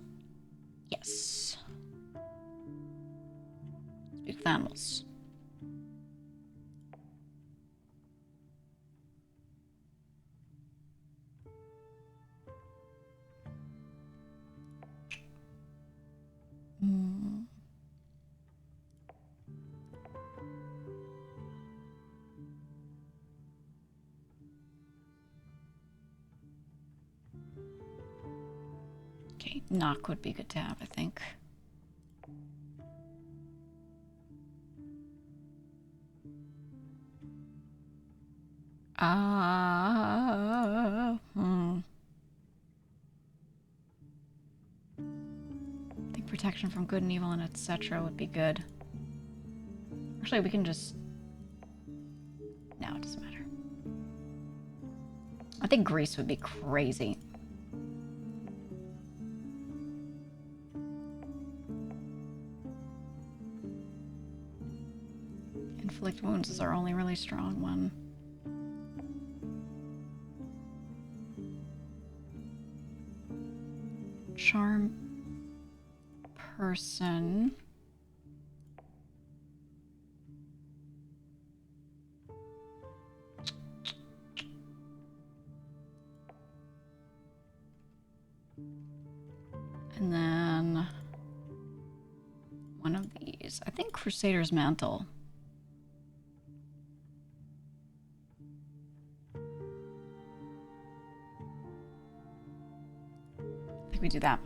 S1: Yes. Speak with animals. Okay, knock would be good to have, I think. I think protection from good and evil and etc. would be good. Actually, we can just... No, it doesn't matter. I think Greece would be crazy. Inflict wounds is our only really strong one. Charm person. And then one of these. I think Crusader's Mantle. I think we do that.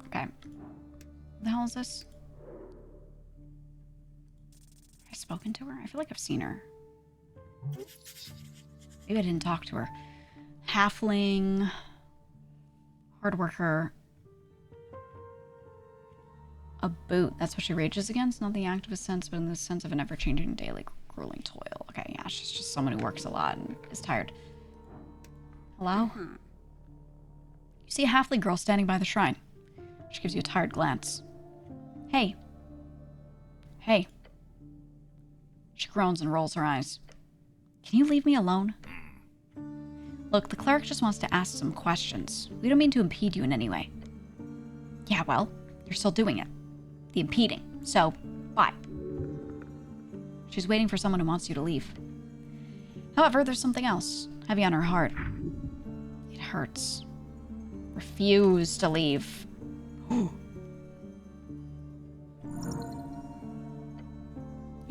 S1: Okay. What the hell is this? Have I spoken to her? I feel like I've seen her. Maybe I didn't talk to her. Halfling. Hard worker. A boot. That's what she rages against? Not the activist sense, but in the sense of an ever-changing daily grueling toil. Okay, yeah, she's just someone who works a lot and is tired. Hello? You see a halfling girl standing by the shrine. She gives you a tired glance. Hey. Hey. She groans and rolls her eyes. Can you leave me alone? Look, the cleric just wants to ask some questions. We don't mean to impede you in any way. Yeah, well, you're still doing it. The impeding. So, bye. She's waiting for someone who wants you to leave. However, there's something else. Heavy on her heart. It hurts. Refuse to leave. You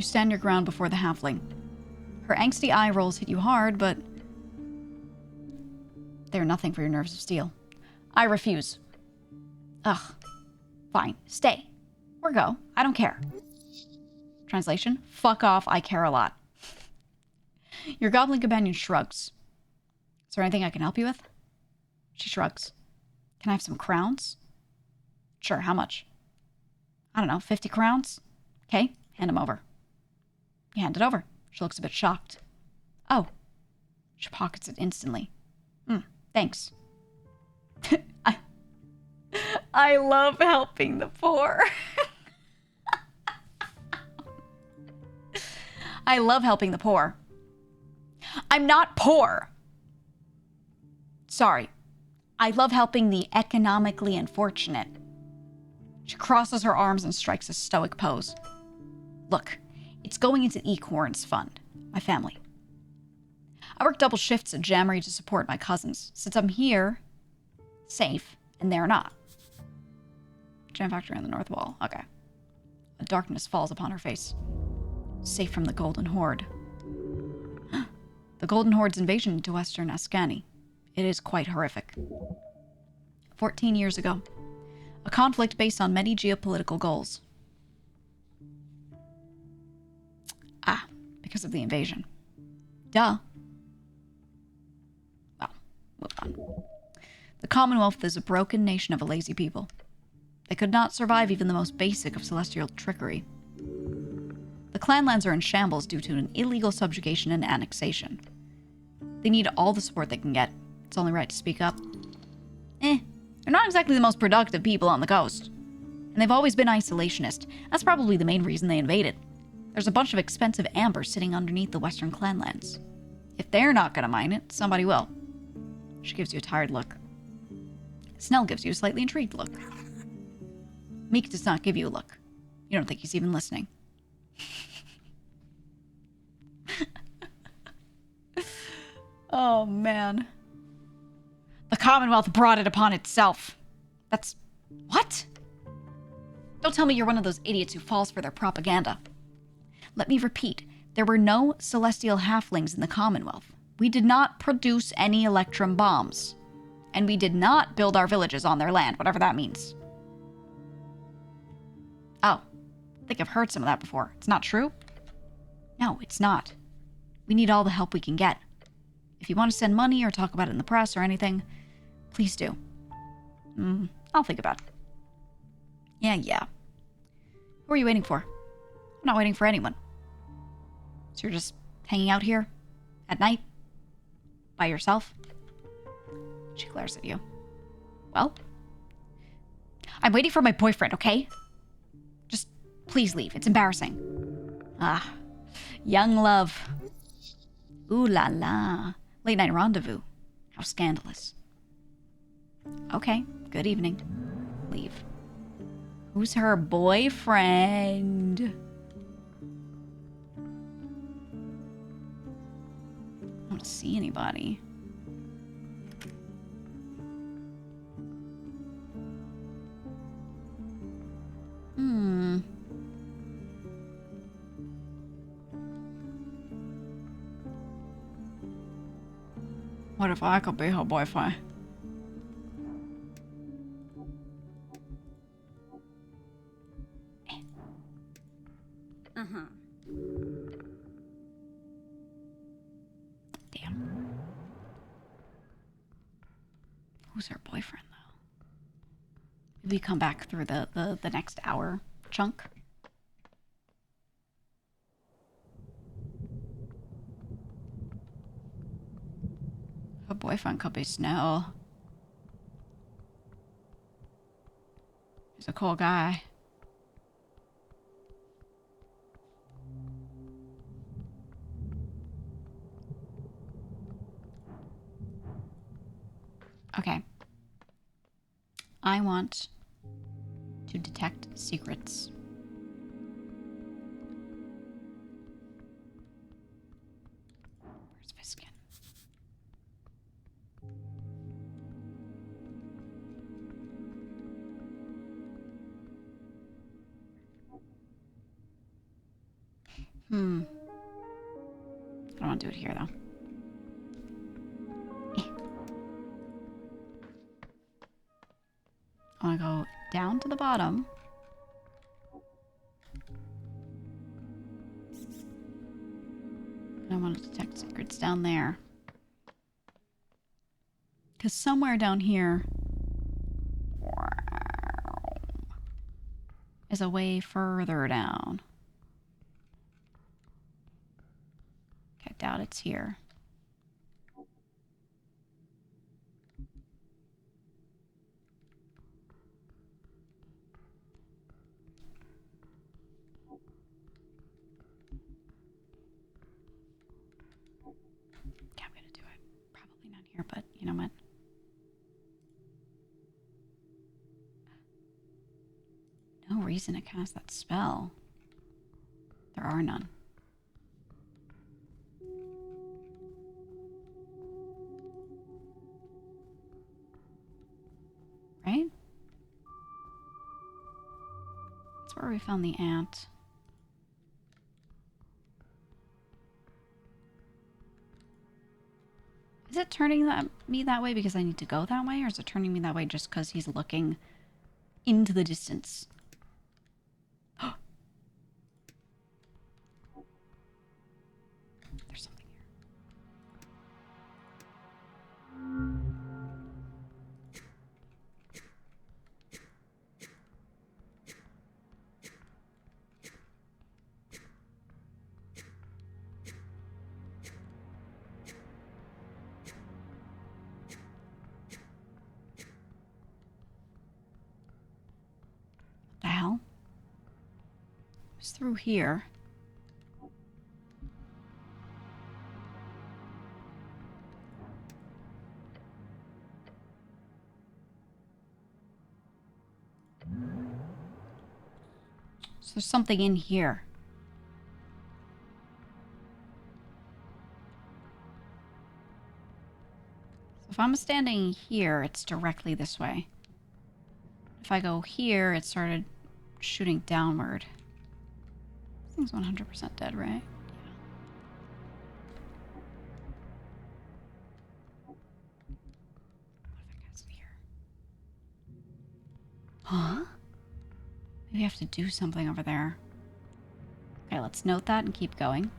S1: stand your ground before the halfling. Her angsty eye rolls hit you hard, but they're nothing for your nerves of steel. I refuse. Ugh. Fine. Stay. Or go. I don't care. Translation: fuck off, I care a lot. Your goblin companion shrugs. Is there anything I can help you with? She shrugs. Can I have some crowns? Sure, how much? I don't know, 50 crowns? Okay, hand them over. You hand it over. She looks a bit shocked. Oh. She pockets it instantly. Thanks. I love helping the poor. I love helping the poor. I'm not poor. Sorry. I love helping the economically unfortunate. She crosses her arms and strikes a stoic pose. Look, it's going into the Ecorns Fund, my family. I work double shifts at Jammery to support my cousins, since I'm here, safe, and they're not. Jam factory on the north wall. Okay. A darkness falls upon her face. Safe from the Golden Horde. The Golden Horde's invasion into Western Ascani. It is quite horrific. 14 years ago. A conflict based on many geopolitical goals. Ah, because of the invasion. Duh. Well, move on. The Commonwealth is a broken nation of a lazy people. They could not survive even the most basic of celestial trickery. The clanlands are in shambles due to an illegal subjugation and annexation. They need all the support they can get. It's only right to speak up. They're not exactly the most productive people on the coast. And they've always been isolationist. That's probably the main reason they invaded. There's a bunch of expensive amber sitting underneath the western clanlands. If they're not gonna mine it, somebody will. She gives you a tired look. Snell gives you a slightly intrigued look. Meek does not give you a look. You don't think he's even listening. Oh, man. The Commonwealth brought it upon itself. That's... what? Don't tell me you're one of those idiots who falls for their propaganda. Let me repeat. There were no celestial halflings in the Commonwealth. We did not produce any electrum bombs. And we did not build our villages on their land, whatever that means. Oh, I think I've heard some of that before. It's not true? No, it's not. We need all the help we can get. If you want to send money or talk about it in the press or anything, please do. I'll think about it. Yeah. Who are you waiting for? I'm not waiting for anyone. So you're just hanging out here? At night? By yourself? She glares at you. Well? I'm waiting for my boyfriend, okay? Just please leave. It's embarrassing. Ah. Young love. Ooh la la. Late night rendezvous. How scandalous. Okay. Good evening. Leave. Who's her boyfriend? I don't see anybody. What if I could be her boyfriend? Damn. Who's her boyfriend, though? Maybe we come back through the next hour chunk. Her boyfriend could be Snow. He's a cool guy. Okay. I want to detect secrets. Where's my skin? I don't want to do it here, though. I want to go down to the bottom. I want to detect secrets down there. Because somewhere down here is a way further down. Okay, I doubt it's here. Yeah, I'm gonna do it. Probably not here, but you know what? No reason to cast that spell. There are none. Right? That's where we found the ant. Is it turning me that way because I need to go that way? Or is it turning me that way just because he's looking into the distance? There's something here. It's through here. So there's something in here. So if I'm standing here, it's directly this way. If I go here, it started shooting downward. This thing's 100% dead, right? What if it gets here? Huh? Maybe I have to do something over there. Okay, let's note that and keep going.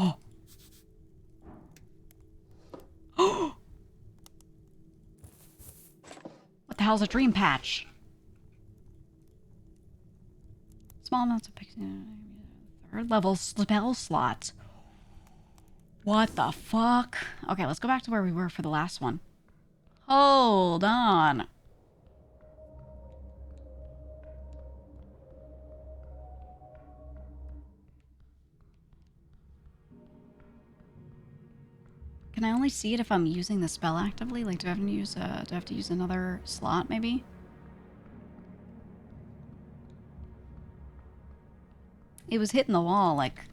S1: Oh. What the hell's a dream patch? Small amounts of third level spell slots. What the fuck? Okay, let's go back to where we were for the last one. Hold on. Can I only see it if I'm using the spell actively? Like, do I have to use another slot, maybe? It was hitting the wall, like...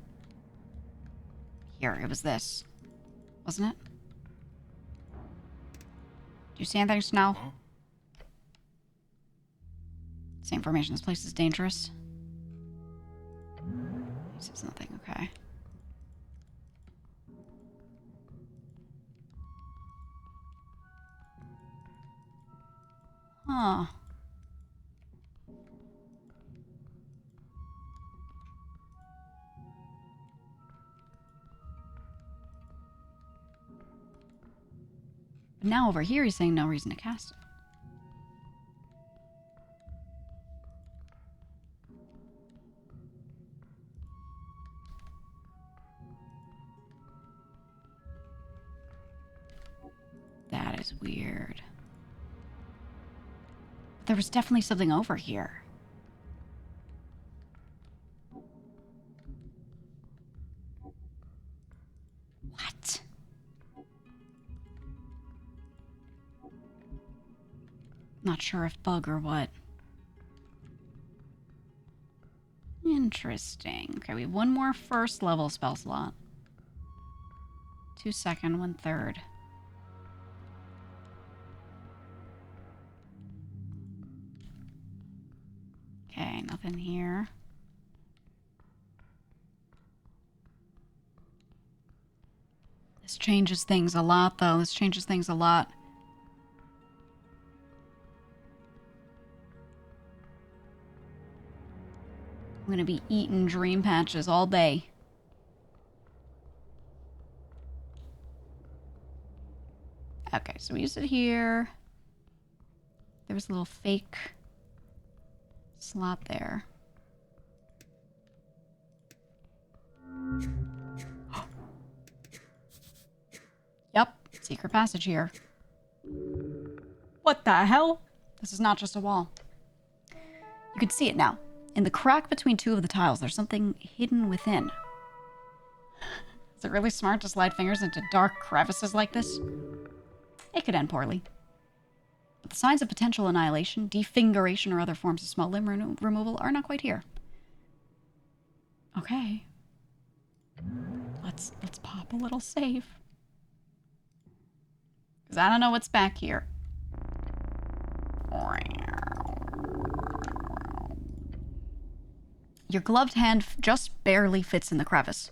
S1: Here, it was this. Wasn't it? Do you see anything, Snow?
S2: Huh?
S1: Same information. This place is dangerous. This is nothing, okay. Huh. But now over here he's saying no reason to cast it. That is weird. There was definitely something over here. What? Not sure if bug or what. Interesting. Okay, we have one more first level spell slot. 2 second, 1 third. Okay, nothing here. This changes things a lot, though. This changes things a lot. I'm gonna be eating dream patches all day. Okay, so we used it here. There was a little fake slot there. Yep, secret passage here. What the hell? This is not just a wall. You can see it now. In the crack between two of the tiles, there's something hidden within. Is it really smart to slide fingers into dark crevices like this? It could end poorly. But the signs of potential annihilation, defingeration, or other forms of small limb removal are not quite here. Okay. Let's pop a little save. Because I don't know what's back here. Your gloved hand just barely fits in the crevice.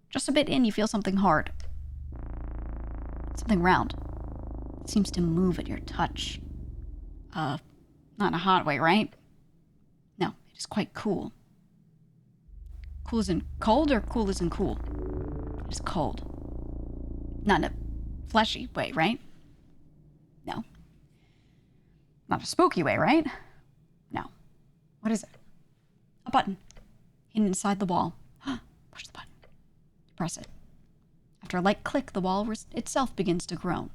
S1: Just a bit in, you feel something hard. Something round. It seems to move at your touch. Not in a hot way, right? No, it is quite cool. Cool as in cold or cool as in cool? It's cold. Not in a fleshy way, right? No. Not a spooky way, right? No. What is it? A button. Hidden inside the wall. Push the button. Press it. After a light click, the wall itself begins to groan.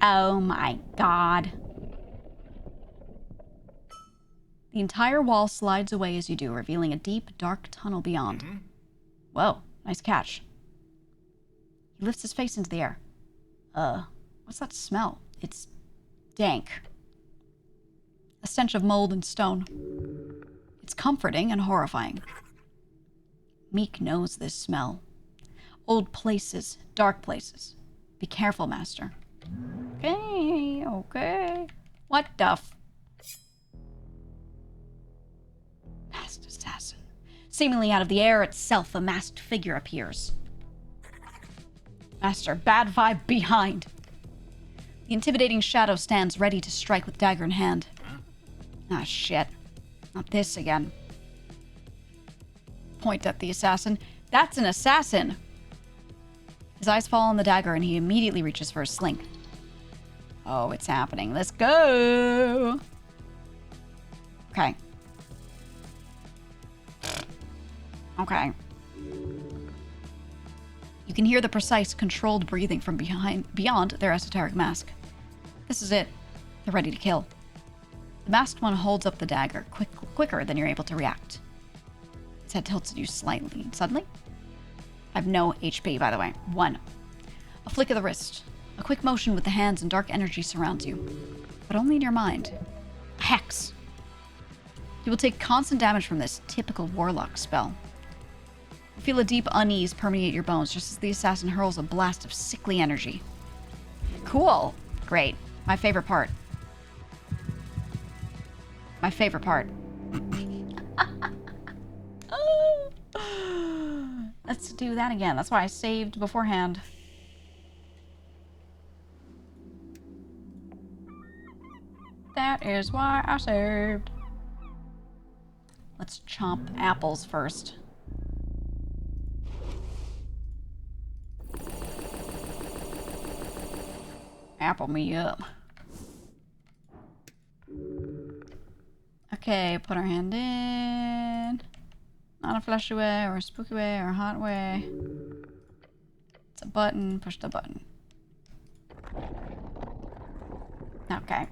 S1: Oh my god. The entire wall slides away as you do, revealing a deep, dark tunnel beyond. Whoa, nice catch. He lifts his face into the air. What's that smell? It's dank. A stench of mold and stone. It's comforting and horrifying. Meek knows this smell. Old places, dark places. Be careful, Master. Okay. What the Masked assassin. Seemingly out of the air itself, a masked figure appears. Master, bad vibe behind. The intimidating shadow stands ready to strike with dagger in hand. Ah, shit. Not this again. Point at the assassin. That's an assassin! His eyes fall on the dagger and he immediately reaches for his sling. Oh, it's happening. Let's go! Okay. Okay. You can hear the precise, controlled breathing from beyond their esoteric mask. This is it. They're ready to kill. The masked one holds up the dagger, quicker than you're able to react. His head tilts at you slightly. Suddenly? I have no HP, by the way. 1. A flick of the wrist. A quick motion with the hands and dark energy surrounds you. But only in your mind. A hex. You will take constant damage from this typical warlock spell. You feel a deep unease permeate your bones just as the assassin hurls a blast of sickly energy. Cool. Great. My favorite part. My favorite part. Let's do that again. That's why I saved beforehand. That is why I saved. Let's chomp apples first. Apple me up. Okay, put our hand in. Not a fleshy way, or a spooky way, or a hot way. It's a button. Push the button. Okay.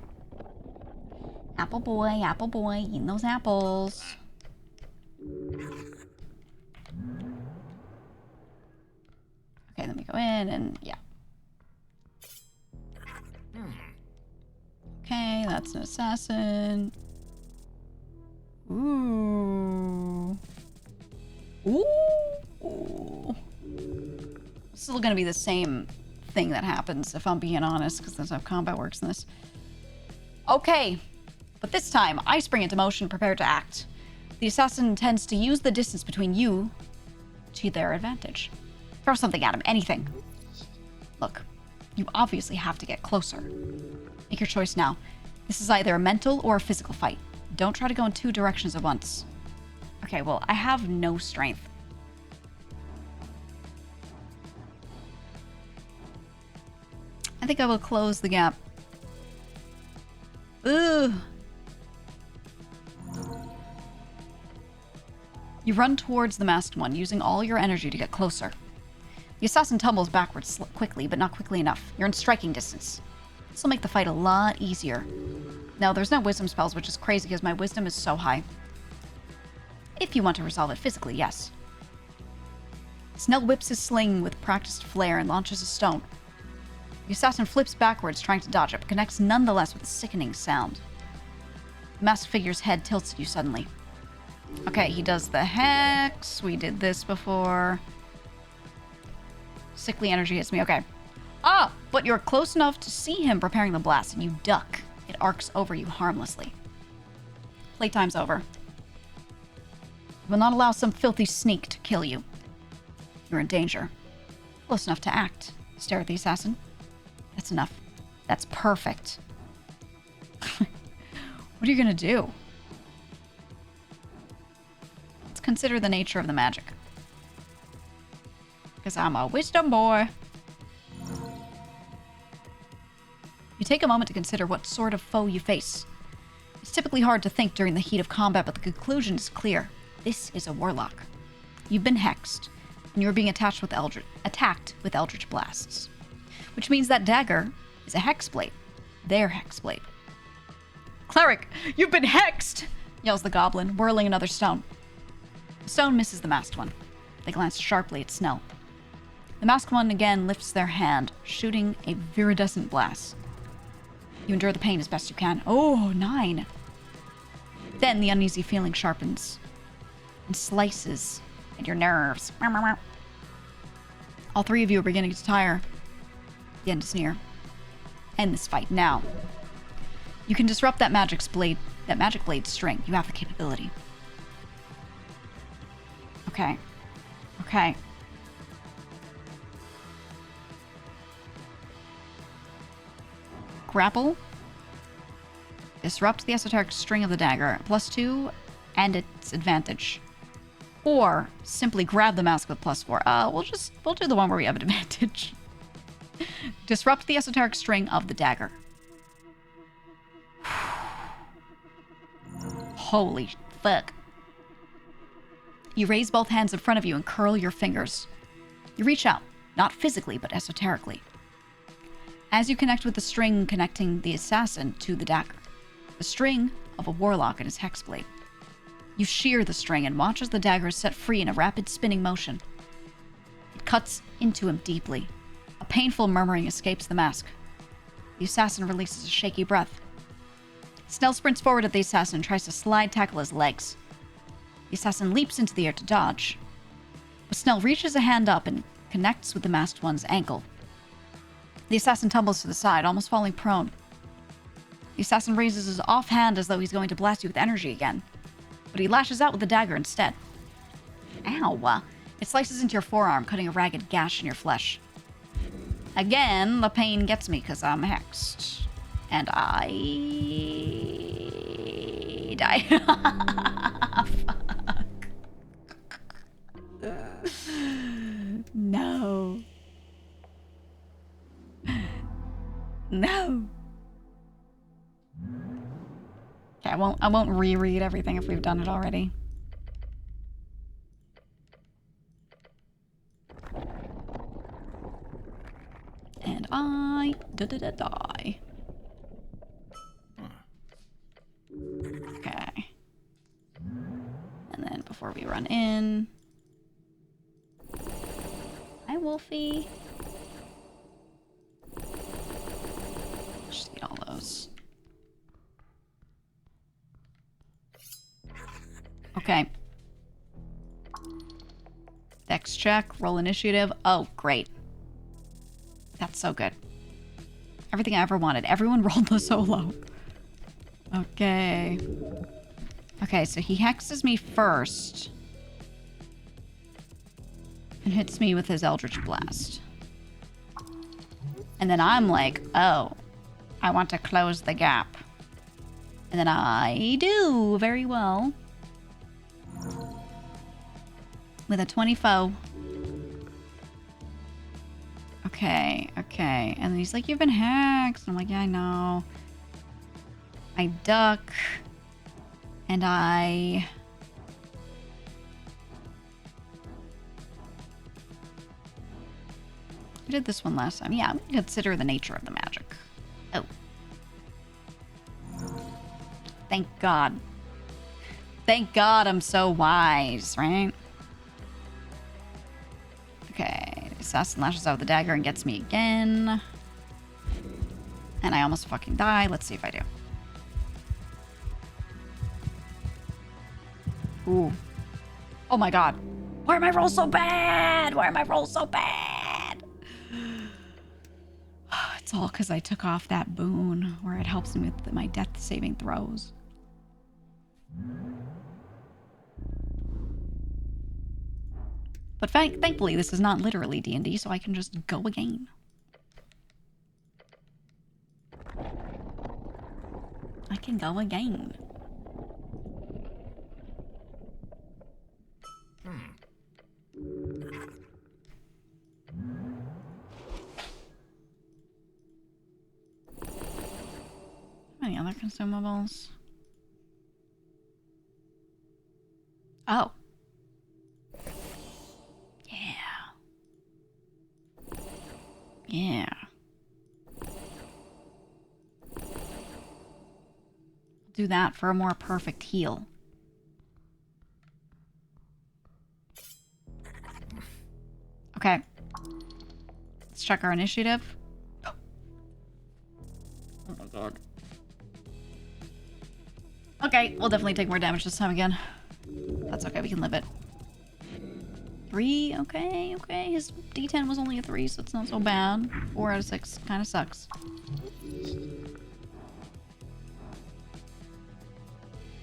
S1: Apple boy, eating those apples. Okay, let me go in and yeah. Okay, that's an assassin. Ooh. Ooh. It's still gonna be the same thing that happens, if I'm being honest, because that's how combat works in this. Okay, but this time, I spring into motion, prepared to act. The assassin intends to use the distance between you to their advantage. Throw something at him, anything. Look, you obviously have to get closer. Make your choice now. This is either a mental or a physical fight. Don't try to go in 2 directions at once. Okay, well, I have no strength. I think I will close the gap. Ugh. You run towards the masked one, using all your energy to get closer. The assassin tumbles backwards quickly, but not quickly enough. You're in striking distance. This will make the fight a lot easier. No, there's no wisdom spells, which is crazy because my wisdom is so high. If you want to resolve it physically, yes. Snell whips his sling with practiced flair and launches a stone. The assassin flips backwards, trying to dodge it, but connects nonetheless with a sickening sound. The masked figure's head tilts at you suddenly. Okay, he does the hex. We did this before. Sickly energy hits me. Okay. Ah, but you're close enough to see him preparing the blast, and you duck. It arcs over you harmlessly. Playtime's over. You will not allow some filthy sneak to kill you. You're in danger. Close enough to act. Stare at the assassin. That's enough. That's perfect. What are you gonna do? consider the nature of the magic. Because I'm a wisdom boy. You take a moment to consider what sort of foe you face. It's typically hard to think during the heat of combat, but the conclusion is clear. This is a warlock. You've been hexed, and you're being attacked with eldritch blasts. Which means that dagger is a hexblade. Their hexblade. Cleric, you've been hexed! Yells the goblin, whirling another stone. The stone misses the masked one. They glance sharply at Snell. The masked one again lifts their hand, shooting a viridescent blast. You endure the pain as best you can. Oh, 9. Then the uneasy feeling sharpens and slices at your nerves. All three of you are beginning to tire. The end is near. End this fight now. You can disrupt that magic blade string. You have the capability. Okay. Okay. Grapple. Disrupt the esoteric string of the dagger. +2 and its advantage. Or simply grab the mask with +4. We'll do the one where we have an advantage. Disrupt the esoteric string of the dagger. Holy fuck. You raise both hands in front of you and curl your fingers. You reach out, not physically, but esoterically. As you connect with the string connecting the assassin to the dagger, the string of a warlock and his hexblade. You shear the string and watch as the dagger is set free in a rapid spinning motion. It cuts into him deeply. A painful murmuring escapes the mask. The assassin releases a shaky breath. Snell sprints forward at the assassin and tries to slide tackle his legs. The assassin leaps into the air to dodge. But Snell reaches a hand up and connects with the masked one's ankle. The assassin tumbles to the side, almost falling prone. The assassin raises his offhand as though he's going to blast you with energy again. But he lashes out with the dagger instead. Ow! It slices into your forearm, cutting a ragged gash in your flesh. Again, the pain gets me because I'm hexed. And I die. Fuck. No. No. Okay, I won't reread everything if we've done it already. And I die. Okay. And then before we run in. Hi, Wolfie. Just eat all those. Okay. Dex check, roll initiative. Oh, great. That's so good. Everything I ever wanted. Everyone rolled the solo. Okay. Okay, so he hexes me first. And hits me with his Eldritch Blast. And then I'm like, oh, I want to close the gap. And then I do very well. With a 24. Okay, okay. And then he's like, you've been hexed. I'm like, yeah, I know. I duck. And I did this one last time. Yeah, I'm gonna consider the nature of the magic. Oh. Thank God. Thank God I'm so wise, right? Okay, the assassin lashes out with the dagger and gets me again. And I almost fucking die. Let's see if I do. Ooh. Oh my God. Why are my rolls so bad? Why are my rolls so bad? It's all because I took off that boon where it helps me with my death saving throws. But thankfully, this is not literally D&D, so I can just go again. I can go again. Any other consumables? Oh. Yeah. Yeah. Do that for a more perfect heal. Okay. Let's check our initiative. Oh my god. Okay, we'll definitely take more damage this time again. That's okay, we can live it. 3, okay, okay. His D10 was only a 3, so it's not so bad. 4 out of 6 kind of sucks.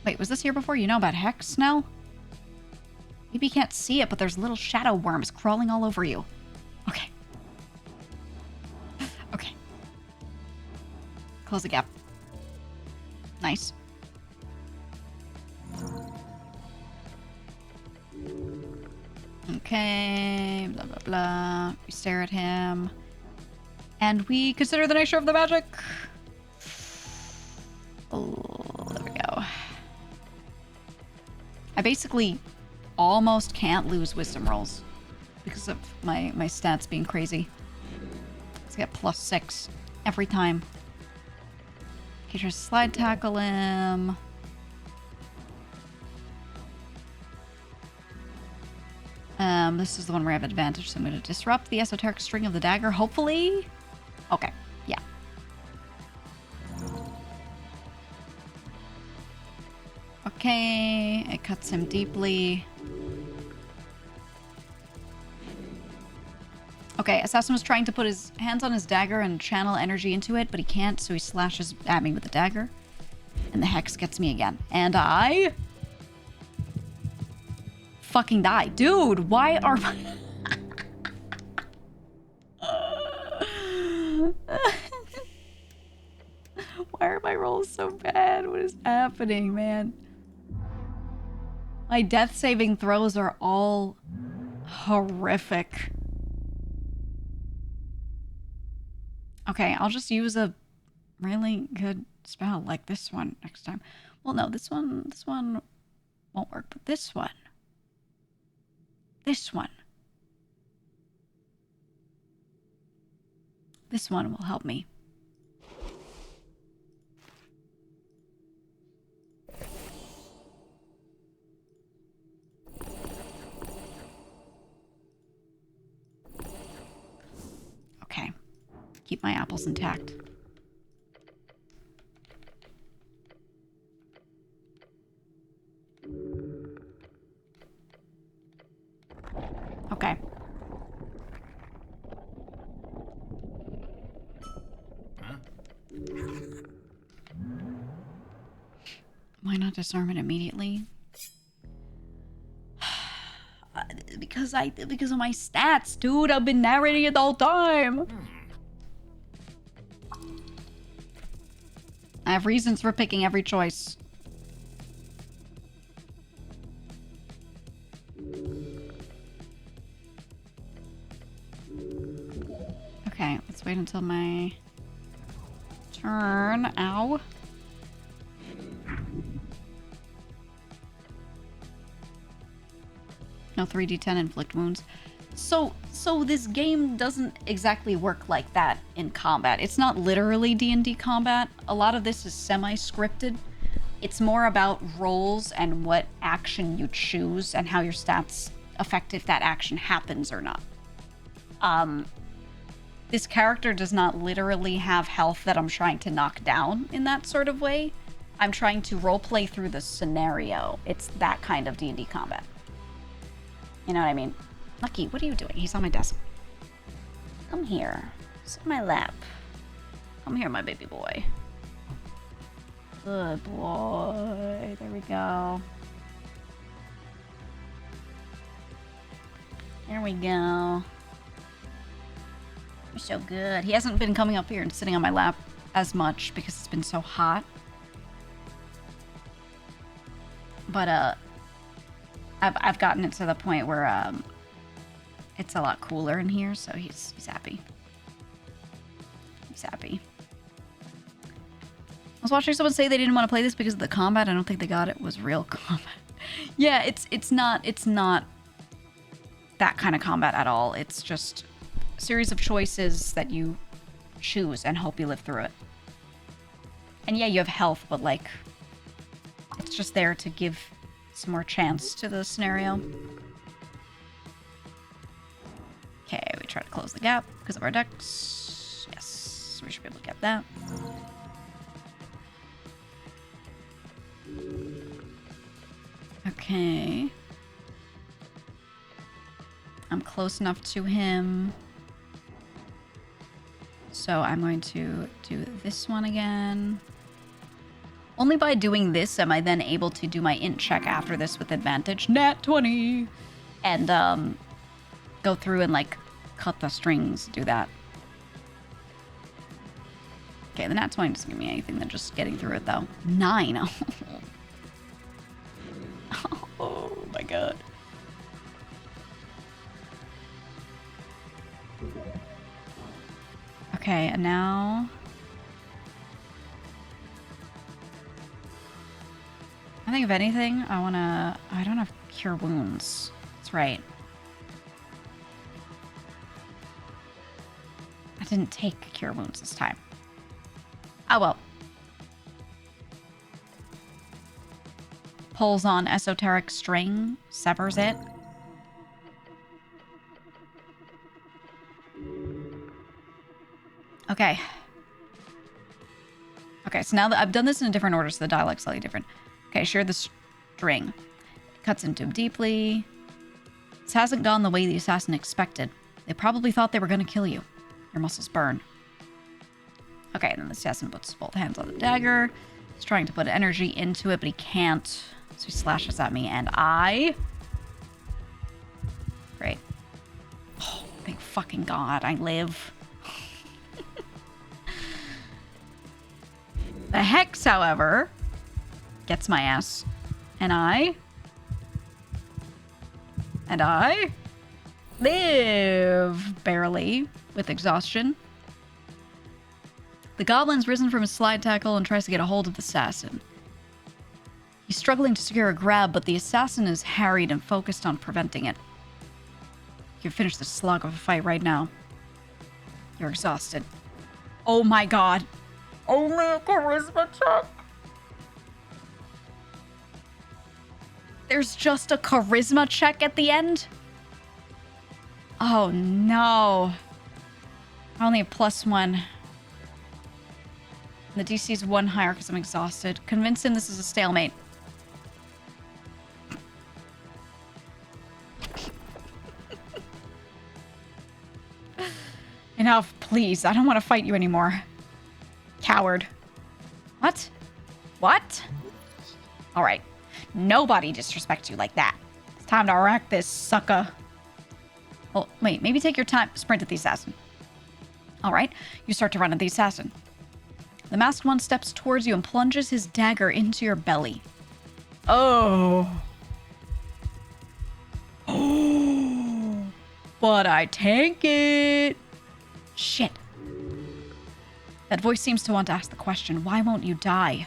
S1: Wait, was this here before? You know about Hex now? Maybe you can't see it, but there's little shadow worms crawling all over you. Okay. Okay. Close the gap. Nice. Okay, blah, blah, blah. We stare at him. And we consider the nature of the magic. Oh, there we go. I basically almost can't lose wisdom rolls because of my stats being crazy. Let's get +6 every time. Okay, try to slide tackle him. This is the one where I have advantage, so I'm going to disrupt the esoteric string of the dagger, hopefully. Okay, yeah. Okay, it cuts him deeply. Okay, Assassin was trying to put his hands on his dagger and channel energy into it, but he can't, so he slashes at me with the dagger. And the Hex gets me again. And I... fucking die. Dude, why are... Why are my rolls so bad? What is happening, man? My death saving throws are all horrific. Okay, I'll just use a really good spell like this one next time. Well, no, this one won't work, but this one. This one will help me. Okay. Keep my apples intact. Okay. Why not disarm it immediately? Because of my stats, dude. I've been narrating it the whole time. I have reasons for picking every choice. Okay, let's wait until my turn. Ow. No 3d10 inflict wounds. So this game doesn't exactly work like that in combat. It's not literally D&D combat. A lot of this is semi-scripted. It's more about roles and what action you choose and how your stats affect if that action happens or not. This character does not literally have health that I'm trying to knock down in that sort of way. I'm trying to roleplay through the scenario. It's that kind of D&D combat. You know what I mean? Lucky, what are you doing? He's on my desk. Come here. Sit in my lap. Come here, my baby boy. Good boy. There we go. There we go. You're so good. He hasn't been coming up here and sitting on my lap as much because it's been so hot. But, I've gotten it to the point where, it's a lot cooler in here, so he's happy. He's happy. I was watching someone say they didn't want to play this because of the combat. I don't think they got it was real combat. Yeah, it's not that kind of combat at all. It's just a series of choices that you choose and hope you live through it. And yeah, you have health, but like, it's just there to give some more chance to the scenario. Okay, we try to close the gap because of our decks. Yes, we should be able to get that. Okay. I'm close enough to him. So I'm going to do this one again. Only by doing this am I then able to do my int check after this with advantage. Nat 20! And go through and like cut the strings, do that. Okay, the nat 20 doesn't give me anything than just getting through it though. 9. Oh my god. Okay, and now I think if anything, I don't have cure wounds. That's right. I didn't take cure wounds this time. Oh well. Pulls on Esoteric string, severs it. Okay. Okay, so now that I've done this in a different order, so the dialogue's slightly different. Okay, shear the string. It cuts into him deeply. This hasn't gone the way the assassin expected. They probably thought they were going to kill you. Your muscles burn. Okay, and then the assassin puts both hands on the dagger. He's trying to put energy into it, but he can't. So he slashes at me, and I... Great. Oh, thank fucking God, I live. The Hex, however, gets my ass. And I live, barely, with exhaustion. The goblin's risen from his slide tackle and tries to get a hold of the assassin. He's struggling to secure a grab, but the assassin is harried and focused on preventing it. You can finish this slog of a fight right now. You're exhausted. Oh my god. Only a charisma check. There's just a charisma check at the end? Oh no. I only have +1. The DC's 1 higher because I'm exhausted. Convince him this is a stalemate. Enough, please. I don't want to fight you anymore. Coward. What? What? Alright. Nobody disrespects you like that. It's time to wreck this sucker. Well, wait. Maybe take your time. Sprint at the assassin. Alright. You start to run at the assassin. The masked one steps towards you and plunges his dagger into your belly. Oh. Oh. But I tank it. Shit. That voice seems to want to ask the question, why won't you die?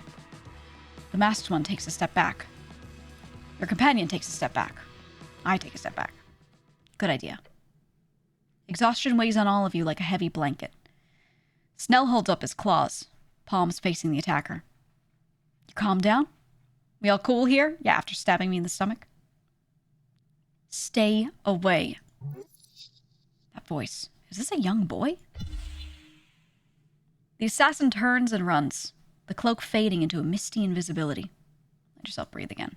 S1: The masked one takes a step back. Your companion takes a step back. I take a step back. Good idea. Exhaustion weighs on all of you like a heavy blanket. Snell holds up his claws, palms facing the attacker. You calm down? We all cool here? Yeah, after stabbing me in the stomach. Stay away. That voice. Is this a young boy? The assassin turns and runs, the cloak fading into a misty invisibility. Let yourself breathe again.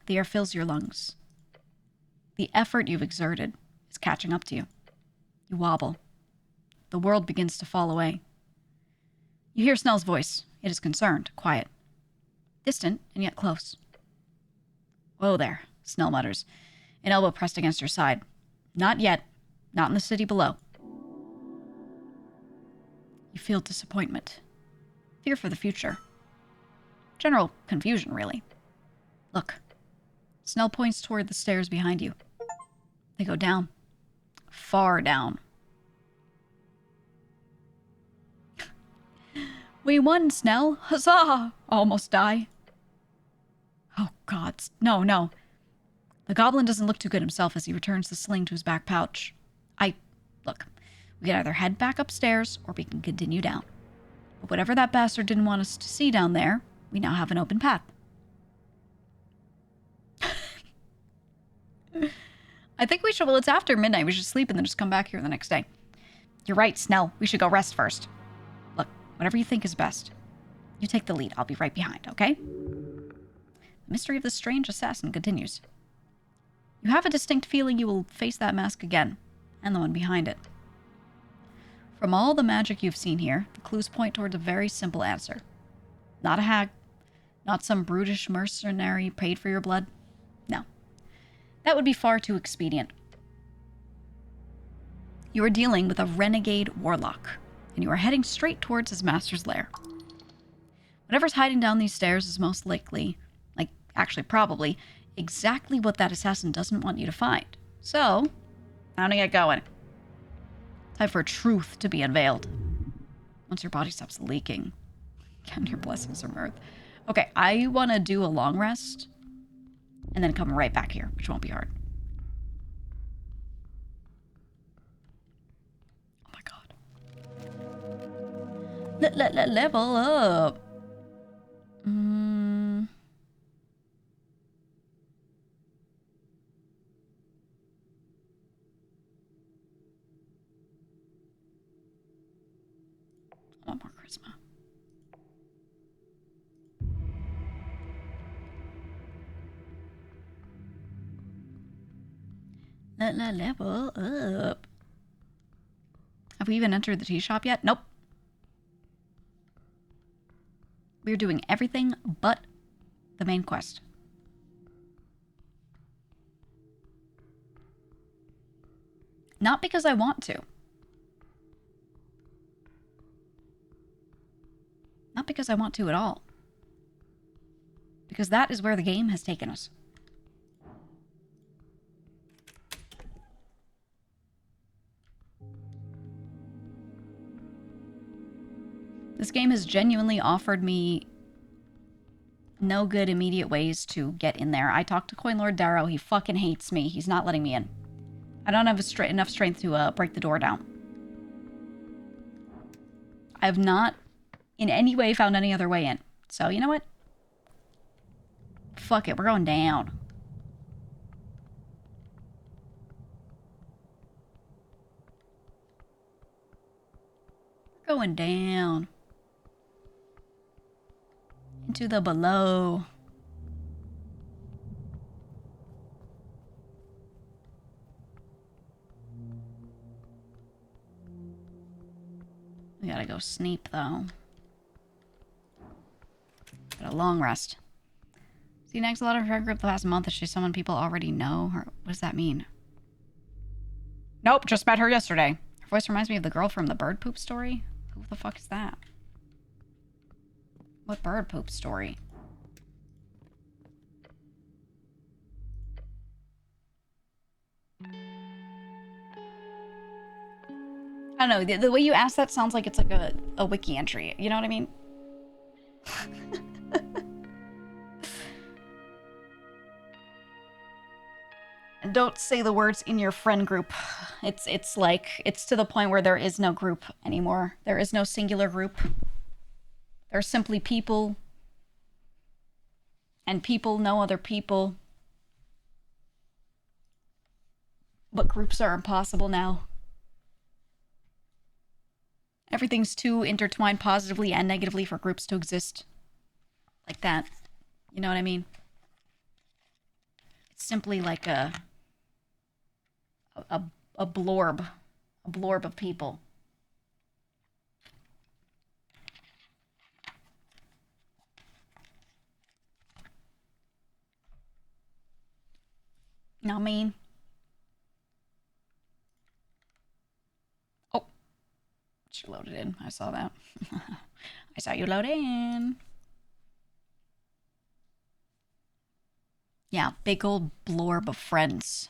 S1: The air fills your lungs. The effort you've exerted is catching up to you. You wobble. The world begins to fall away. You hear Snell's voice. It is concerned, quiet. Distant, and yet close. Whoa there, Snell mutters, an elbow pressed against your side. Not yet. Not in the city below. You feel disappointment. Fear for the future. General confusion, really. Look. Snell points toward the stairs behind you. They go down. Far down. We won, Snell. Huzzah! Almost die. Oh, God. No, no. The goblin doesn't look too good himself as he returns the sling to his back pouch. Look, we can either head back upstairs or we can continue down. But whatever that bastard didn't want us to see down there, we now have an open path. I think we should, well, it's after midnight. We should sleep and then just come back here the next day. You're right, Snell. We should go rest first. Look, whatever you think is best. You take the lead. I'll be right behind, okay? The mystery of the strange assassin continues. You have a distinct feeling you will face that mask again, and the one behind it. From all the magic you've seen here, the clues point towards a very simple answer. Not a hag. Not some brutish mercenary paid for your blood. No. That would be far too expedient. You are dealing with a renegade warlock, and you are heading straight towards his master's lair. Whatever's hiding down these stairs is most likely, actually probably, exactly what that assassin doesn't want you to find. So, time to get going. Time for truth to be unveiled. Once your body stops leaking, count your blessings from earth. Okay, I want to do a long rest, and then come right back here, which won't be hard. Oh my god. Level up. I want more charisma. Level up. Have we even entered the tea shop yet? Nope. We're doing everything but the main quest. Not because I want to. Not because I want to at all. Because that is where the game has taken us. This game has genuinely offered me no good immediate ways to get in there. I talked to Coin Lord Darrow. He fucking hates me. He's not letting me in. I don't have enough strength to break the door down. I have not in any way found any other way in. So, you know what? Fuck it. We're going down. We're going down. Into the below. We gotta go sleep, though. Got a long rest. See, next, a lot of her group the past month is she someone people already know? Or what does that mean? Nope, just met her yesterday. Her voice reminds me of the girl from the bird poop story. Who the fuck is that? What bird poop story? I don't know. The way you ask that sounds like it's like a wiki entry. You know what I mean? And don't say the words in your friend group. It's like, it's to the point where there is no group anymore. There is no singular group. There are simply people. And people know other people. But groups are impossible now. Everything's too intertwined positively and negatively for groups to exist. Like that. You know what I mean? It's simply like a blorb. A blorb of people. You know what I mean? Oh. She loaded in. I saw that. I saw you load in. Yeah, big old blorb of friends.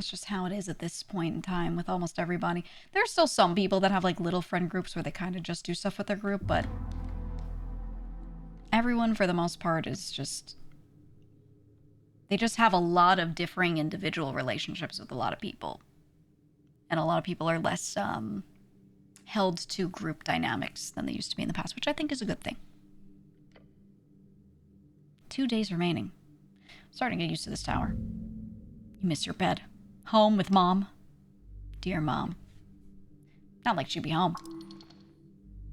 S1: That's just how it is at this point in time with almost everybody. There's still some people that have like little friend groups where they kind of just do stuff with their group, but everyone for the most part is just... They just have a lot of differing individual relationships with a lot of people. And a lot of people are less held to group dynamics than they used to be in the past, which I think is a good thing. 2 days remaining. Starting to get used to this tower. You miss your bed. Home with Mom. Dear Mom. Not like she'd be home.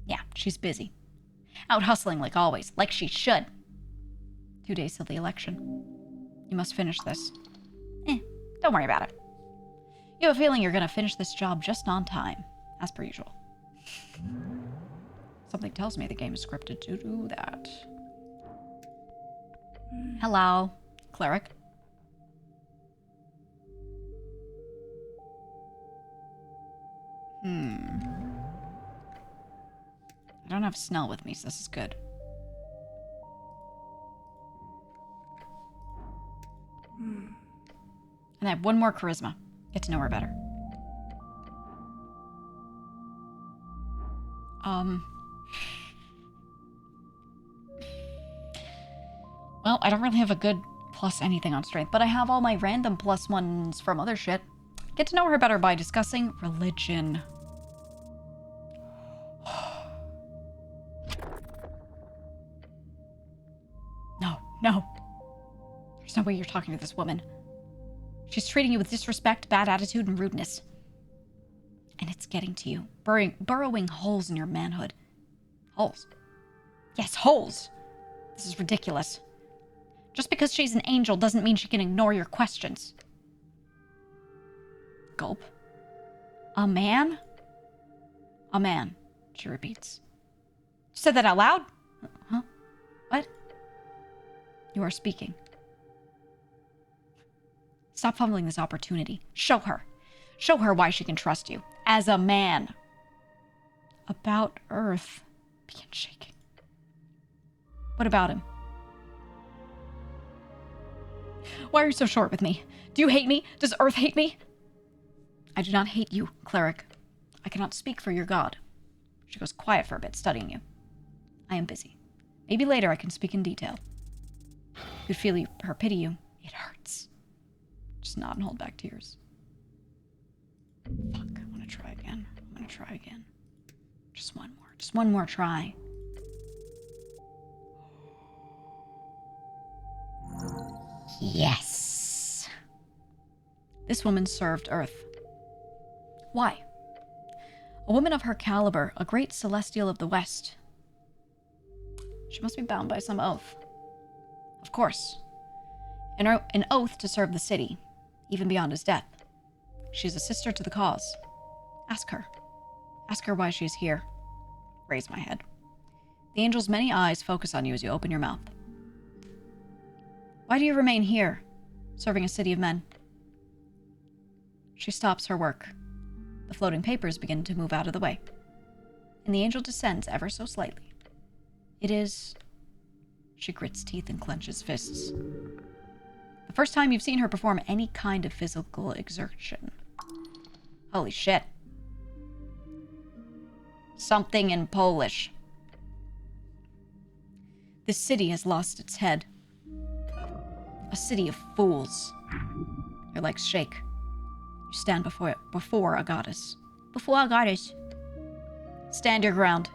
S1: Yeah, she's busy. Out hustling like always, like she should. 2 days till the election. You must finish this. Don't worry about it. You have a feeling you're going to finish this job just on time, as per usual. Something tells me the game is scripted to do that. Hello, cleric. I don't have Snell with me, so this is good. And I have one more charisma. Get to know her better. Well, I don't really have a good plus anything on strength, but I have all my random plus ones from other shit. Get to know her better by discussing religion. No. There's no way you're talking to this woman. She's treating you with disrespect, bad attitude, and rudeness. And it's getting to you. Burrowing holes in your manhood. Holes. Yes, holes. This is ridiculous. Just because she's an angel doesn't mean she can ignore your questions. Gulp. A man? A man, she repeats. You said that out loud? Huh? What? You are speaking. Stop fumbling this opportunity. Show her. Show her why she can trust you. As a man. About Earth. Begin shaking. What about him? Why are you so short with me? Do you hate me? Does Earth hate me? I do not hate you, cleric. I cannot speak for your god. She goes quiet for a bit, studying you. I am busy. Maybe later I can speak in detail. You feel her pity you. It hurts. Just nod and hold back tears. Fuck, I want to try again. I'm going to try again. Just one more. Just one more try. Yes. This woman served Earth. Why? A woman of her caliber, a great celestial of the West. She must be bound by some oath. Of course. An oath to serve the city, even beyond his death. She is a sister to the cause. Ask her. Ask her why she is here. Raise my head. The angel's many eyes focus on you as you open your mouth. Why do you remain here, serving a city of men? She stops her work. The floating papers begin to move out of the way, and the angel descends ever so slightly. It is... She grits teeth and clenches fists. The first time you've seen her perform any kind of physical exertion. Holy shit. Something in Polish. This city has lost its head. A city of fools. Your legs shake. You stand before a goddess. Before a goddess. Stand your ground.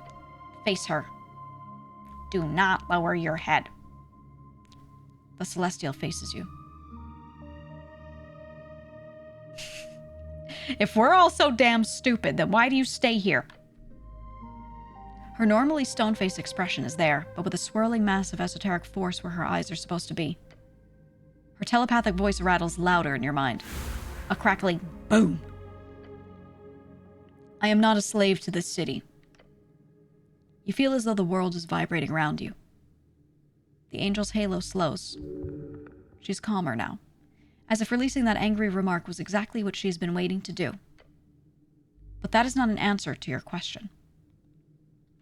S1: Face her. Do not lower your head. The celestial faces you. If we're all so damn stupid, then why do you stay here? Her normally stone-faced expression is there, but with a swirling mass of esoteric force where her eyes are supposed to be. Her telepathic voice rattles louder in your mind. A crackling boom. I am not a slave to this city. You feel as though the world is vibrating around you. The angel's halo slows. She's calmer now, as if releasing that angry remark was exactly what she's been waiting to do. But that is not an answer to your question.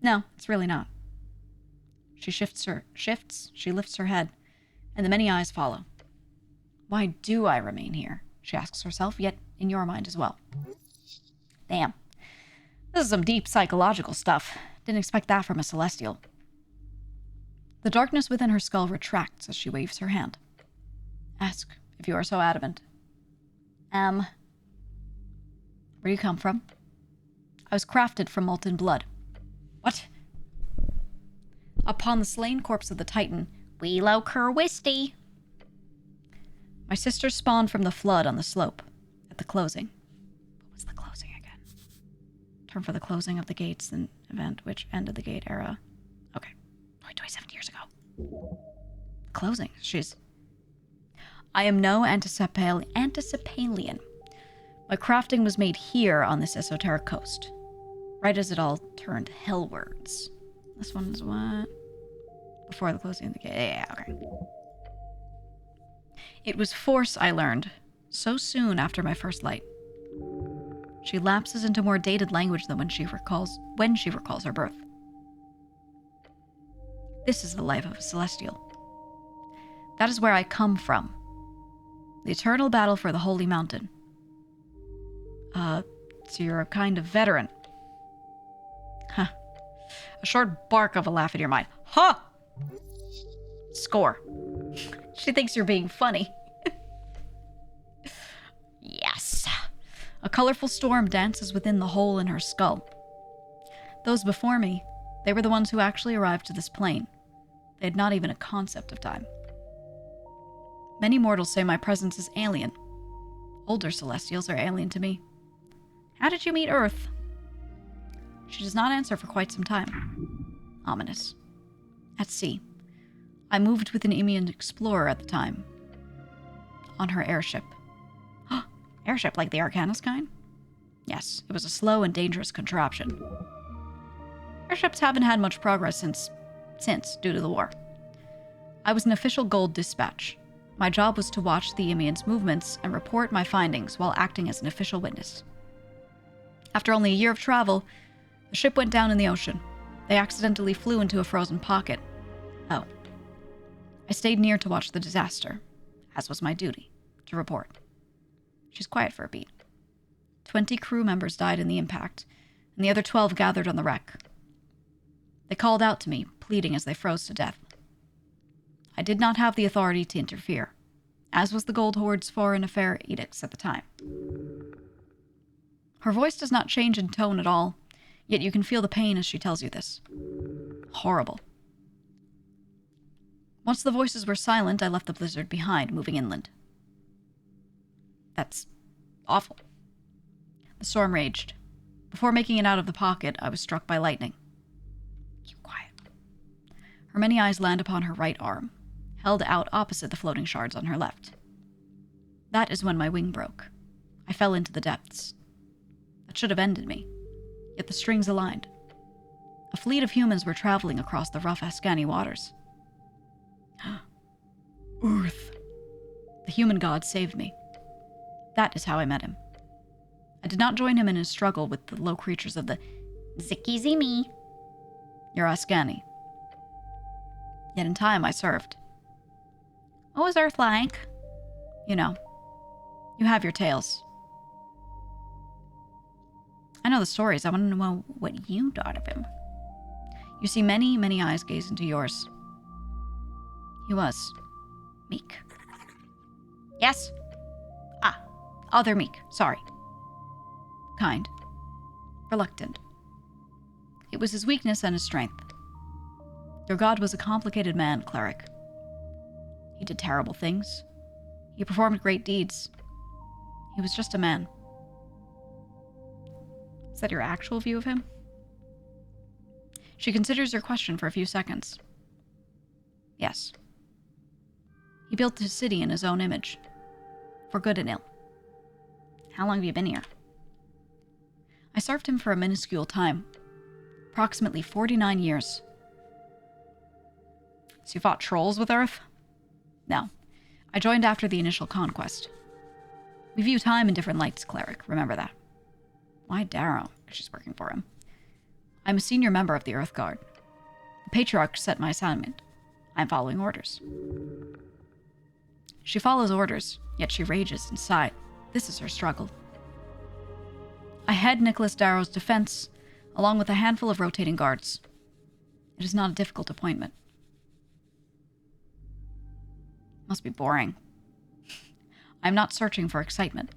S1: No, it's really not. She she lifts her head, and the many eyes follow. Why do I remain here? she asks herself, yet in your mind as well. Damn. This is some deep psychological stuff. Didn't expect that from a celestial. The darkness within her skull retracts as she waves her hand. Ask, if you are so adamant. Where do you come from? I was crafted from molten blood. What? Upon the slain corpse of the Titan, Wheelo Kerwisty. My sister spawned from the flood on the slope. At the closing. What was the closing again? Term for the closing of the gates, an event which ended the gate era. Okay. 27 years ago. Closing. She's... I am no Anticipalian. My crafting was made here on this esoteric coast. Right as it all turned hellwards. This one's what? Before the closing of the gate. Yeah, okay. It was force, I learned, so soon after my first light. She lapses into more dated language than when she recalls her birth. This is the life of a celestial. That is where I come from. The eternal battle for the holy mountain. So you're a kind of veteran. Huh. A short bark of a laugh in your mind. Huh! Score. She thinks you're being funny. Yes. A colorful storm dances within the hole in her skull. Those before me, they were the ones who actually arrived to this plane. They had not even a concept of time. Many mortals say my presence is alien. Older celestials are alien to me. How did you meet Earth? She does not answer for quite some time. Ominous. At sea. I moved with an Indian explorer at the time. On her airship. Airship like the Arcanus kind? Yes, it was a slow and dangerous contraption. Airships haven't had much progress since due to the war. I was an official gold dispatch. My job was to watch the Imian's movements and report my findings while acting as an official witness. After only a year of travel, the ship went down in the ocean. They accidentally flew into a frozen pocket. Oh. I stayed near to watch the disaster, as was my duty, to report. She's quiet for a beat. 20 crew members died in the impact, and the other 12 gathered on the wreck. They called out to me, pleading as they froze to death. I did not have the authority to interfere, as was the Gold Horde's foreign affair edicts at the time. Her voice does not change in tone at all, yet you can feel the pain as she tells you this. Horrible. Once the voices were silent, I left the blizzard behind, moving inland. That's awful. The storm raged. Before making it out of the pocket, I was struck by lightning. Keep quiet. Her many eyes land upon her right arm, held out opposite the floating shards on her left. That is when my wing broke. I fell into the depths. That should have ended me, yet the strings aligned. A fleet of humans were traveling across the rough Ascani waters. Earth. The human god saved me. That is how I met him. I did not join him in his struggle with the low creatures of the Zikizimi, your Ascani. Yet in time I served. What was Earth like? You know. You have your tales. I know the stories. I want to know what you thought of him. You see many, many eyes gaze into yours. He was meek. Yes? Other meek. Sorry. Kind. Reluctant. It was his weakness and his strength. Your god was a complicated man, cleric. He did terrible things. He performed great deeds. He was just a man. Is that your actual view of him? She considers your question for a few seconds. Yes. He built his city in his own image. For good and ill. How long have you been here? I served him for a minuscule time. Approximately 49 years. So you fought trolls with Earth? No. I joined after the initial conquest. We view time in different lights, cleric. Remember that. Why Darrow? She's working for him. I'm a senior member of the Earth Guard. The Patriarch set my assignment. I'm following orders. She follows orders, yet she rages inside. This is her struggle. I head Nicholas Darrow's defense, along with a handful of rotating guards. It is not a difficult appointment. Must be boring. I'm not searching for excitement.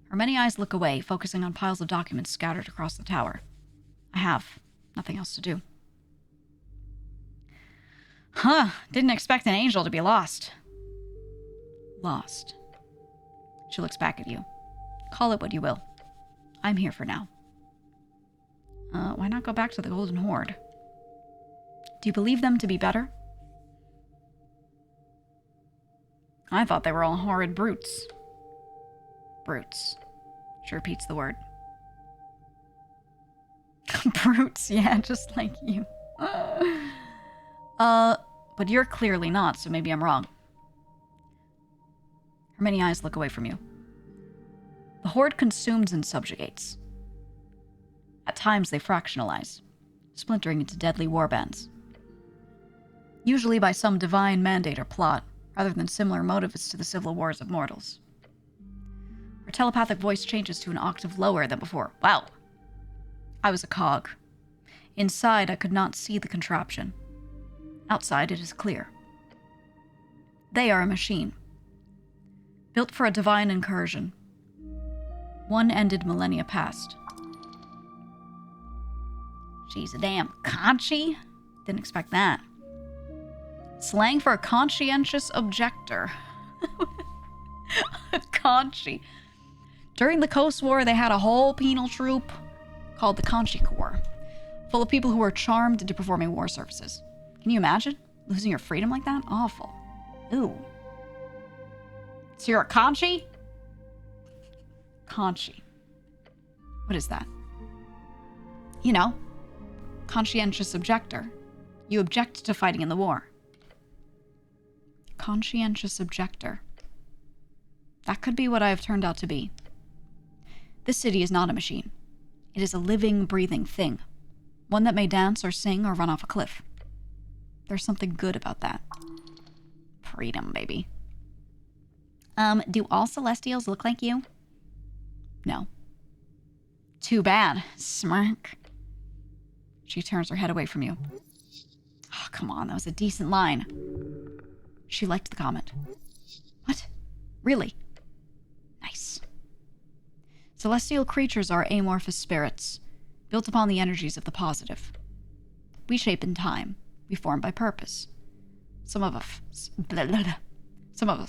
S1: Her many eyes look away, focusing on piles of documents scattered across the tower. I have nothing else to do. Huh, didn't expect an angel to be lost. Lost. She looks back at you. Call it what you will. I'm here for now. Why not go back to the Golden Horde? Do you believe them to be better? I thought they were all horrid brutes. Brutes. She repeats the word. Brutes, yeah, just like you. But you're clearly not, so maybe I'm wrong. Her many eyes look away from you. The Horde consumes and subjugates. At times they fractionalize, splintering into deadly warbands. Usually by some divine mandate or plot, rather than similar motives to the civil wars of mortals. Her telepathic voice changes to an octave lower than before. Wow. I was a cog. Inside, I could not see the contraption. Outside, it is clear. They are a machine. Built for a divine incursion. One ended millennia past. She's a damn conchi? Didn't expect that. Slang for a conscientious objector. A conchi. During the Coast War, they had a whole penal troop called the Conchi Corps, full of people who were charmed into performing war services. Can you imagine losing your freedom like that? Awful. Ooh. So you're a Conchi? Conchi. What is that? You know, conscientious objector. You object to fighting in the war. Conscientious objector. That could be what I have turned out to be. This city is not a machine. It is a living, breathing thing. One that may dance or sing or run off a cliff. There's something good about that. Freedom, baby. Do all Celestials look like you? No. Too bad. Smirk. She turns her head away from you. Oh, come on, that was a decent line. She liked the comment. What? Really? Nice. Celestial creatures are amorphous spirits, built upon the energies of the positive. We shape in time. We form by purpose. Some of us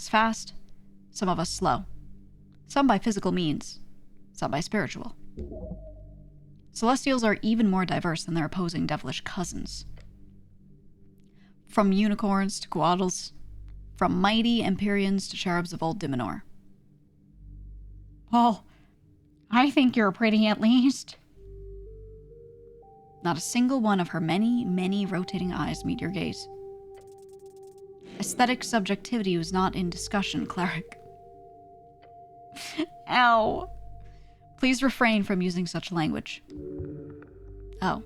S1: fast, some of us slow. Some by physical means, some by spiritual. Celestials are even more diverse than their opposing devilish cousins. From unicorns to quaddles, from mighty Empyreans to cherubs of old Dimenor. Well, I think you're pretty at least. Not a single one of her many, many rotating eyes meet your gaze. Aesthetic subjectivity was not in discussion, cleric. Ow. Please refrain from using such language. Oh.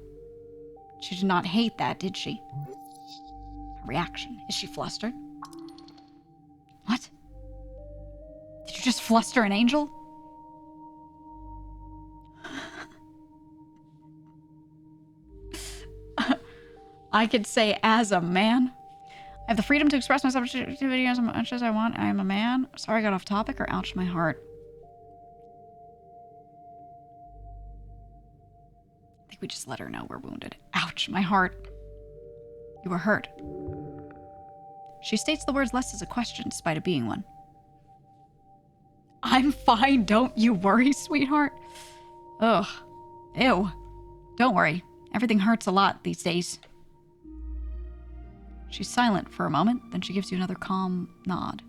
S1: She did not hate that, did she? Her reaction. Is she flustered? What? Did you just fluster an angel? I could say, as a man, I have the freedom to express my subjectivity as much as I want. I am a man. Sorry I got off topic, or ouch, my heart. I think we just let her know we're wounded. Ouch, my heart. You were hurt. She states the words less as a question, despite it being one. I'm fine, don't you worry, sweetheart. Ugh. Ew. Don't worry. Everything hurts a lot these days. She's silent for a moment, then she gives you another calm nod.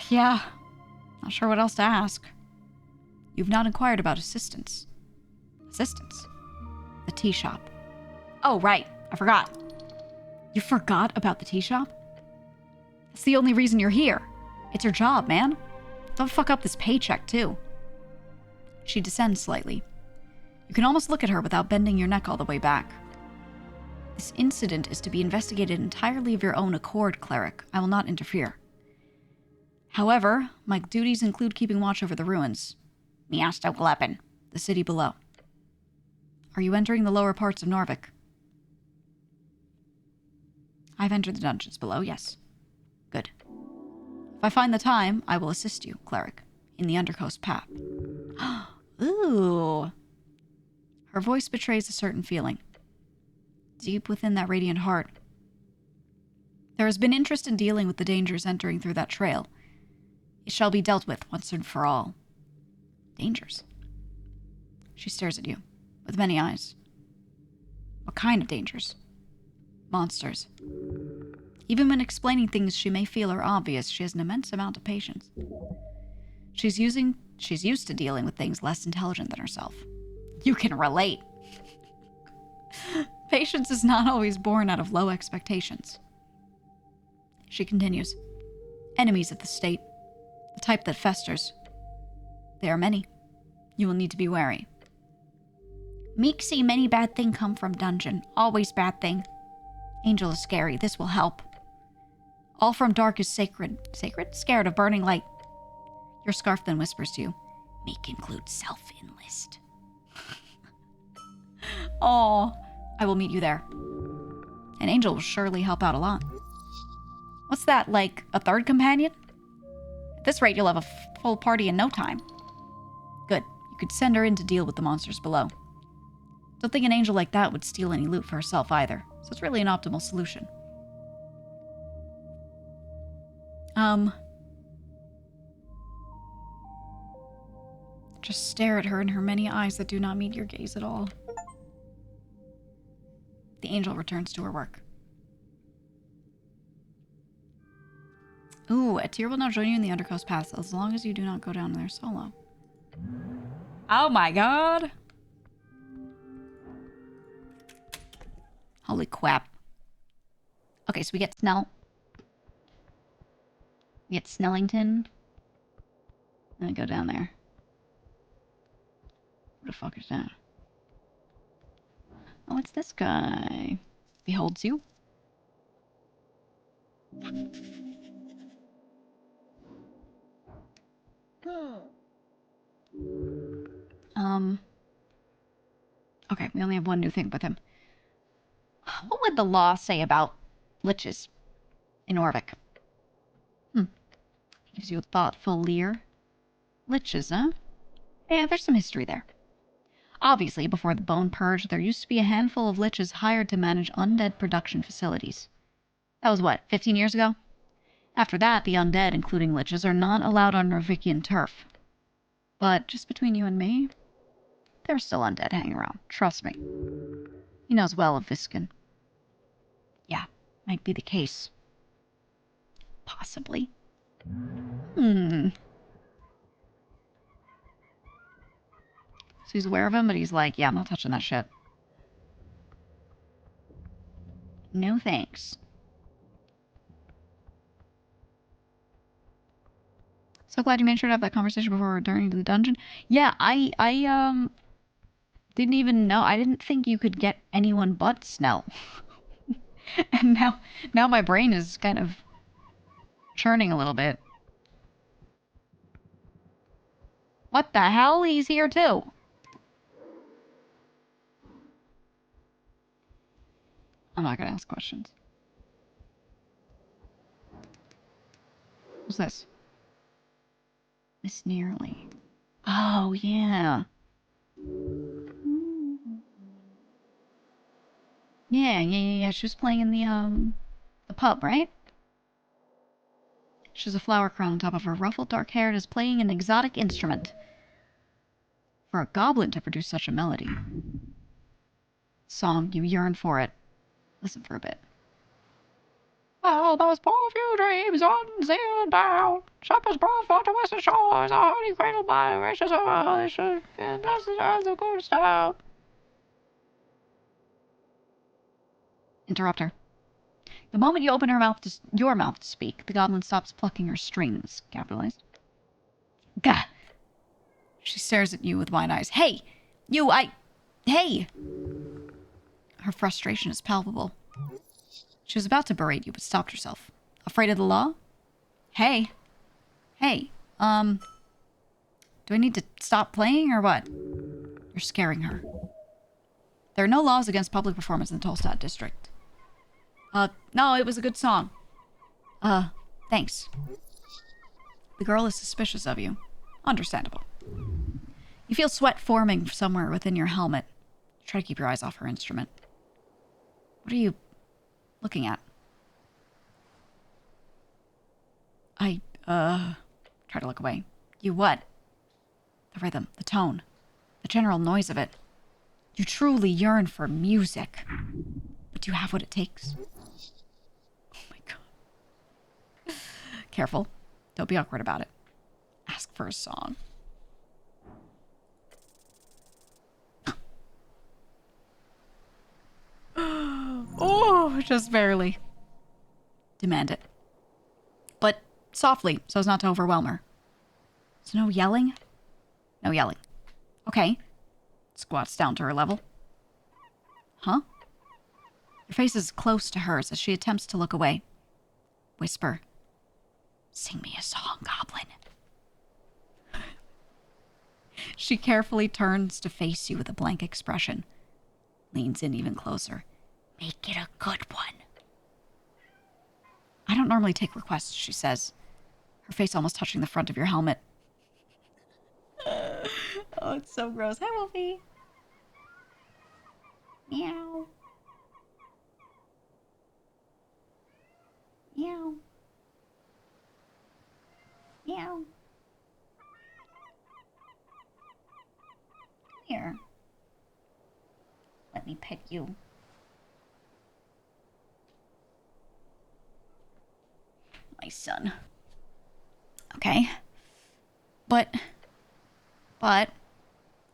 S1: Yeah, not sure what else to ask. You've not inquired about assistance. Assistance? The tea shop. Oh, right, I forgot. You forgot about the tea shop? That's the only reason you're here. It's your job, man. Don't fuck up this paycheck, too. She descends slightly. You can almost look at her without bending your neck all the way back. This incident is to be investigated entirely of your own accord, cleric. I will not interfere. However, my duties include keeping watch over the ruins. Miasto Gleppin, the city below. Are you entering the lower parts of Norvik? I've entered the dungeons below, yes. Good. If I find the time, I will assist you, cleric, in the Undercoast path. Ooh. Her voice betrays a certain feeling. Deep within that radiant heart. There has been interest in dealing with the dangers entering through that trail. It shall be dealt with once and for all. Dangers? She stares at you, with many eyes. What kind of dangers? Monsters. Even when explaining things she may feel are obvious, she has an immense amount of patience. She's used to dealing with things less intelligent than herself. You can relate. Patience is not always born out of low expectations. She continues. Enemies of the state. The type that festers. They are many. You will need to be wary. Meek see many bad thing come from dungeon. Always bad thing. Angel is scary. This will help. All from dark is sacred. Sacred? Scared of burning light. Your scarf then whispers to you. Meek includes self-enlist. Oh, I will meet you there. An angel will surely help out a lot. What's that, like a third companion? At this rate, you'll have a full party in no time. Good. You could send her in to deal with the monsters below. Don't think an angel like that would steal any loot for herself either, so it's really an optimal solution. Just stare at her in her many eyes that do not meet your gaze at all. The angel returns to her work. Ooh, a tier will now join you in the Undercoast Pass as long as you do not go down there solo. Oh my god! Holy crap. Okay, so we get Snell. We get Snellington. And then go down there. What the fuck is that? Oh, it's this guy. Beholds you. Okay, we only have one new thing with him. What would the law say about liches in Orvik? Gives you a thoughtful leer. Liches, huh? Yeah, there's some history there. Obviously, before the Bone Purge, there used to be a handful of liches hired to manage undead production facilities. That was what, 15 years ago? After that, the undead, including liches, are not allowed on Norvikian turf. But just between you and me, there's still undead hanging around. Trust me. He knows well of Viskin. Yeah, might be the case. Possibly. So he's aware of him, but he's like, yeah, I'm not touching that shit. No thanks. So glad you made sure to have that conversation before returning to the dungeon. Yeah, I didn't even know. I didn't think you could get anyone but Snell. And now my brain is kind of churning a little bit. What the hell? He's here too. I'm not gonna ask questions. What's this? Miss Nearly. Oh, yeah. Yeah. She was playing in the pub, right? She has a flower crown on top of her ruffled dark hair and is playing an exotic instrument. For a goblin to produce such a melody. Song, you yearn for it. Listen for a bit. Oh, those poor few dreams unsealed down. Shepherds brought forth to western shores, a honey cradled by gracious earth, and blessed earth of good style. Interrupt her. The moment you open your mouth to speak, the goblin stops plucking her strings. Capitalized. Gah! She stares at you with wide eyes. Hey! Hey! Her frustration is palpable. She was about to berate you, but stopped herself. Afraid of the law? Hey. Hey, do I need to stop playing or what? You're scaring her. There are no laws against public performance in the Tolstad district. No, it was a good song. Thanks. The girl is suspicious of you. Understandable. You feel sweat forming somewhere within your helmet. Try to keep your eyes off her instrument. What are you looking at? Try to look away. You what? The rhythm, the tone, the general noise of it. You truly yearn for music. But do you have what it takes? Oh my god. Careful. Don't be awkward about it. Ask for a song. Oh, just barely. Demand it. But softly, so as not to overwhelm her. So no yelling? No yelling. Okay. Squats down to her level. Huh? Your face is close to hers as she attempts to look away. Whisper. Sing me a song, Goblin. She carefully turns to face you with a blank expression. Leans in even closer. Make it a good one. I don't normally take requests, she says. Her face almost touching the front of your helmet. Oh, it's so gross. Hi, Wolfie. Meow. Meow. Meow. Here. Let me pet you. My son. Okay. But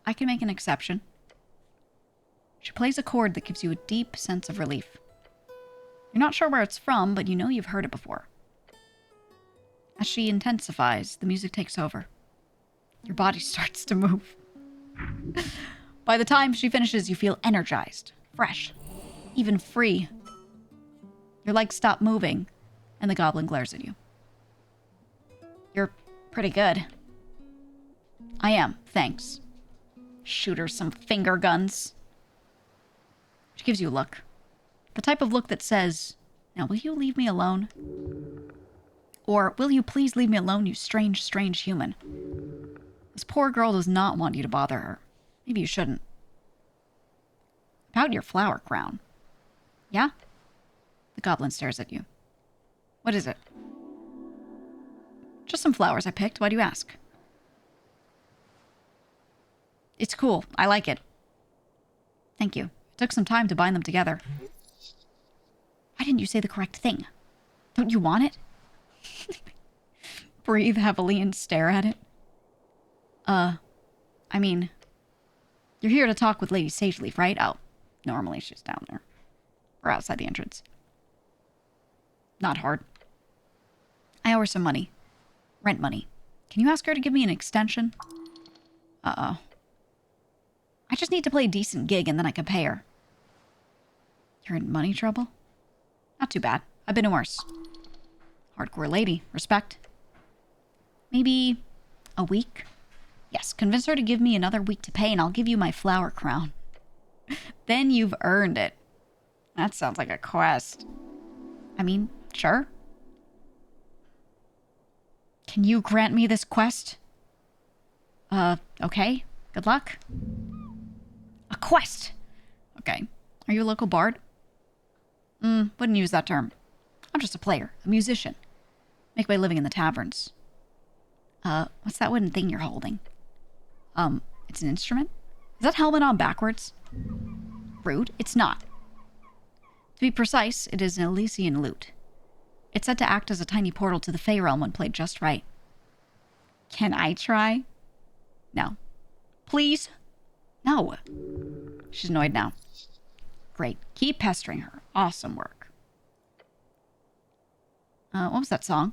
S1: I can make an exception. She plays a chord that gives you a deep sense of relief. You're not sure where it's from, but you know you've heard it before. As she intensifies, the music takes over. Your body starts to move. By the time she finishes, you feel energized, fresh, even free. Your legs stop moving, and the goblin glares at you. You're pretty good. I am, thanks. Shoot her some finger guns. She gives you a look. The type of look that says, now will you leave me alone? Or, will you please leave me alone, you strange, strange human? This poor girl does not want you to bother her. Maybe you shouldn't. About your flower crown. Yeah? The goblin stares at you. What is it? Just some flowers I picked. Why do you ask? It's cool. I like it. Thank you. It took some time to bind them together. Why didn't you say the correct thing? Don't you want it? Breathe heavily and stare at it. I mean, you're here to talk with Lady Sageleaf, right? Oh, normally she's down there. Or outside the entrance. Not hard. I owe her some money. Rent money. Can you ask her to give me an extension? Uh-oh. I just need to play a decent gig and then I can pay her. You're in money trouble? Not too bad. I've been in worse. Hardcore lady. Respect. Maybe a week? Yes, convince her to give me another week to pay and I'll give you my flower crown. Then you've earned it. That sounds like a quest. I mean, sure. Can you grant me this quest? Okay. Good luck. A quest! Okay. Are you a local bard? Wouldn't use that term. I'm just a player, a musician. Make my living in the taverns. What's that wooden thing you're holding? It's an instrument? Is that helmet on backwards? Rude. It's not. To be precise, it is an Elysian lute. It's said to act as a tiny portal to the Fey realm when played just right. Can I try? No. Please? No. She's annoyed now. Great. Keep pestering her. Awesome work. What was that song?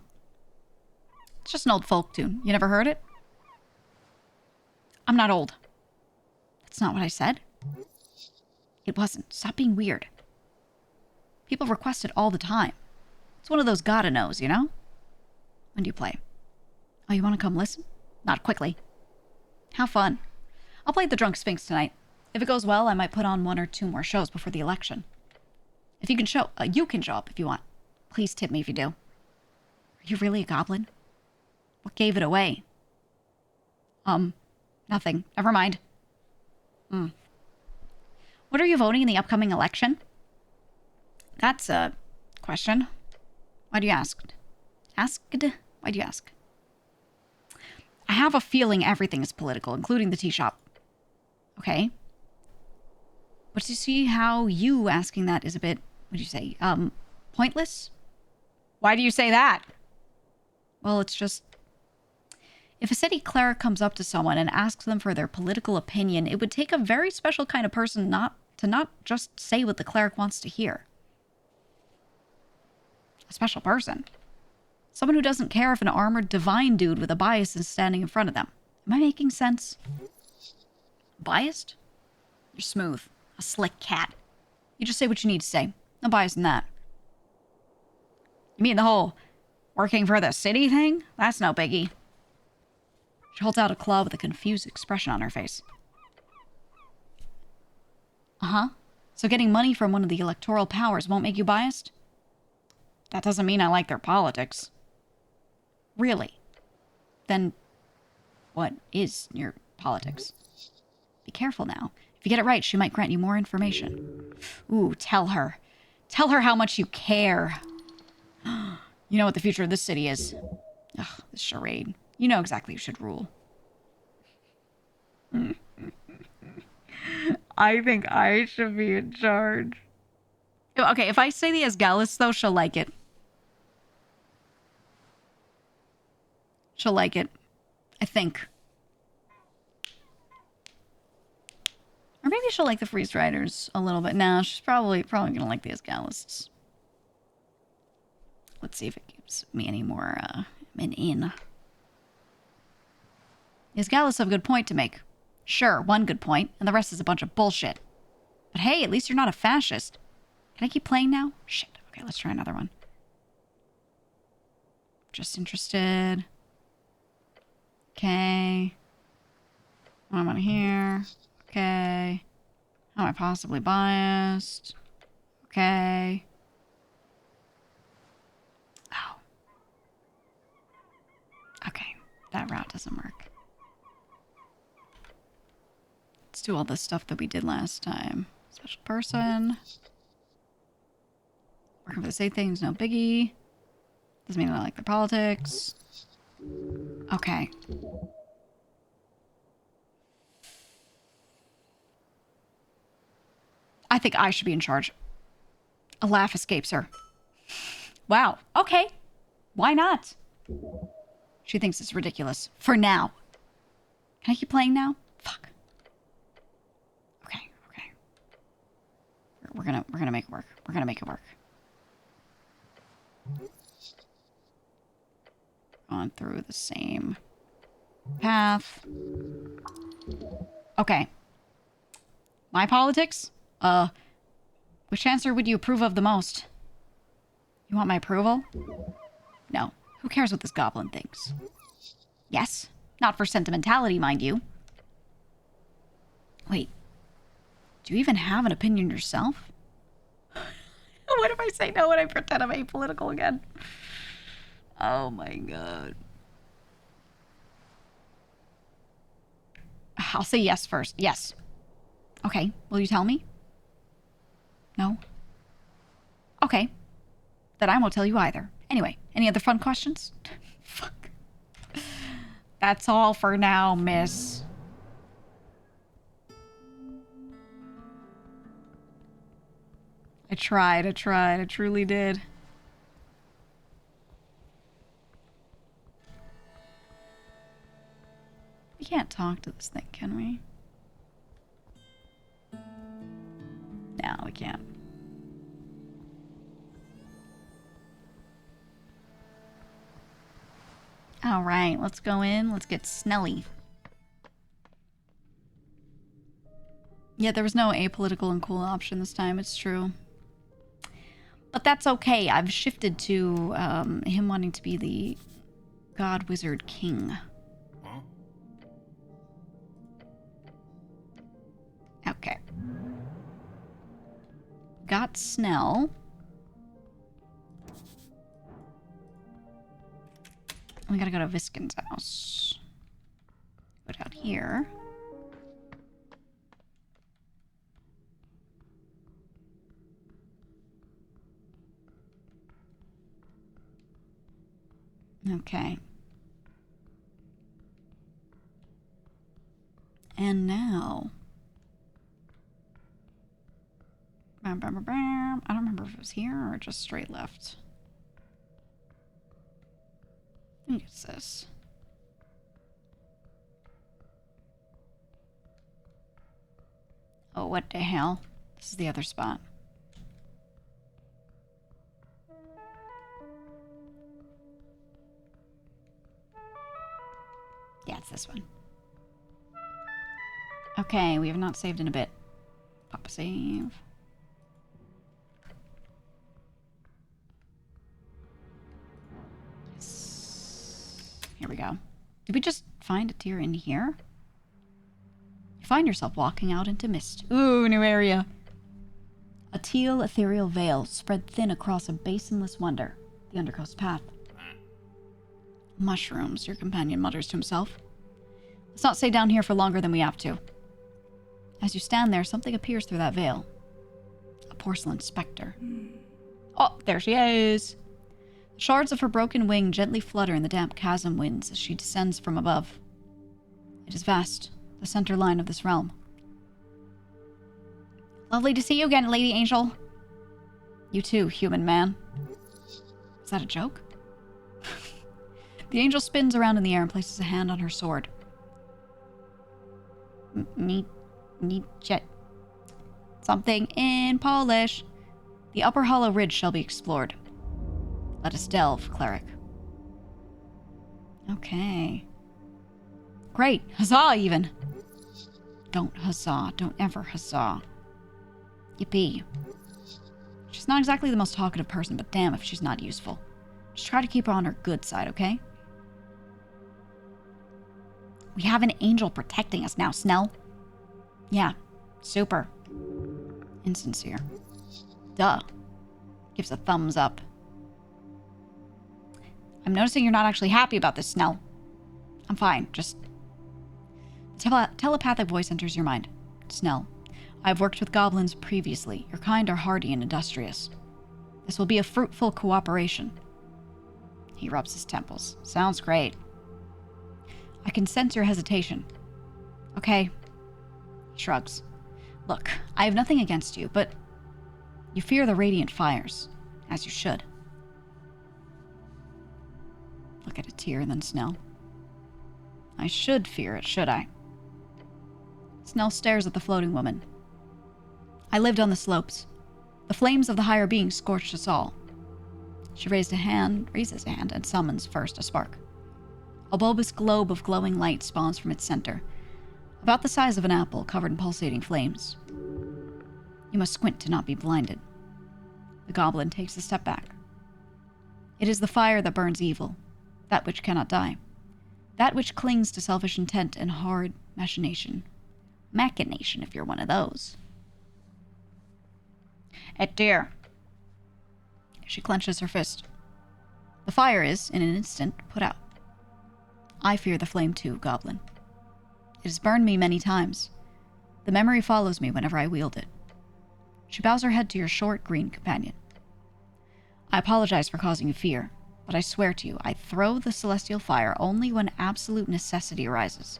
S1: It's just an old folk tune. You never heard it? I'm not old. That's not what I said. It wasn't. Stop being weird. People request it all the time. It's one of those gotta knows, you know? When do you play? Oh, you want to come listen? Not quickly. Have fun. I'll play the Drunk Sphinx tonight. If it goes well, I might put on 1 or 2 more shows before the election. If you can show up if you want. Please tip me if you do. Are you really a goblin? What gave it away? Nothing. Never mind. What are you voting in the upcoming election? That's a question. Why do you ask? Why do you ask? I have a feeling everything is political, including the tea shop. Okay. But you see how you asking that is a bit, what do you say, pointless? Why do you say that? Well, it's just, if a city cleric comes up to someone and asks them for their political opinion, it would take a very special kind of person not just say what the cleric wants to hear. A special person. Someone who doesn't care if an armored divine dude with a bias is standing in front of them. Am I making sense? Biased? You're smooth. A slick cat. You just say what you need to say. No bias in that. You mean the whole working for the city thing? That's no biggie. She holds out a claw with a confused expression on her face. Uh-huh. So getting money from one of the electoral powers won't make you biased? That doesn't mean I like their politics. Really? Then what is your politics? Be careful now. If you get it right, she might grant you more information. Ooh, tell her. Tell her how much you care. You know what the future of this city is. Ugh, this charade. You know exactly who should rule. I think I should be in charge. Okay, if I say the Asgalis, though, she'll like it. She'll like it. I think. Or maybe she'll like the Freeze Riders a little bit. No, she's probably gonna like the Asgalis. Let's see if it gives me any more, an in. The Asgalis have a good point to make. Sure, one good point, and the rest is a bunch of bullshit. But hey, at least you're not a fascist. Can I keep playing now? Shit. Okay, let's try another one. Just interested. Okay. What am I here? Okay. How am I possibly biased? Okay. Oh. Okay. That route doesn't work. Let's do all this stuff that we did last time. Special person. Working for the same things, no biggie. Doesn't mean I like the politics. Okay. I think I should be in charge. A laugh escapes her. Wow. Okay. Why not? She thinks it's ridiculous. For now. Can I keep playing now? Fuck. Okay. Okay. We're gonna make it work. We're gonna make it work. On through the same path. Okay. My politics? Which answer would you approve of the most? You want my approval? No. Who cares what this goblin thinks? Yes. Not for sentimentality, mind you. Wait. Do you even have an opinion yourself? What if I say no and I pretend I'm apolitical again? Oh my god. I'll say yes first. Yes. Okay. Will you tell me? No? Okay. Then I won't tell you either. Anyway, any other fun questions? Fuck. That's all for now, miss. I tried. I truly did. We can't talk to this thing, can we? No, we can't. All right, let's go in. Let's get Snelly. Yeah, there was no apolitical and cool option this time, it's true. But that's okay. I've shifted to him wanting to be the God Wizard King.
S2: Huh?
S1: Okay. Got Snell. We gotta go to Viskin's house. Go down here. Okay. And now... I don't remember if it was here or just straight left. I think it's this. Oh, what the hell? This is the other spot. Yeah, it's this one. Okay, we have not saved in a bit. Pop a save. Yes. Here we go. Did we just find a deer in here? You find yourself walking out into mist. Ooh, new area. A teal ethereal veil spread thin across a basinless wonder. The Undercoast Path. Mushrooms, your companion mutters to himself. Let's not stay down here for longer than we have to. As you stand there, something appears through that veil. A porcelain specter. Oh, there she is. The shards of her broken wing gently flutter in the damp chasm winds as she descends from above. It is vast, the center line of this realm. Lovely to see you again, Lady Angel. You too, human man. Is that a joke? The angel spins around in the air and places a hand on her sword. Need something in Polish. The upper hollow ridge shall be explored. Let us delve, cleric. Okay. Great. Huzzah, even. Don't huzzah. Don't ever huzzah. Yippee. She's not exactly the most talkative person, but damn if she's not useful. Just try to keep her on her good side, okay? We have an angel protecting us now, Snell. Yeah, super. Insincere. Duh. Gives a thumbs up. I'm noticing you're not actually happy about this, Snell. I'm fine, just... Telepathic voice enters your mind. Snell, I've worked with goblins previously. Your kind are hardy and industrious. This will be a fruitful cooperation. He rubs his temples. Sounds great. I can sense your hesitation. Okay. He shrugs. Look, I have nothing against you, but you fear the radiant fires, as you should. Look at a tear, then Snell. I should fear it, should I? Snell stares at the floating woman. I lived on the slopes. The flames of the higher being scorched us all. She raises a hand, and summons first a spark. A bulbous globe of glowing light spawns from its center, about the size of an apple covered in pulsating flames. You must squint to not be blinded. The goblin takes a step back. It is the fire that burns evil, that which cannot die, that which clings to selfish intent and hard machination. Machination, if you're one of those. Dear. She clenches her fist. The fire is, in an instant, put out. I fear the flame too, goblin. It has burned me many times. The memory follows me whenever I wield it. She bows her head to your short, green companion. I apologize for causing you fear, but I swear to you, I throw the celestial fire only when absolute necessity arises,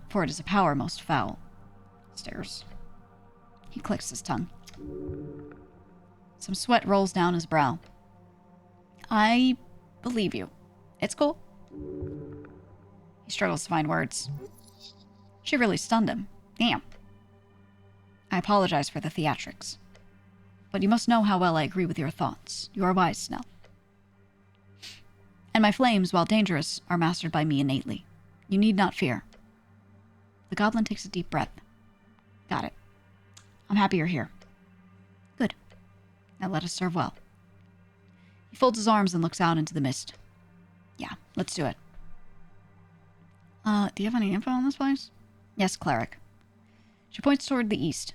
S1: for it is a power most foul. Stares. He clicks his tongue. Some sweat rolls down his brow. I believe you. It's cool. He struggles to find words. She really stunned him. Damn. I apologize for the theatrics. But you must know how well I agree with your thoughts. You are wise, Snell. And my flames, while dangerous, are mastered by me innately. You need not fear. The goblin takes a deep breath. Got it. I'm happy you're here. Good. Now let us serve well. He folds his arms and looks out into the mist. Yeah, let's do it. Do you have any info on this place? Yes, cleric. She points toward the east.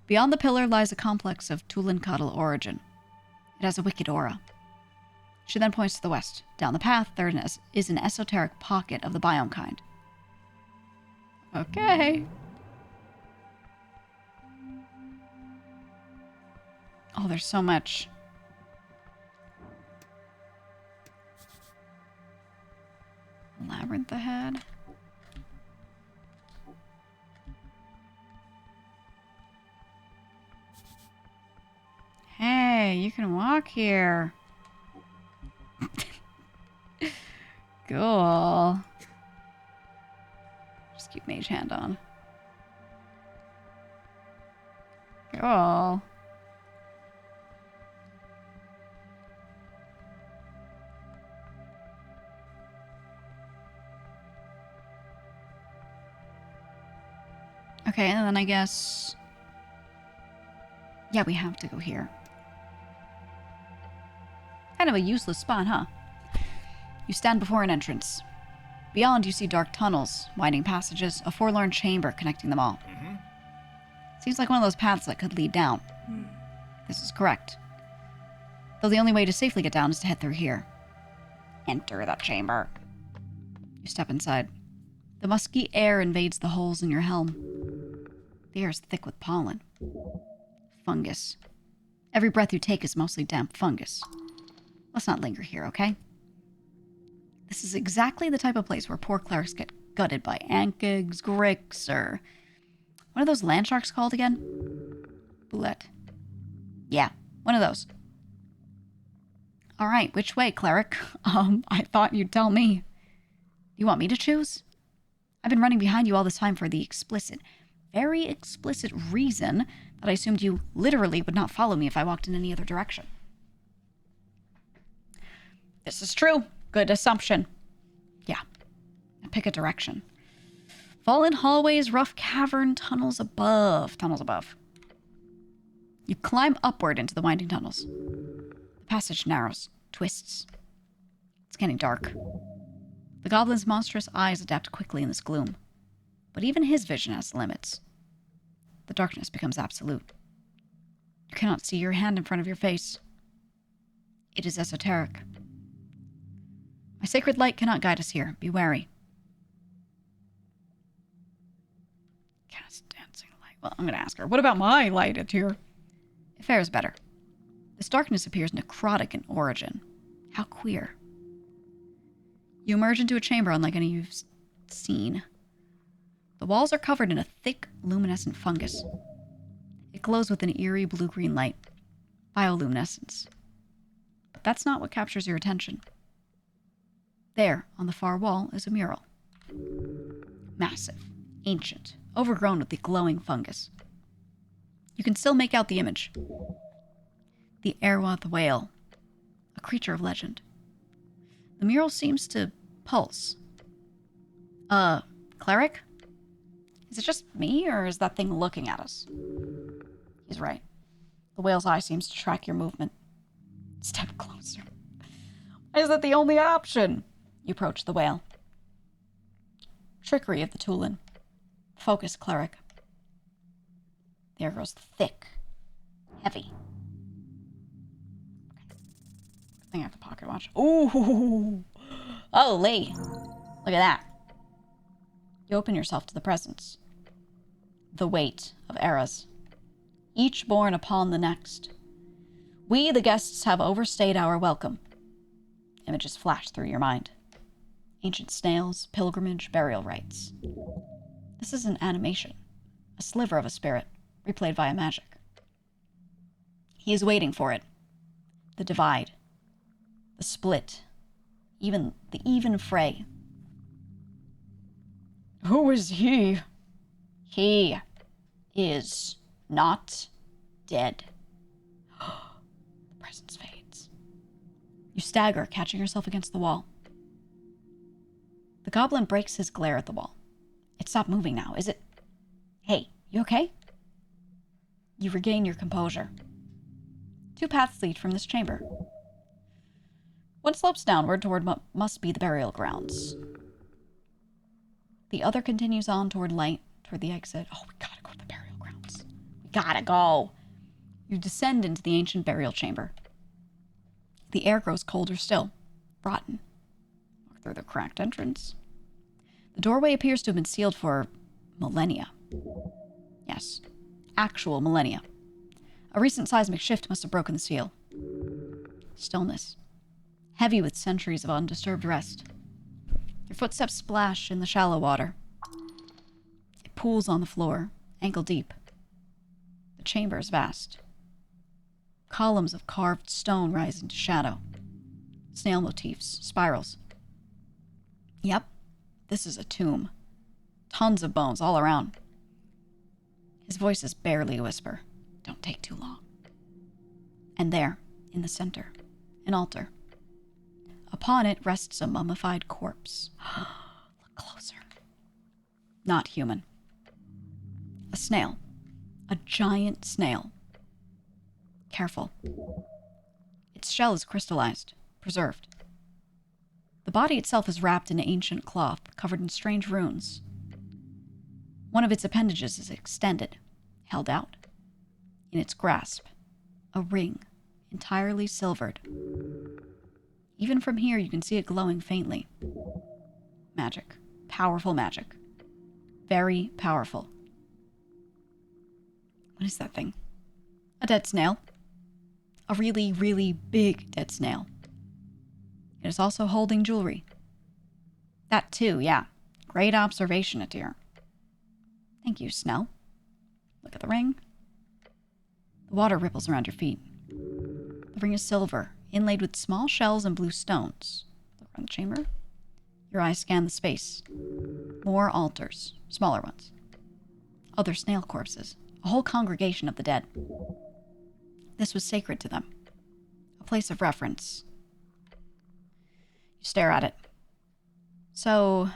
S1: Beyond the pillar lies a complex of Tulinkatl origin. It has a wicked aura. She then points to the west. Down the path, there is an esoteric pocket of the biome kind. Okay. Oh, there's so much. Labyrinth ahead. Hey, you can walk here. Cool. Just keep mage hand on. Cool. Okay, and then I guess... Yeah, we have to go here. Kind of a useless spot, huh? You stand before an entrance. Beyond, you see dark tunnels, winding passages, a forlorn chamber connecting them all. Seems like one of those paths that could lead down. This is correct. Though the only way to safely get down is to head through here. Enter the chamber. You step inside. The musky air invades the holes in your helm. The air is thick with pollen. Fungus. Every breath you take is mostly damp fungus. Let's not linger here, okay? This is exactly the type of place where poor clerics get gutted by ankigs, gricks, or... What are those land sharks called again? Boulette. Yeah, one of those. Alright, which way, cleric? I thought you'd tell me. You want me to choose? I've been running behind you all this time for the explicit, very explicit reason that I assumed you literally would not follow me if I walked in any other direction. This is true. Good assumption. Yeah. Pick a direction. Fallen hallways, rough cavern, tunnels above. Tunnels above. You climb upward into the winding tunnels. The passage narrows, twists. It's getting dark. The goblin's monstrous eyes adapt quickly in this gloom. But even his vision has limits. The darkness becomes absolute. You cannot see your hand in front of your face. It is esoteric. My sacred light cannot guide us here. Be wary. Cast dancing light. Well, I'm going to ask her. What about my light at here? It fares better. This darkness appears necrotic in origin. How queer. You emerge into a chamber unlike any you've seen. The walls are covered in a thick, luminescent fungus. It glows with an eerie blue-green light. Bioluminescence. But that's not what captures your attention. There, on the far wall, is a mural. Massive, ancient, overgrown with the glowing fungus. You can still make out the image. The Airwath whale, a creature of legend. The mural seems to pulse. Cleric? Is it just me, or is that thing looking at us? He's right. The whale's eye seems to track your movement. Step closer. Why is that the only option? You approach the whale. Trickery of the Tulin. Focus, cleric. The air grows thick. Heavy. Okay. I think I have the pocket watch. Ooh! Oh, Lee! Look at that. You open yourself to the presence. The weight of eras. Each born upon the next. We, the guests, have overstayed our welcome. Images flash through your mind. Ancient snails, pilgrimage, burial rites. This is an animation. A sliver of a spirit, replayed via magic. He is waiting for it. The divide. The split. Even the even fray. Who is he? He is not dead. The presence fades. You stagger, catching yourself against the wall. The goblin breaks his glare at the wall. It stopped moving now, is it? Hey, you okay? You regain your composure. 2 paths lead from this chamber. One slopes downward toward what must be the burial grounds. The other continues on toward the exit. Oh, we gotta go to the burial grounds. We gotta go. You descend into the ancient burial chamber. The air grows colder still, rotten. Walk through the cracked entrance. The doorway appears to have been sealed for millennia. Yes, actual millennia. A recent seismic shift must have broken the seal. Stillness, heavy with centuries of undisturbed rest. Your footsteps splash in the shallow water. It pools on the floor, ankle deep. The chamber is vast. Columns of carved stone rise into shadow. Snail motifs, spirals. Yep, this is a tomb. Tons of bones all around. His voice is barely a whisper. Don't take too long. And there, in the center, an altar. Upon it rests a mummified corpse. Look closer. Not human. A snail. A giant snail. Careful. Its shell is crystallized, preserved. The body itself is wrapped in ancient cloth, covered in strange runes. One of its appendages is extended, held out. In its grasp, a ring, entirely silvered. Even from here, you can see it glowing faintly. Magic. Powerful magic. Very powerful. What is that thing? A dead snail. A really, really big dead snail. It is also holding jewelry. That too, yeah. Great observation, Adir. Thank you, Snell. Look at the ring. The water ripples around your feet. The ring is silver, inlaid with small shells and blue stones. Look around the chamber. Your eyes scan the space. More altars, smaller ones. Other snail corpses. A whole congregation of the dead. This was sacred to them. A place of reference. You stare at it. So,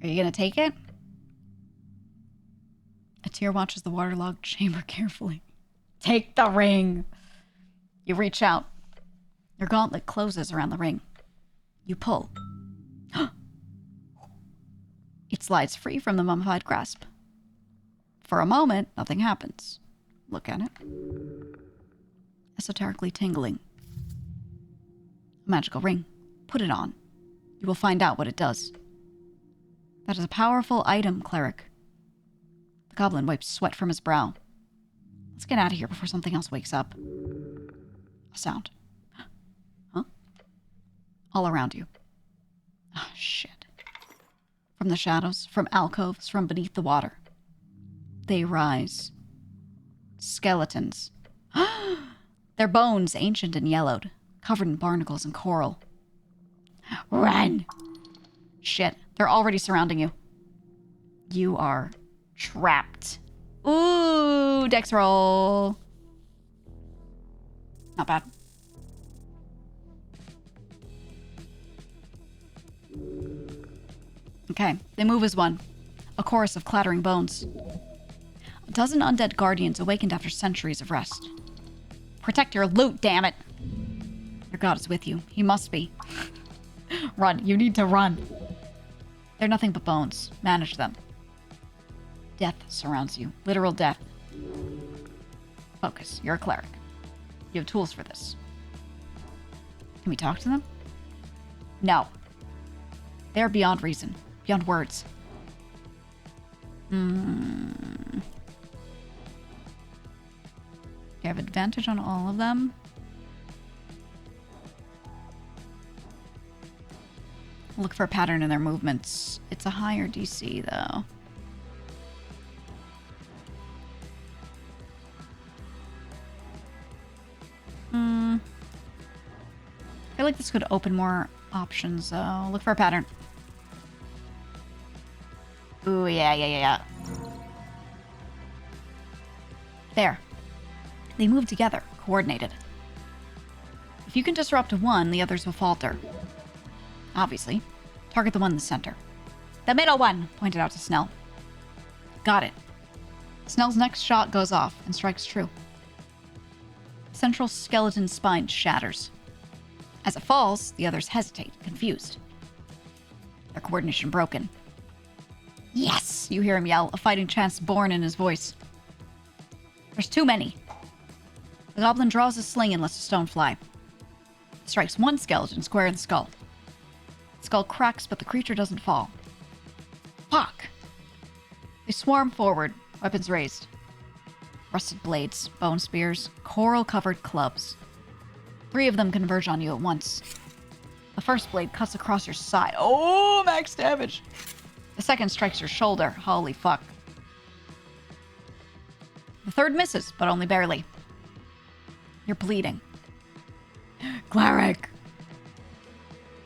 S1: are you gonna take it? Atir watches the waterlogged chamber carefully. Take the ring! You reach out. Your gauntlet closes around the ring. You pull. It slides free from the mummified grasp. For a moment, nothing happens. Look at it. Esoterically tingling. A magical ring. Put it on. You will find out what it does. That is a powerful item, cleric. The goblin wipes sweat from his brow. Let's get out of here before something else wakes up. A sound. Huh? All around you. Ah, shit. From the shadows, from alcoves, from beneath the water. They rise. Skeletons. Their bones, ancient and yellowed, covered in barnacles and coral. Run! Shit, they're already surrounding you. You are trapped. Ooh, dex roll. Not bad. Okay, they move as one. A chorus of clattering bones. A dozen undead guardians awakened after centuries of rest. Protect your loot, damn it! Your god is with you. He must be. Run. You need to run. They're nothing but bones. Manage them. Death surrounds you. Literal death. Focus. You're a cleric. You have tools for this. Can we talk to them? No. They're beyond reason. Beyond words. You have advantage on all of them. Look for a pattern in their movements. It's a higher DC, though. I feel like this could open more options, though. Look for a pattern. Ooh, yeah. There. They move together, coordinated. If you can disrupt one, the others will falter. Obviously. Target the one in the center. The middle one, pointed out to Snell. Got it. Snell's next shot goes off and strikes true. Central skeleton spine shatters. As it falls, the others hesitate, confused. Their coordination broken. Yes! You hear him yell, a fighting chance born in his voice. There's too many. The goblin draws his sling and lets a stone fly. Strikes one skeleton square in the skull. The skull cracks, but the creature doesn't fall. Fuck! They swarm forward, weapons raised. Rusted blades, bone spears, coral-covered clubs. 3 of them converge on you at once. The first blade cuts across your side. Oh, max damage! The second strikes your shoulder. Holy fuck. The third misses, but only barely. You're bleeding. Cleric!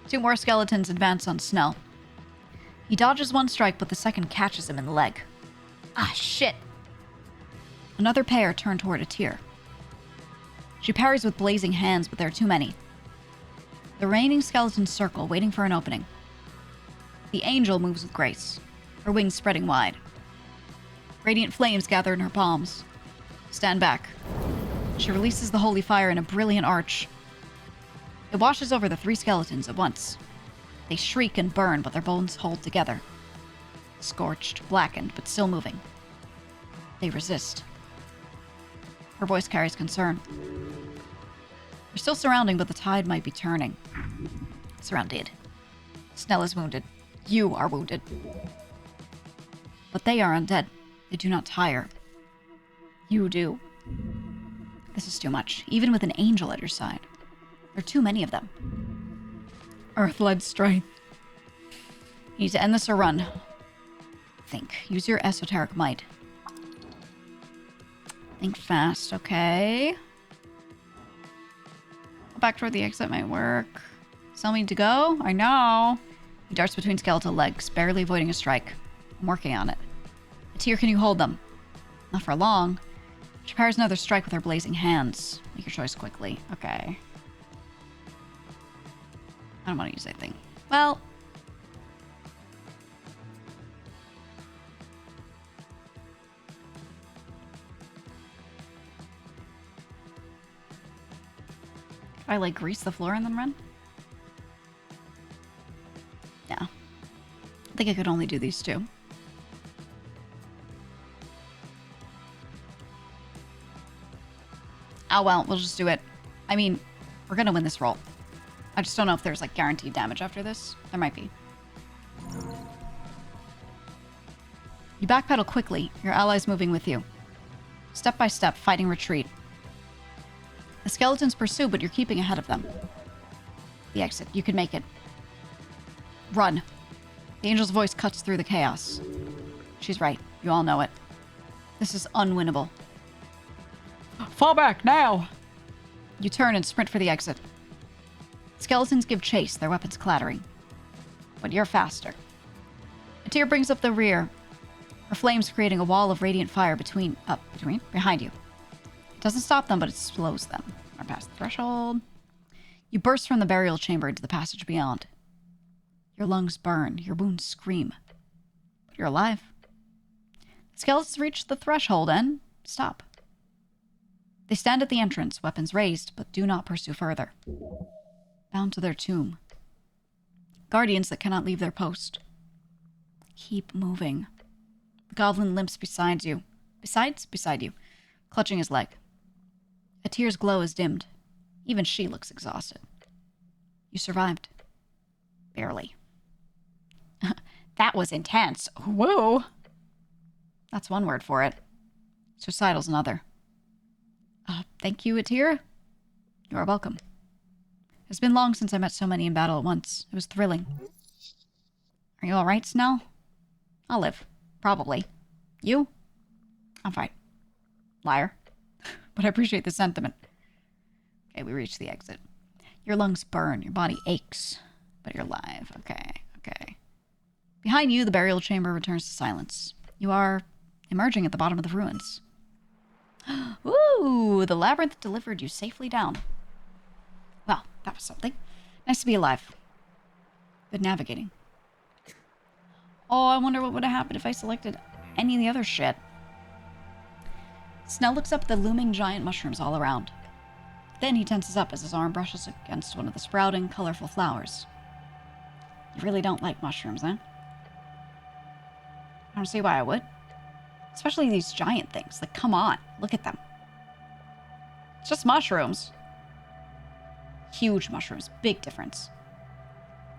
S1: 2 more skeletons advance on Snell. He dodges one strike, but the second catches him in the leg. Ah, shit! Another pair turn toward a tear. She parries with blazing hands, but there are too many. The remaining skeletons circle, waiting for an opening. The angel moves with grace, her wings spreading wide. Radiant flames gather in her palms. Stand back. She releases the holy fire in a brilliant arch. It washes over the 3 skeletons at once. They shriek and burn, but their bones hold together. Scorched, blackened, but still moving. They resist. Her voice carries concern. They're still surrounding, but the tide might be turning. Surrounded. Snell is wounded. You are wounded. But they are undead. They do not tire. You do. This is too much, even with an angel at your side. There are too many of them. Earth-led strength. You need to end this or run. Think. Use your esoteric might. Think fast, okay? Go back toward the exit might work. Still need to go? I know. He darts between skeletal legs, barely avoiding a strike. I'm working on it. Atir, can you hold them? Not for long. She parries another strike with her blazing hands. Make your choice quickly. Okay. I don't want to use anything. Well. Can I, like, grease the floor and then run? Yeah. I think I could only do these 2. Oh, well, we'll just do it. I mean, we're gonna win this roll. I just don't know if there's, like, guaranteed damage after this. There might be. You backpedal quickly, your allies moving with you. Step by step, fighting retreat. The skeletons pursue, but you're keeping ahead of them. The exit. You can make it. Run. The angel's voice cuts through the chaos. She's right. You all know it. This is unwinnable. Fall back, now! You turn and sprint for the exit. Skeletons give chase, their weapons clattering. But you're faster. Atir brings up the rear, her flames creating a wall of radiant fire behind you. It doesn't stop them, but it slows them. Or past the threshold. You burst from the burial chamber into the passage beyond. Your lungs burn, your wounds scream. But you're alive. The skeletons reach the threshold and stop. They stand at the entrance, weapons raised, but do not pursue further. Bound to their tomb. Guardians that cannot leave their post. Keep moving. The goblin limps beside you, clutching his leg. Atir's glow is dimmed. Even she looks exhausted. You survived. Barely. That was intense. Whoa! That's one word for it. Suicidal's another. Thank you, Atir. You are welcome. It's been long since I met so many in battle at once. It was thrilling. Are you alright, Snell? I'll live. Probably. You? I'm fine. Liar. But I appreciate the sentiment. Okay, we reach the exit. Your lungs burn, your body aches, but you're alive. Okay. Behind you, the burial chamber returns to silence. You are emerging at the bottom of the ruins. Ooh, the labyrinth delivered you safely down. Well, that was something. Nice to be alive. Good navigating. Oh, I wonder what would have happened if I selected any of the other shit. Snell looks up at the looming giant mushrooms all around. Then he tenses up as his arm brushes against one of the sprouting, colorful flowers. You really don't like mushrooms, huh? I don't see why I would. Especially these giant things. Like, come on. Look at them. It's just mushrooms. Huge mushrooms. Big difference.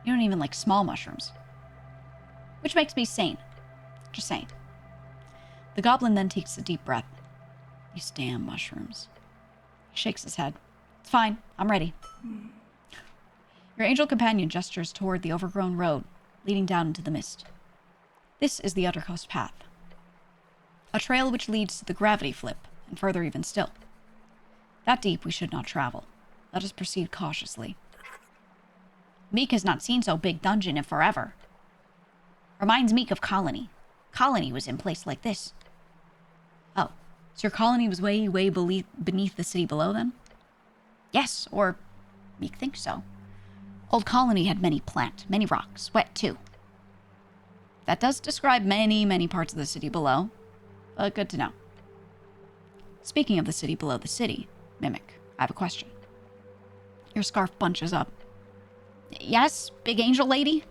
S1: You don't even like small mushrooms. Which makes me sane. Just saying. The goblin then takes a deep breath. These damn mushrooms. He shakes his head. It's fine. I'm ready. Your angel companion gestures toward the overgrown road, leading down into the mist. This is the Uttercoast Path. A trail which leads to the gravity flip, and further even still. That deep we should not travel. Let us proceed cautiously. Meek has not seen so big dungeon in forever. Reminds Meek of Colony. Colony was in place like this. Oh, so your colony was way, way beneath the city below then? Yes, or Meek thinks so. Old Colony had many plant, many rocks, wet too. That does describe many, many parts of the city below, but good to know. Speaking of the city below the city, Mimic, I have a question. Your scarf bunches up. Yes, big angel lady?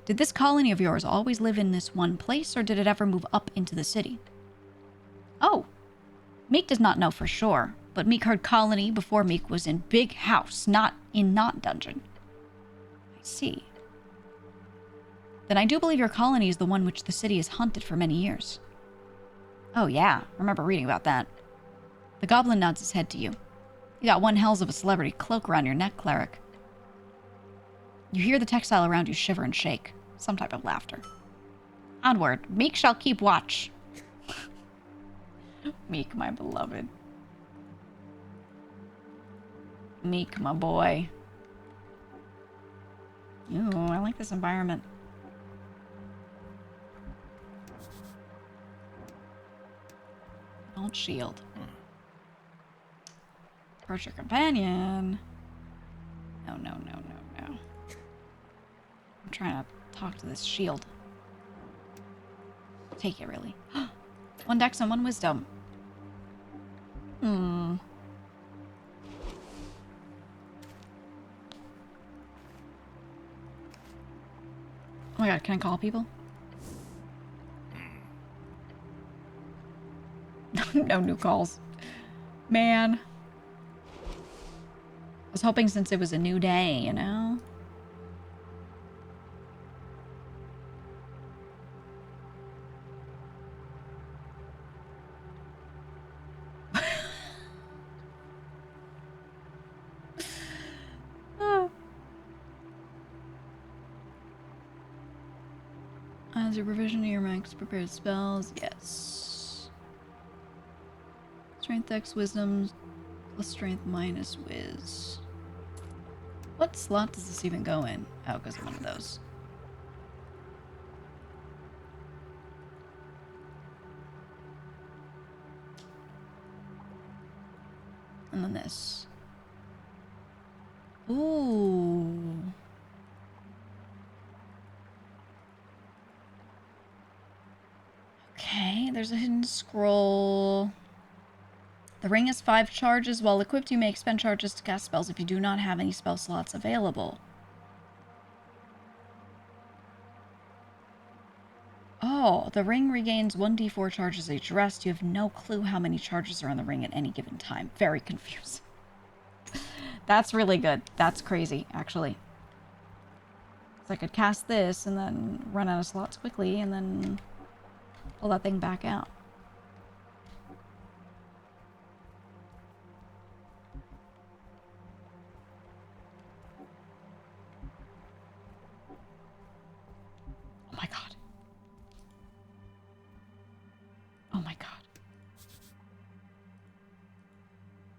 S1: Did this colony of yours always live in this one place, or did it ever move up into the city? Oh, Meek does not know for sure, but Meek heard colony before Meek was in big house, not in not dungeon. I see. Then I do believe your colony is the one which the city has hunted for many years. Oh yeah, I remember reading about that. The goblin nods his head to you. You got one hells of a celebrity cloak around your neck, cleric. You hear the textile around you shiver and shake. Some type of laughter. Onward, Meek shall keep watch. Meek, my beloved. Meek, my boy. Ooh, I like this environment. Don't shield. Approach your companion. No, no, no, no, no. I'm trying to talk to this shield. Take it, really. One dex and one wisdom. Oh my god, can I call people? No new calls. Man. I was hoping since it was a new day, you know? As your provision to your max prepared spells, yes. Strength X, Wisdom, plus Strength minus Wiz. What slot does this even go in? Oh, it goes in one of those. And then this. Ooh. Okay, there's a hidden scroll. The ring has 5 charges. While equipped, you may expend charges to cast spells if you do not have any spell slots available. Oh, the ring regains 1d4 charges each rest. You have no clue how many charges are on the ring at any given time. Very confusing. That's really good. That's crazy, actually. So I could cast this and then run out of slots quickly and then pull that thing back out. Oh my god. Oh my god.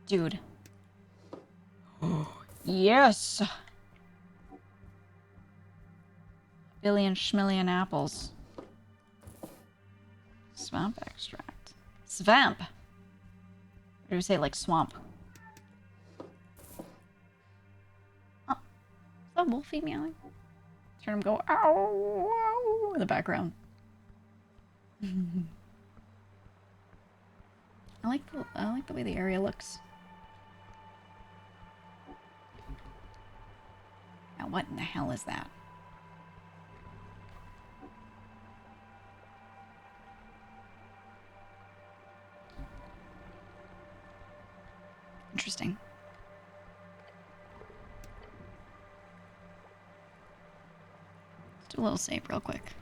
S1: Dude. Yes! Billion schmillion apples. Swamp extract. Svamp! Or do we say like swamp? Oh. Is that Wolfie meowing? Turn him go ow, ow in the background. I like the way the area looks. Now, what in the hell is that? Interesting. Let's do a little save real quick.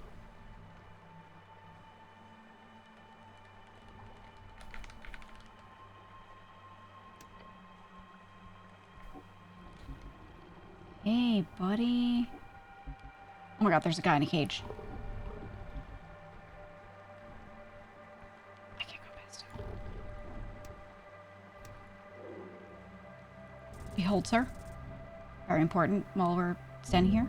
S1: Hey, buddy. Oh my god, there's a guy in a cage. I can't go past him. Behold, sir. Very important while we're standing here.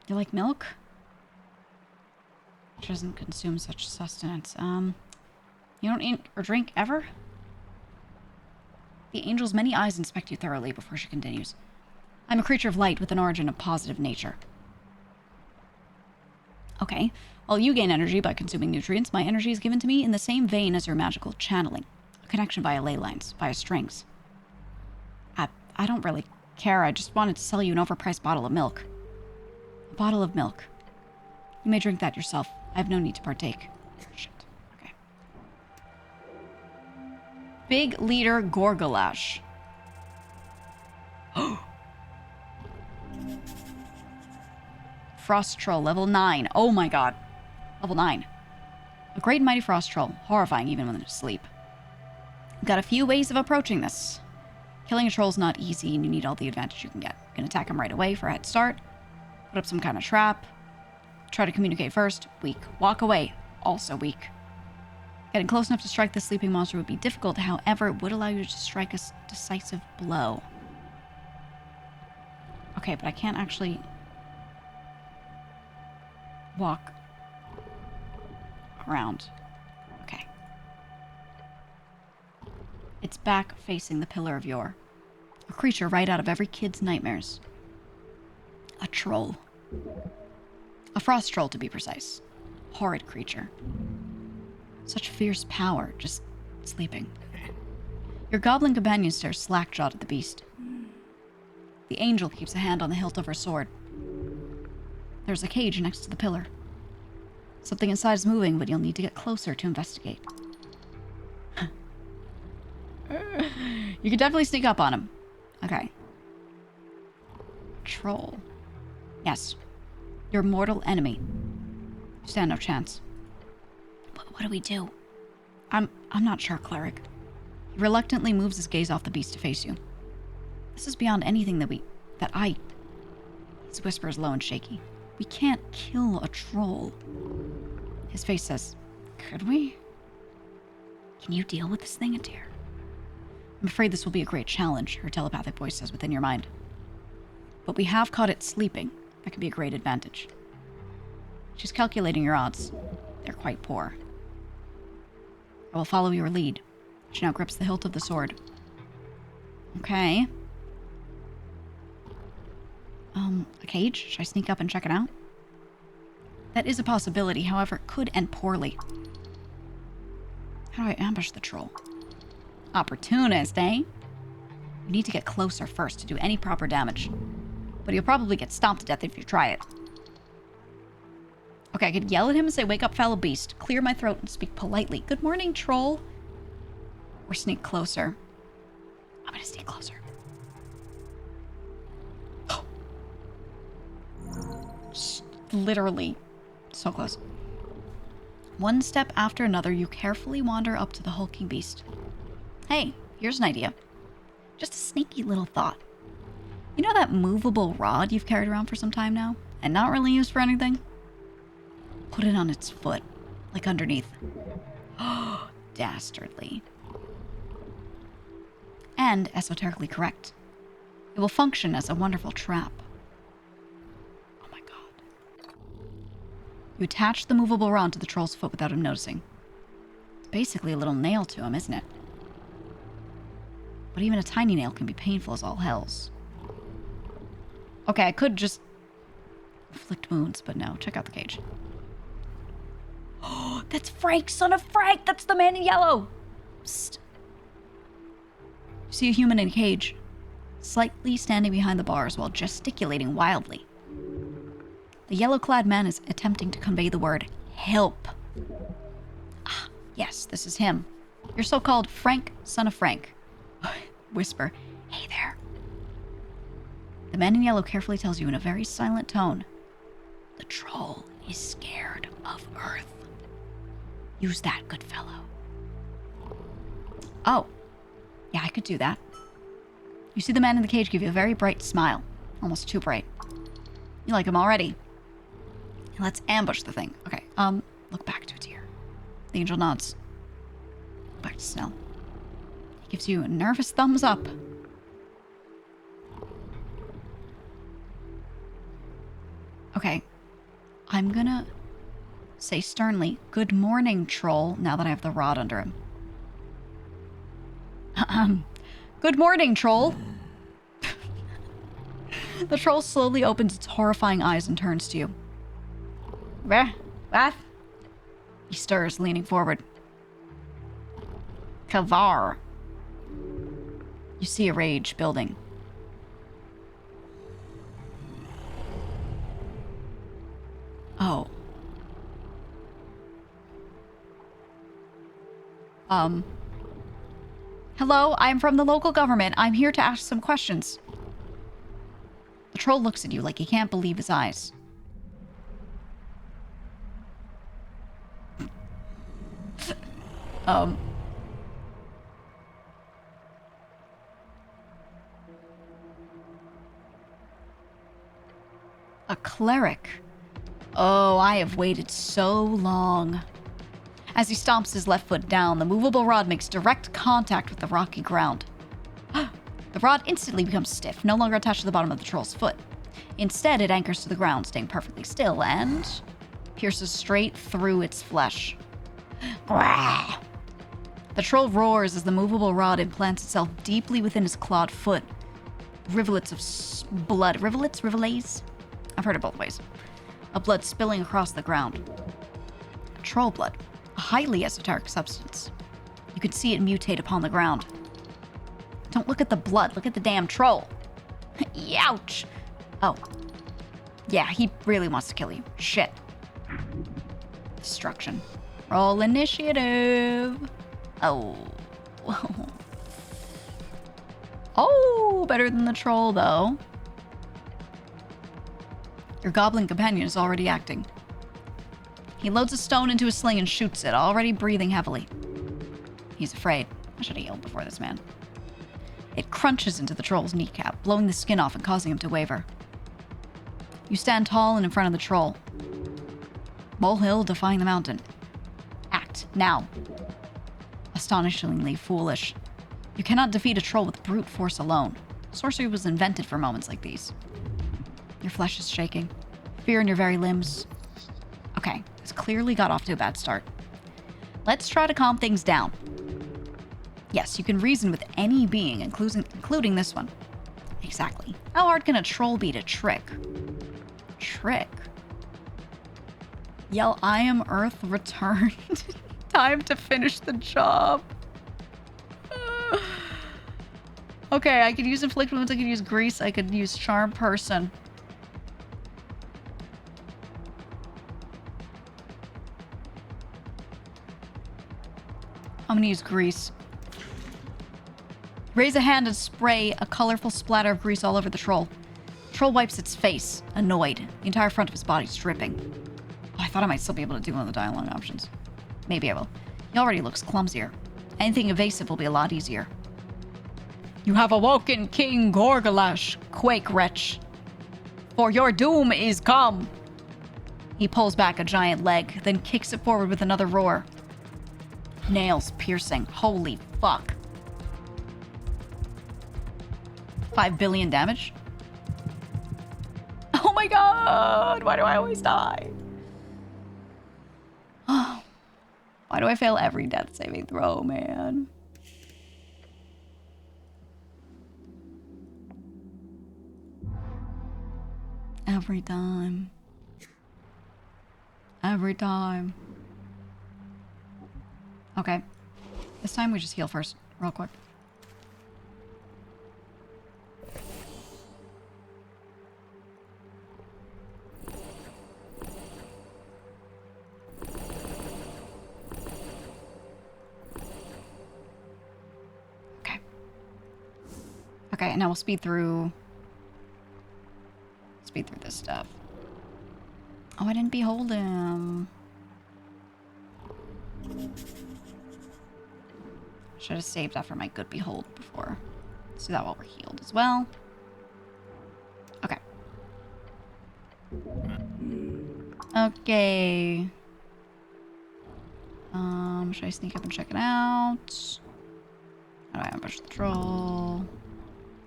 S1: You like milk? She doesn't consume such sustenance. You don't eat or drink ever? The angel's many eyes inspect you thoroughly before she continues. I'm a creature of light with an origin of positive nature. Okay. While you gain energy by consuming nutrients, my energy is given to me in the same vein as your magical channeling. A connection via ley lines, via strings. I don't really care. I just wanted to sell you an overpriced bottle of milk. A bottle of milk. You may drink that yourself. I have no need to partake. Shit. Okay. Big Leader Gorgalash. Frost Troll, level 9. Oh my god. Level 9. A great and mighty frost troll. Horrifying even when asleep. Got a few ways of approaching this. Killing a troll's not easy and you need all the advantage you can get. You can attack him right away for a head start. Put up some kind of trap. Try to communicate first. Weak. Walk away. Also weak. Getting close enough to strike the sleeping monster would be difficult. However, it would allow you to strike a decisive blow. Okay, but I can't actually walk around. Okay. It's back facing the Pillar of Yore. A creature right out of every kid's nightmares. A troll. A frost troll, to be precise. Horrid creature. Such fierce power, just sleeping. Your goblin companion stares slack-jawed at the beast. The angel keeps a hand on the hilt of her sword. There's a cage next to the pillar. Something inside is moving, but you'll need to get closer to investigate. You can definitely sneak up on him. Okay. Troll. Yes. Your mortal enemy. You stand no chance. What do we do? I'm not sure, cleric. He reluctantly moves his gaze off the beast to face you. This is beyond anything His whisper is low and shaky. We can't kill a troll. His face says, could we? Can you deal with this thing, Adir? I'm afraid this will be a great challenge, her telepathic voice says within your mind. But we have caught it sleeping. That could be a great advantage. She's calculating your odds. They're quite poor. I will follow your lead. She now grips the hilt of the sword. Okay. A cage? Should I sneak up and check it out? That is a possibility, however, it could end poorly. How do I ambush the troll? Opportunist, eh? You need to get closer first to do any proper damage. But you'll probably get stomped to death if you try it. Okay, I could yell at him and say, wake up, fellow beast. Clear my throat and speak politely. Good morning, troll. Or sneak closer. I'm gonna sneak closer. Literally so close. One step after another, you carefully wander up to the hulking beast. Hey, here's an idea. Just a sneaky little thought. You know that movable rod you've carried around for some time now? And not really used for anything? Put it on its foot. Like underneath. Oh, dastardly. And esoterically correct. It will function as a wonderful trap. Oh my god. You attach the movable rod to the troll's foot without him noticing. It's basically a little nail to him, isn't it? But even a tiny nail can be painful as all hells. Okay, I could just inflict wounds, but no. Check out the cage. Oh, that's Frank, son of Frank! That's the man in yellow! Psst. You see a human in a cage, slightly standing behind the bars while gesticulating wildly. The yellow-clad man is attempting to convey the word, help. Ah, yes, this is him. Your so-called Frank, son of Frank. Whisper, hey there. The man in yellow carefully tells you in a very silent tone, the troll is scared of Earth. Use that, good fellow. Oh. Yeah, I could do that. You see the man in the cage give you a very bright smile. Almost too bright. You like him already. Let's ambush the thing. Okay, look back to its ear. The angel nods. Look back to Snell. He gives you a nervous thumbs up. Okay. I'm gonna say sternly, good morning, troll, now that I have the rod under him. Good morning, troll. The troll slowly opens its horrifying eyes and turns to you. What? He stirs, leaning forward. Kavar. You see a rage building. Oh. Hello, I'm from the local government. I'm here to ask some questions. The troll looks at you like he can't believe his eyes. A cleric. Oh, I have waited so long. As he stomps his left foot down, the movable rod makes direct contact with the rocky ground. The rod instantly becomes stiff, no longer attached to the bottom of the troll's foot. Instead, it anchors to the ground, staying perfectly still, and pierces straight through its flesh. The troll roars as the movable rod implants itself deeply within his clawed foot. Rivulets of blood. Rivulets? I've heard it both ways. Of blood spilling across the ground. Troll blood. A highly esoteric substance. You can see it mutate upon the ground. Don't look at the blood. Look at the damn troll. Youch! Oh. Yeah, he really wants to kill you. Shit. Destruction. Roll initiative. Oh. Oh, better than the troll, though. Your goblin companion is already acting. He loads a stone into a sling and shoots it, already breathing heavily. He's afraid. I should have yelled before this man. It crunches into the troll's kneecap, blowing the skin off and causing him to waver. You stand tall and in front of the troll. Molehill defying the mountain. Act, now. Astonishingly foolish. You cannot defeat a troll with brute force alone. Sorcery was invented for moments like these. Your flesh is shaking. Fear in your very limbs. Okay, this clearly got off to a bad start. Let's try to calm things down. Yes, you can reason with any being, including this one. Exactly. How hard can a troll be to trick? Trick? Yell, I am Earth returned. Time to finish the job. Okay, I could use inflict wounds, I could use grease, I could use charm person. I'm gonna use grease. Raise a hand and spray a colorful splatter of grease all over the troll. The troll wipes its face, annoyed. The entire front of his body's dripping. Oh, I thought I might still be able to do one of the dialogue options. Maybe I will. He already looks clumsier. Anything evasive will be a lot easier. You have awoken King Gorgalash, quake wretch. For your doom is come. He pulls back a giant leg, then kicks it forward with another roar. Nails piercing. Holy fuck. 5 billion damage? Oh my god! Why do I always die? Oh. Why do I fail every death saving throw, man? Every time. Every time. Okay. This time we just heal first, real quick. Okay. Okay, and now we'll speed through this stuff. Oh, I didn't behold him. Should have saved that for my good behold before. Let's do that while we're healed as well. Okay. Okay. Should I sneak up and check it out? How do I ambush the troll?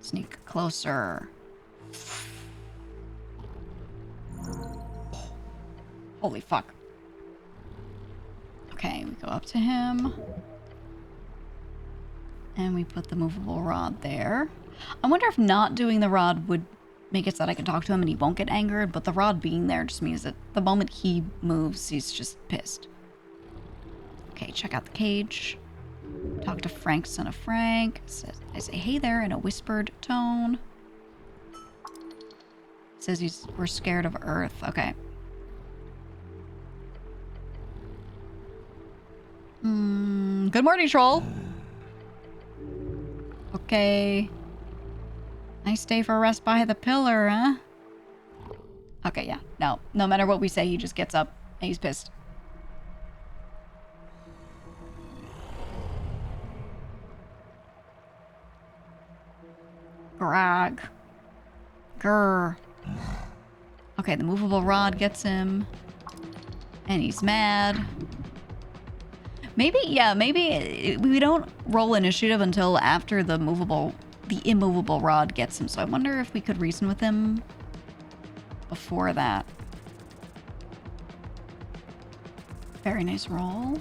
S1: Sneak closer. Holy fuck. Okay, we go up to him. And we put the movable rod there. I wonder if not doing the rod would make it so that I can talk to him and he won't get angered, but the rod being there just means that the moment he moves, he's just pissed. Okay, check out the cage. Talk to Frank, son of Frank. I say, hey there, in a whispered tone. Says we're scared of Earth. Okay. Good morning, troll. Okay. Nice day for a rest by the pillar, huh? Okay, yeah. No matter what we say, he just gets up and he's pissed. Grog. Grr. Okay, the movable rod gets him. And he's mad. Maybe we don't roll initiative until after the immovable rod gets him. So I wonder if we could reason with him before that. Very nice roll.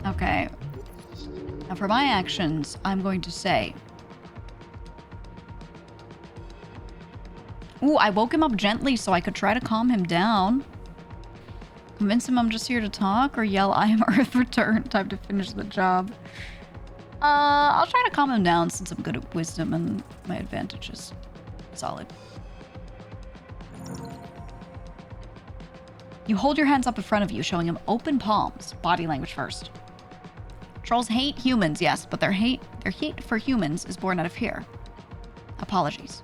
S1: Okay. Now for my actions, I'm going to say... Ooh, I woke him up gently so I could try to calm him down. Convince him I'm just here to talk, or yell, I am Earth Return. Time to finish the job. I'll try to calm him down since I'm good at wisdom and my advantage is solid. You hold your hands up in front of you, showing him open palms. Body language first. Trolls hate humans, yes, but their hate for humans is born out of fear. Apologies.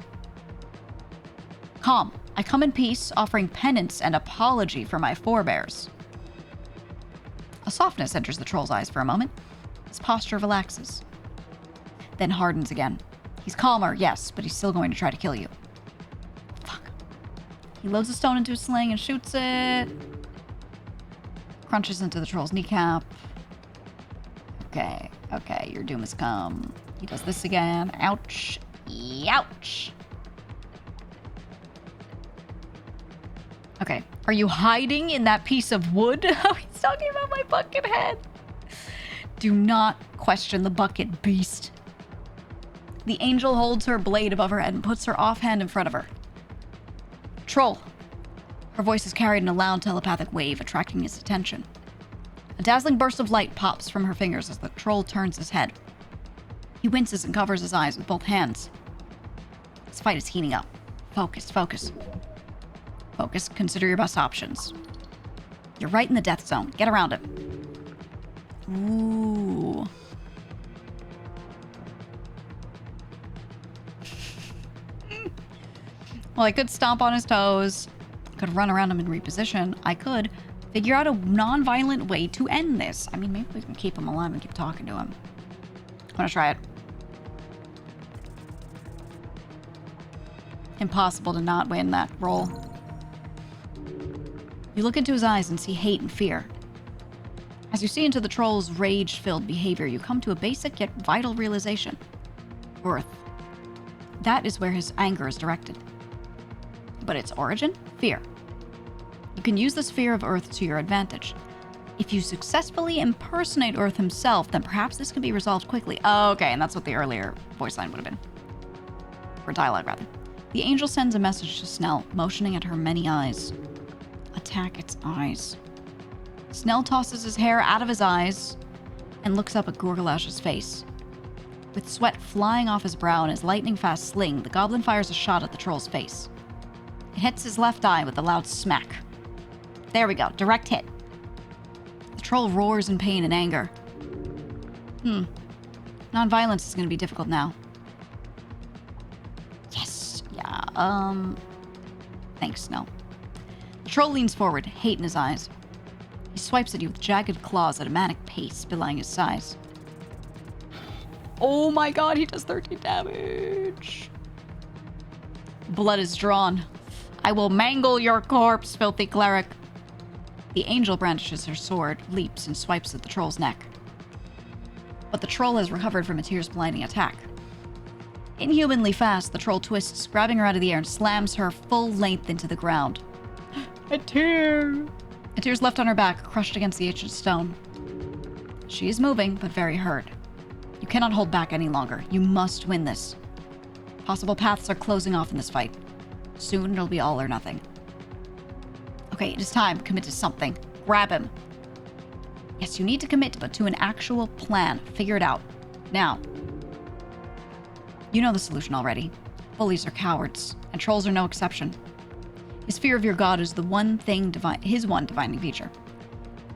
S1: Calm. I come in peace, offering penance and apology for my forebears. A softness enters the troll's eyes for a moment. His posture relaxes. Then hardens again. He's calmer, yes, but he's still going to try to kill you. Fuck. He loads a stone into a sling and shoots it. Crunches into the troll's kneecap. Okay, your doom has come. He does this again. Ouch. Ouch. Okay. Are you hiding in that piece of wood? Oh, he's talking about my bucket head. Do not question the bucket, beast. The angel holds her blade above her head and puts her offhand in front of her. Troll. Her voice is carried in a loud telepathic wave, attracting his attention. A dazzling burst of light pops from her fingers as the troll turns his head. He winces and covers his eyes with both hands. This fight is heating up. Focus, focus. Focus, consider your best options. You're right in the death zone. Get around him. Ooh. Well, I could stomp on his toes. Could run around him and reposition. I could figure out a non-violent way to end this. I mean, maybe we can keep him alive and keep talking to him. I'm gonna try it. Impossible to not win that roll. You look into his eyes and see hate and fear. As you see into the troll's rage-filled behavior, you come to a basic yet vital realization. Earth. That is where his anger is directed. But its origin? Fear. You can use this fear of Earth to your advantage. If you successfully impersonate Earth himself, then perhaps this can be resolved quickly. Oh, okay, and that's what the earlier voice line would have been. Or dialogue, rather. The angel sends a message to Snell, motioning at her many eyes. Attack its eyes. Snell tosses his hair out of his eyes and looks up at Gorgalash's face. With sweat flying off his brow and his lightning-fast sling, the goblin fires a shot at the troll's face. It hits his left eye with a loud smack. There we go, direct hit. The troll roars in pain and anger. Non-violence is going to be difficult now. Yes, yeah, thanks, Snell. The troll leans forward, hate in his eyes. He swipes at you with jagged claws at a manic pace, belying his size. Oh my god, he does 13 damage. Blood is drawn. I will mangle your corpse, filthy cleric. The angel brandishes her sword, leaps, and swipes at the troll's neck. But the troll has recovered from a tears-blinding attack. Inhumanly fast, the troll twists, grabbing her out of the air and slams her full length into the ground. A tear's left on her back, crushed against the ancient stone. She is moving, but very hurt. You cannot hold back any longer. You must win this. Possible paths are closing off in this fight. Soon it'll be all or nothing. Okay, it is time. Commit to something. Grab him. Yes, you need to commit, but to an actual plan. Figure it out. Now. You know the solution already. Bullies are cowards, and trolls are no exception. His fear of your god is his one defining feature.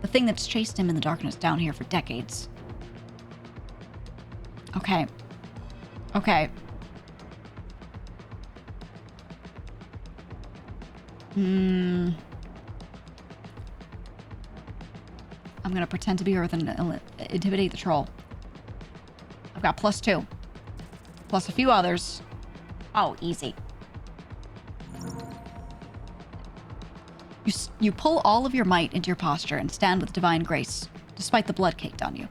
S1: The thing that's chased him in the darkness down here for decades. Okay. I'm gonna pretend to be Earth and intimidate the troll. I've got +2. Plus a few others. Oh, easy. You pull all of your might into your posture and stand with divine grace, despite the blood caked on you.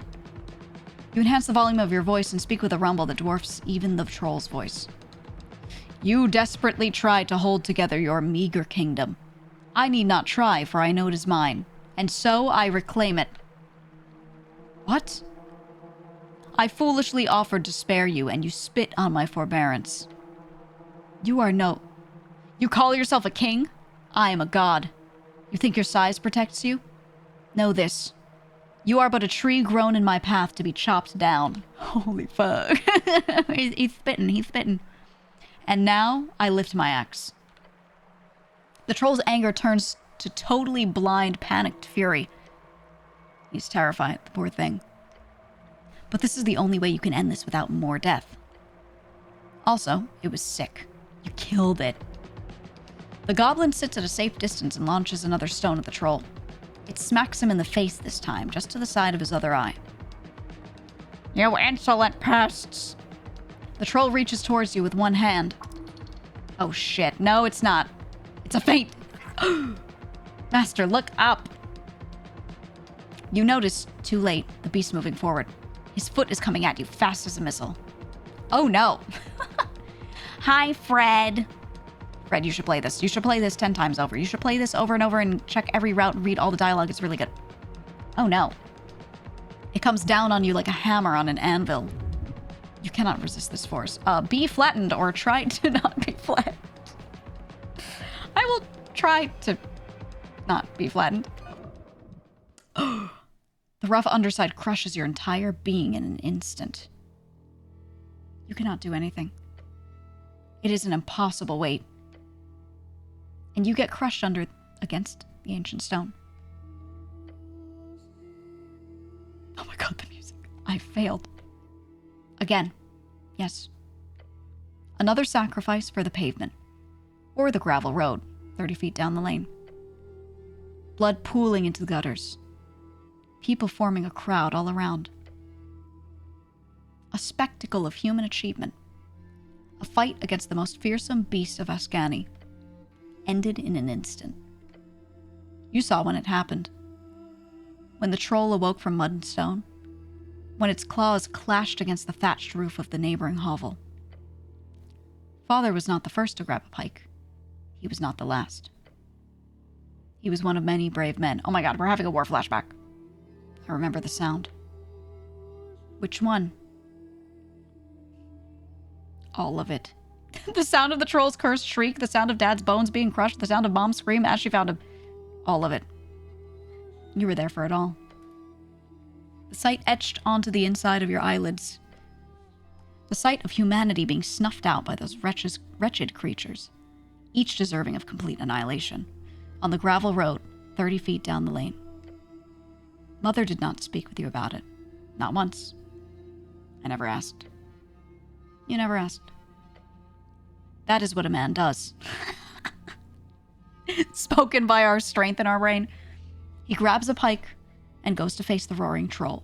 S1: You enhance the volume of your voice and speak with a rumble that dwarfs even the troll's voice. You desperately try to hold together your meager kingdom. I need not try, for I know it is mine, and so I reclaim it. What? I foolishly offered to spare you, and you spit on my forbearance. You call yourself a king? I am a god. You think your size protects you? Know this. You are but a tree grown in my path to be chopped down. Holy fuck. He's spitting. And now, I lift my axe. The troll's anger turns to totally blind, panicked fury. He's terrified, the poor thing. But this is the only way you can end this without more death. Also, it was sick. You killed it. The goblin sits at a safe distance and launches another stone at the troll. It smacks him in the face this time, just to the side of his other eye. You insolent pests! The troll reaches towards you with one hand. Oh shit, no it's not. It's a feint! Master, look up! You notice, too late, the beast moving forward. His foot is coming at you, fast as a missile. Oh no! Hi, Fred! Fred, you should play this. You should play this 10 times over. You should play this over and over and check every route and read all the dialogue. It's really good. Oh no. It comes down on you like a hammer on an anvil. You cannot resist this force. Be flattened or try to not be flattened. I will try to not be flattened. The rough underside crushes your entire being in an instant. You cannot do anything. It is an impossible weight. And you get crushed against the ancient stone. Oh my god, the music. I failed. Again. Yes. Another sacrifice for the pavement. Or the gravel road, 30 feet down the lane. Blood pooling into the gutters. People forming a crowd all around. A spectacle of human achievement. A fight against the most fearsome beast of Ascani. Ended in an instant. You saw when it happened. When the troll awoke from mud and stone. When its claws clashed against the thatched roof of the neighboring hovel. Father was not the first to grab a pike. He was not the last. He was one of many brave men. Oh my god, we're having a war flashback. I remember the sound. Which one? All of it. The sound of the troll's cursed shriek, the sound of Dad's bones being crushed, the sound of Mom's scream as she found him. All of it. You were there for it all. The sight etched onto the inside of your eyelids. The sight of humanity being snuffed out by those wretched creatures, each deserving of complete annihilation, on the gravel road 30 feet down the lane. Mother did not speak with you about it. Not once. I never asked. You never asked. That is what a man does. Spoken by our strength in our brain. He grabs a pike and goes to face the roaring troll.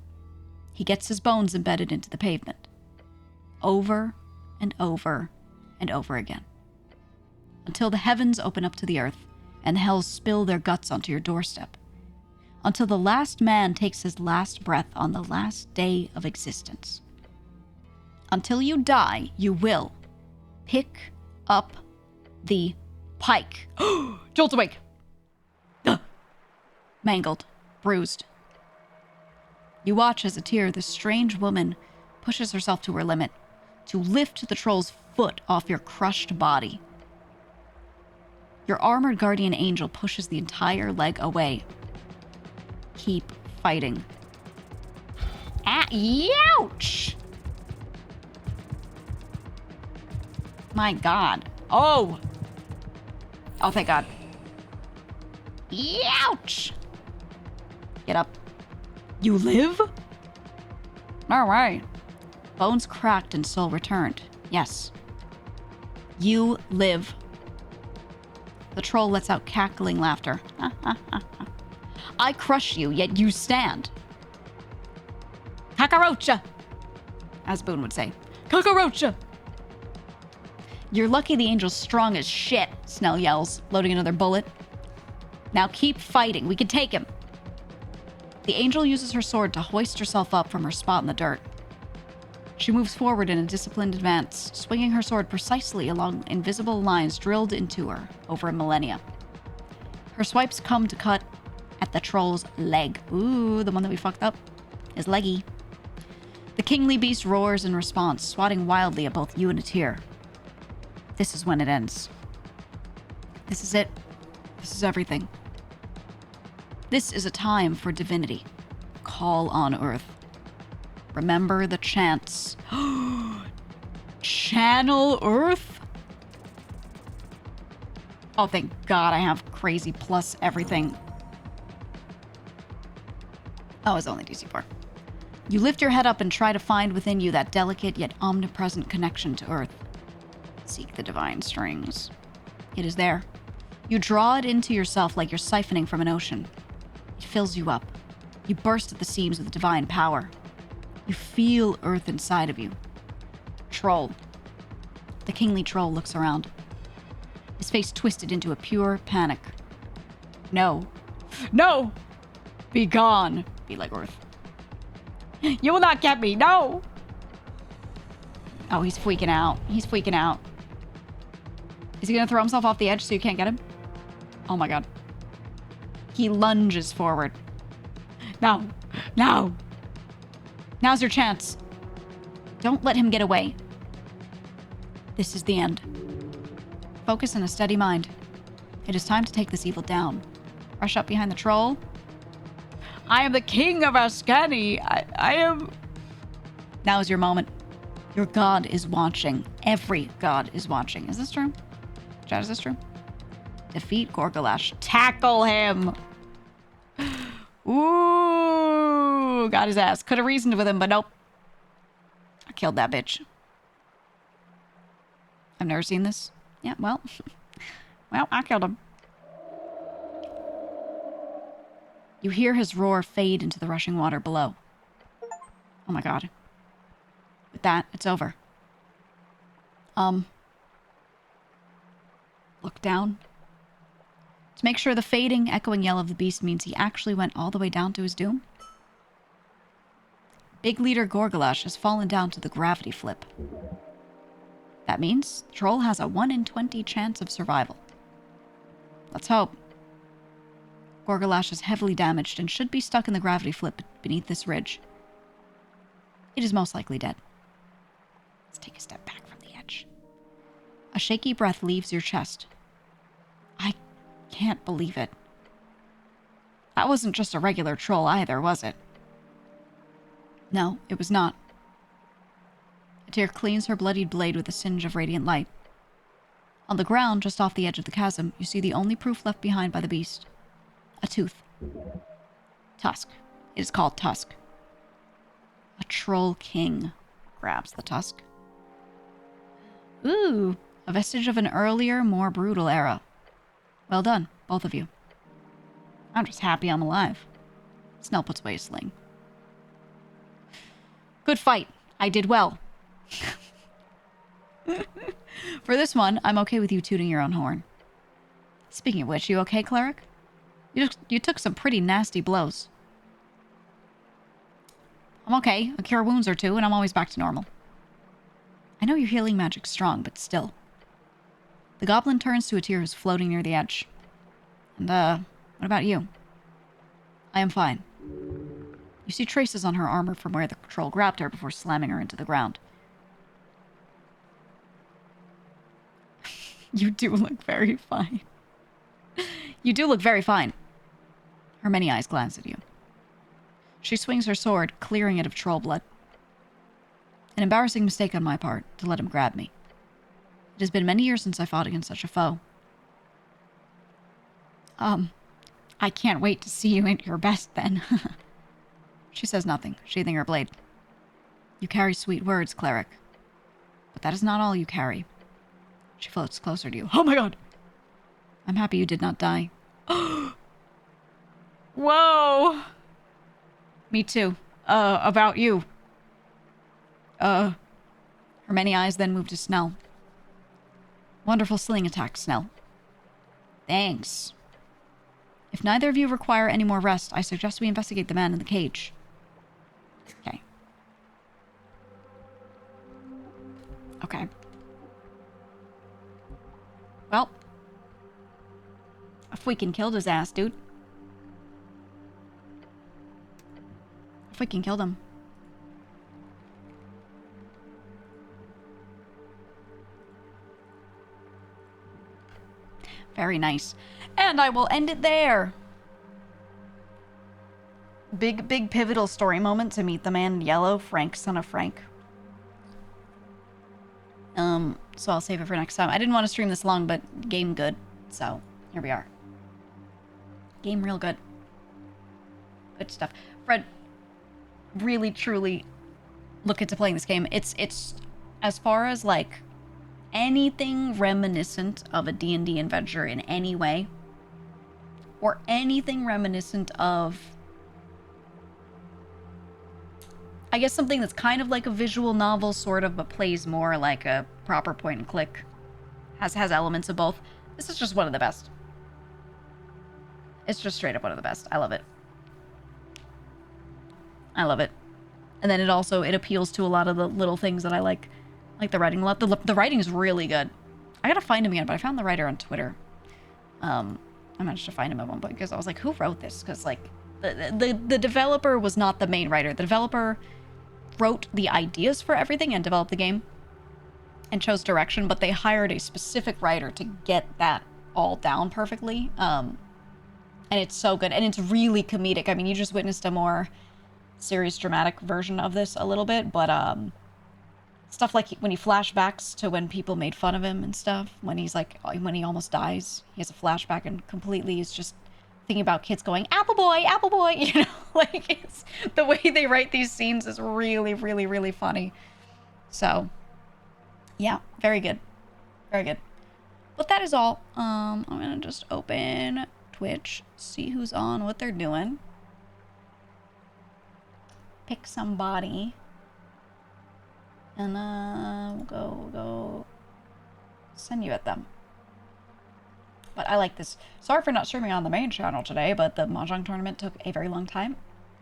S1: He gets his bones embedded into the pavement. Over and over and over again. Until the heavens open up to the earth and the hells spill their guts onto your doorstep. Until the last man takes his last breath on the last day of existence. Until you die, you will pick up the pike. Jolt's awake. Mangled, bruised. You watch as a tear, this strange woman pushes herself to her limit to lift the troll's foot off your crushed body. Your armored guardian angel pushes the entire leg away. Keep fighting. Ouch! My God. Oh! Oh, thank God. Ouch! Get up. You live? All right. Bones cracked and soul returned. Yes. You live. The troll lets out cackling laughter. I crush you, yet you stand. Kakarocha! As Boone would say. Kakarocha! You're lucky the angel's strong as shit, Snell yells, loading another bullet. Now keep fighting. We can take him. The angel uses her sword to hoist herself up from her spot in the dirt. She moves forward in a disciplined advance, swinging her sword precisely along invisible lines drilled into her over a millennia. Her swipes come to cut at the troll's leg. Ooh, the one that we fucked up. His leggy. The kingly beast roars in response, swatting wildly at both you and Atir. This is when it ends. This is it. This is everything. This is a time for divinity. Call on Earth. Remember the chants. Channel Earth? Oh, thank God I have crazy plus everything. Oh, it's only DC4. You lift your head up and try to find within you that delicate yet omnipresent connection to Earth. Seek the divine strings. It is there. You draw it into yourself like you're siphoning from an ocean. It fills you up. You burst at the seams with divine power. You feel Earth inside of you. Troll. The kingly troll looks around. His face twisted into a pure panic. No. No! Be gone. Be like Earth. You will not get me. No! Oh, he's freaking out. He's freaking out. Is he gonna throw himself off the edge so you can't get him? Oh my God. He lunges forward. No. No. Now's your chance. Don't let him get away. This is the end. Focus in a steady mind. It is time to take this evil down. Rush up behind the troll. I am the king of Ascani. I am... Now is your moment. Your god is watching. Every god is watching. Is this true? Chat, is this true? Defeat Gorgalash. Tackle him! Ooh, got his ass. Could have reasoned with him, but nope. I killed that bitch. I've never seen this. Yeah, well. Well, I killed him. You hear his roar fade into the rushing water below. Oh my God. With that, it's over. Look down. To make sure the fading, echoing yell of the beast means he actually went all the way down to his doom. Big leader Gorgalash has fallen down to the gravity flip. That means the troll has a 1 in 20 chance of survival. Let's hope. Gorgalash is heavily damaged and should be stuck in the gravity flip beneath this ridge. It is most likely dead. Let's take a step back from the edge. A shaky breath leaves your chest. I can't believe it. That wasn't just a regular troll either, was it? No, it was not. A tear cleans her bloodied blade with a singe of radiant light. On the ground, just off the edge of the chasm, you see the only proof left behind by the beast. A tooth. Tusk. It is called Tusk. A troll king grabs the tusk. Ooh, a vestige of an earlier, more brutal era. Well done, both of you. I'm just happy I'm alive. Snell puts away his sling. Good fight. I did well. For this one, I'm okay with you tooting your own horn. Speaking of which, you okay, cleric? You took some pretty nasty blows. I'm okay. A cure wounds or two, and I'm always back to normal. I know your healing magic's strong, but still. The goblin turns to a tear who's floating near the edge. And, what about you? I am fine. You see traces on her armor from where the troll grabbed her before slamming her into the ground. You do look very fine. You do look very fine. Her many eyes glance at you. She swings her sword, clearing it of troll blood. An embarrassing mistake on my part, to let him grab me. It has been many years since I fought against such a foe. I can't wait to see you at your best, then. She says nothing, sheathing her blade. You carry sweet words, cleric. But that is not all you carry. She floats closer to you. Oh my god! I'm happy you did not die. Whoa! Me too. About you. Her many eyes then move to Snell. Wonderful sling attack, Snell. Thanks. If neither of you require any more rest, I suggest we investigate the man in the cage. Okay. Okay. Well. If we can kill his ass, dude. If we can kill them. Very nice. And I will end it there. Big pivotal story moment to meet the man in yellow, Frank, son of Frank. So I'll save it for next time. I didn't want to stream this long, but game good. So, here we are. Game real good. Good stuff. Fred, really, truly look into playing this game. It's as far as, like, anything reminiscent of a D&D adventure in any way, or anything reminiscent of, I guess, something that's kind of like a visual novel, sort of, but plays more like a proper point and click, has elements of both. This is just one of the best. It's just straight up one of the best. I love it. I love it. And then it appeals to a lot of the little things that I like the writing a lot. The writing is really good. I gotta find him again, but I found the writer on Twitter. I managed to find him at one point because I was like, who wrote this? Because, like, the developer was not the main writer. The developer wrote the ideas for everything and developed the game and chose direction, but they hired a specific writer to get that all down perfectly. And it's so good. And it's really comedic. I mean, you just witnessed a more serious, dramatic version of this a little bit, but stuff like when he flashbacks to when people made fun of him and stuff, when he's like, when he almost dies, he has a flashback and completely is just thinking about kids going, apple boy, you know, like, it's the way they write these scenes is really, really, really funny. So, yeah, very good. Very good. But that is all. I'm gonna just open Twitch, see who's on, what they're doing. Pick somebody. And we'll go send you at them. But I like this. Sorry for not streaming on the main channel today, but the Mahjong tournament took a very long time.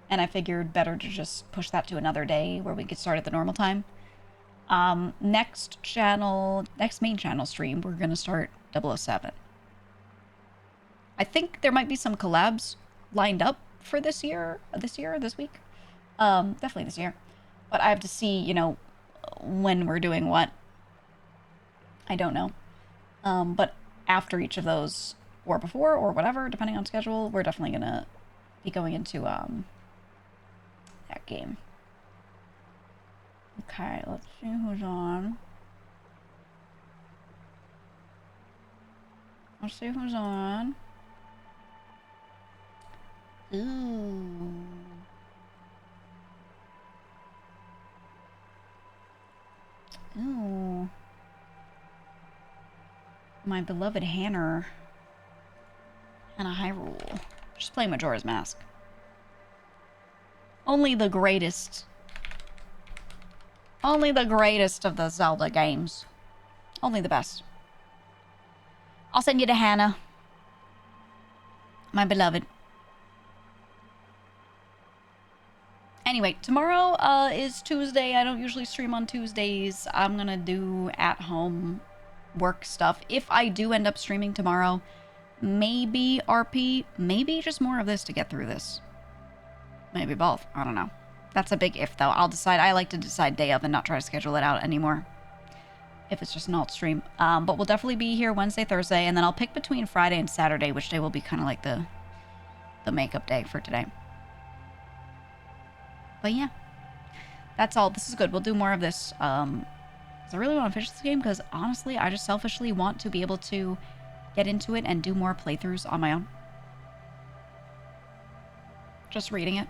S1: And I figured better to just push that to another day where we could start at the normal time. Next main channel stream, we're going to start 007. I think there might be some collabs lined up for this week. Definitely this year. But I have to see, you know, when we're doing what. I don't know. But after each of those, or before, or whatever, depending on schedule, we're definitely gonna be going into, that game. Okay, let's see who's on. Let's see who's on. Ooh. Ooh. My beloved Hannah Hyrule. Just playing Majora's Mask. Only the greatest. Only the greatest of the Zelda games. Only the best. I'll send you to Hannah. My beloved. Anyway, tomorrow is Tuesday. I don't usually stream on Tuesdays. I'm gonna do at-home work stuff. If I do end up streaming tomorrow, maybe RP, maybe just more of this to get through this. Maybe both. I don't know. That's a big if, though. I'll decide. I like to decide day of and not try to schedule it out anymore. If it's just an alt stream. But we'll definitely be here Wednesday, Thursday, and then I'll pick between Friday and Saturday, which day will be kind of like the makeup day for today. But yeah. That's all. This is good. We'll do more of this. I really want to finish this game because, honestly, I just selfishly want to be able to get into it and do more playthroughs on my own. Just reading it.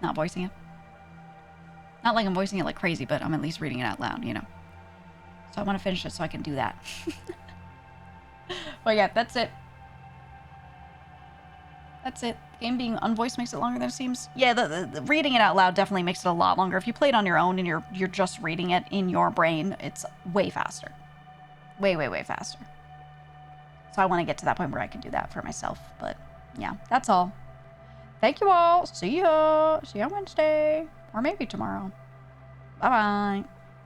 S1: Not voicing it. Not like I'm voicing it like crazy, but I'm at least reading it out loud, you know. So I want to finish it so I can do that. But yeah, that's it. That's it. The game being unvoiced makes it longer than it seems. Yeah, the reading it out loud definitely makes it a lot longer. If you play it on your own and you're just reading it in your brain, it's way faster. Way, way, way faster. So I want to get to that point where I can do that for myself. But yeah, that's all. Thank you all. See ya. See ya Wednesday. Or maybe tomorrow. Bye-bye.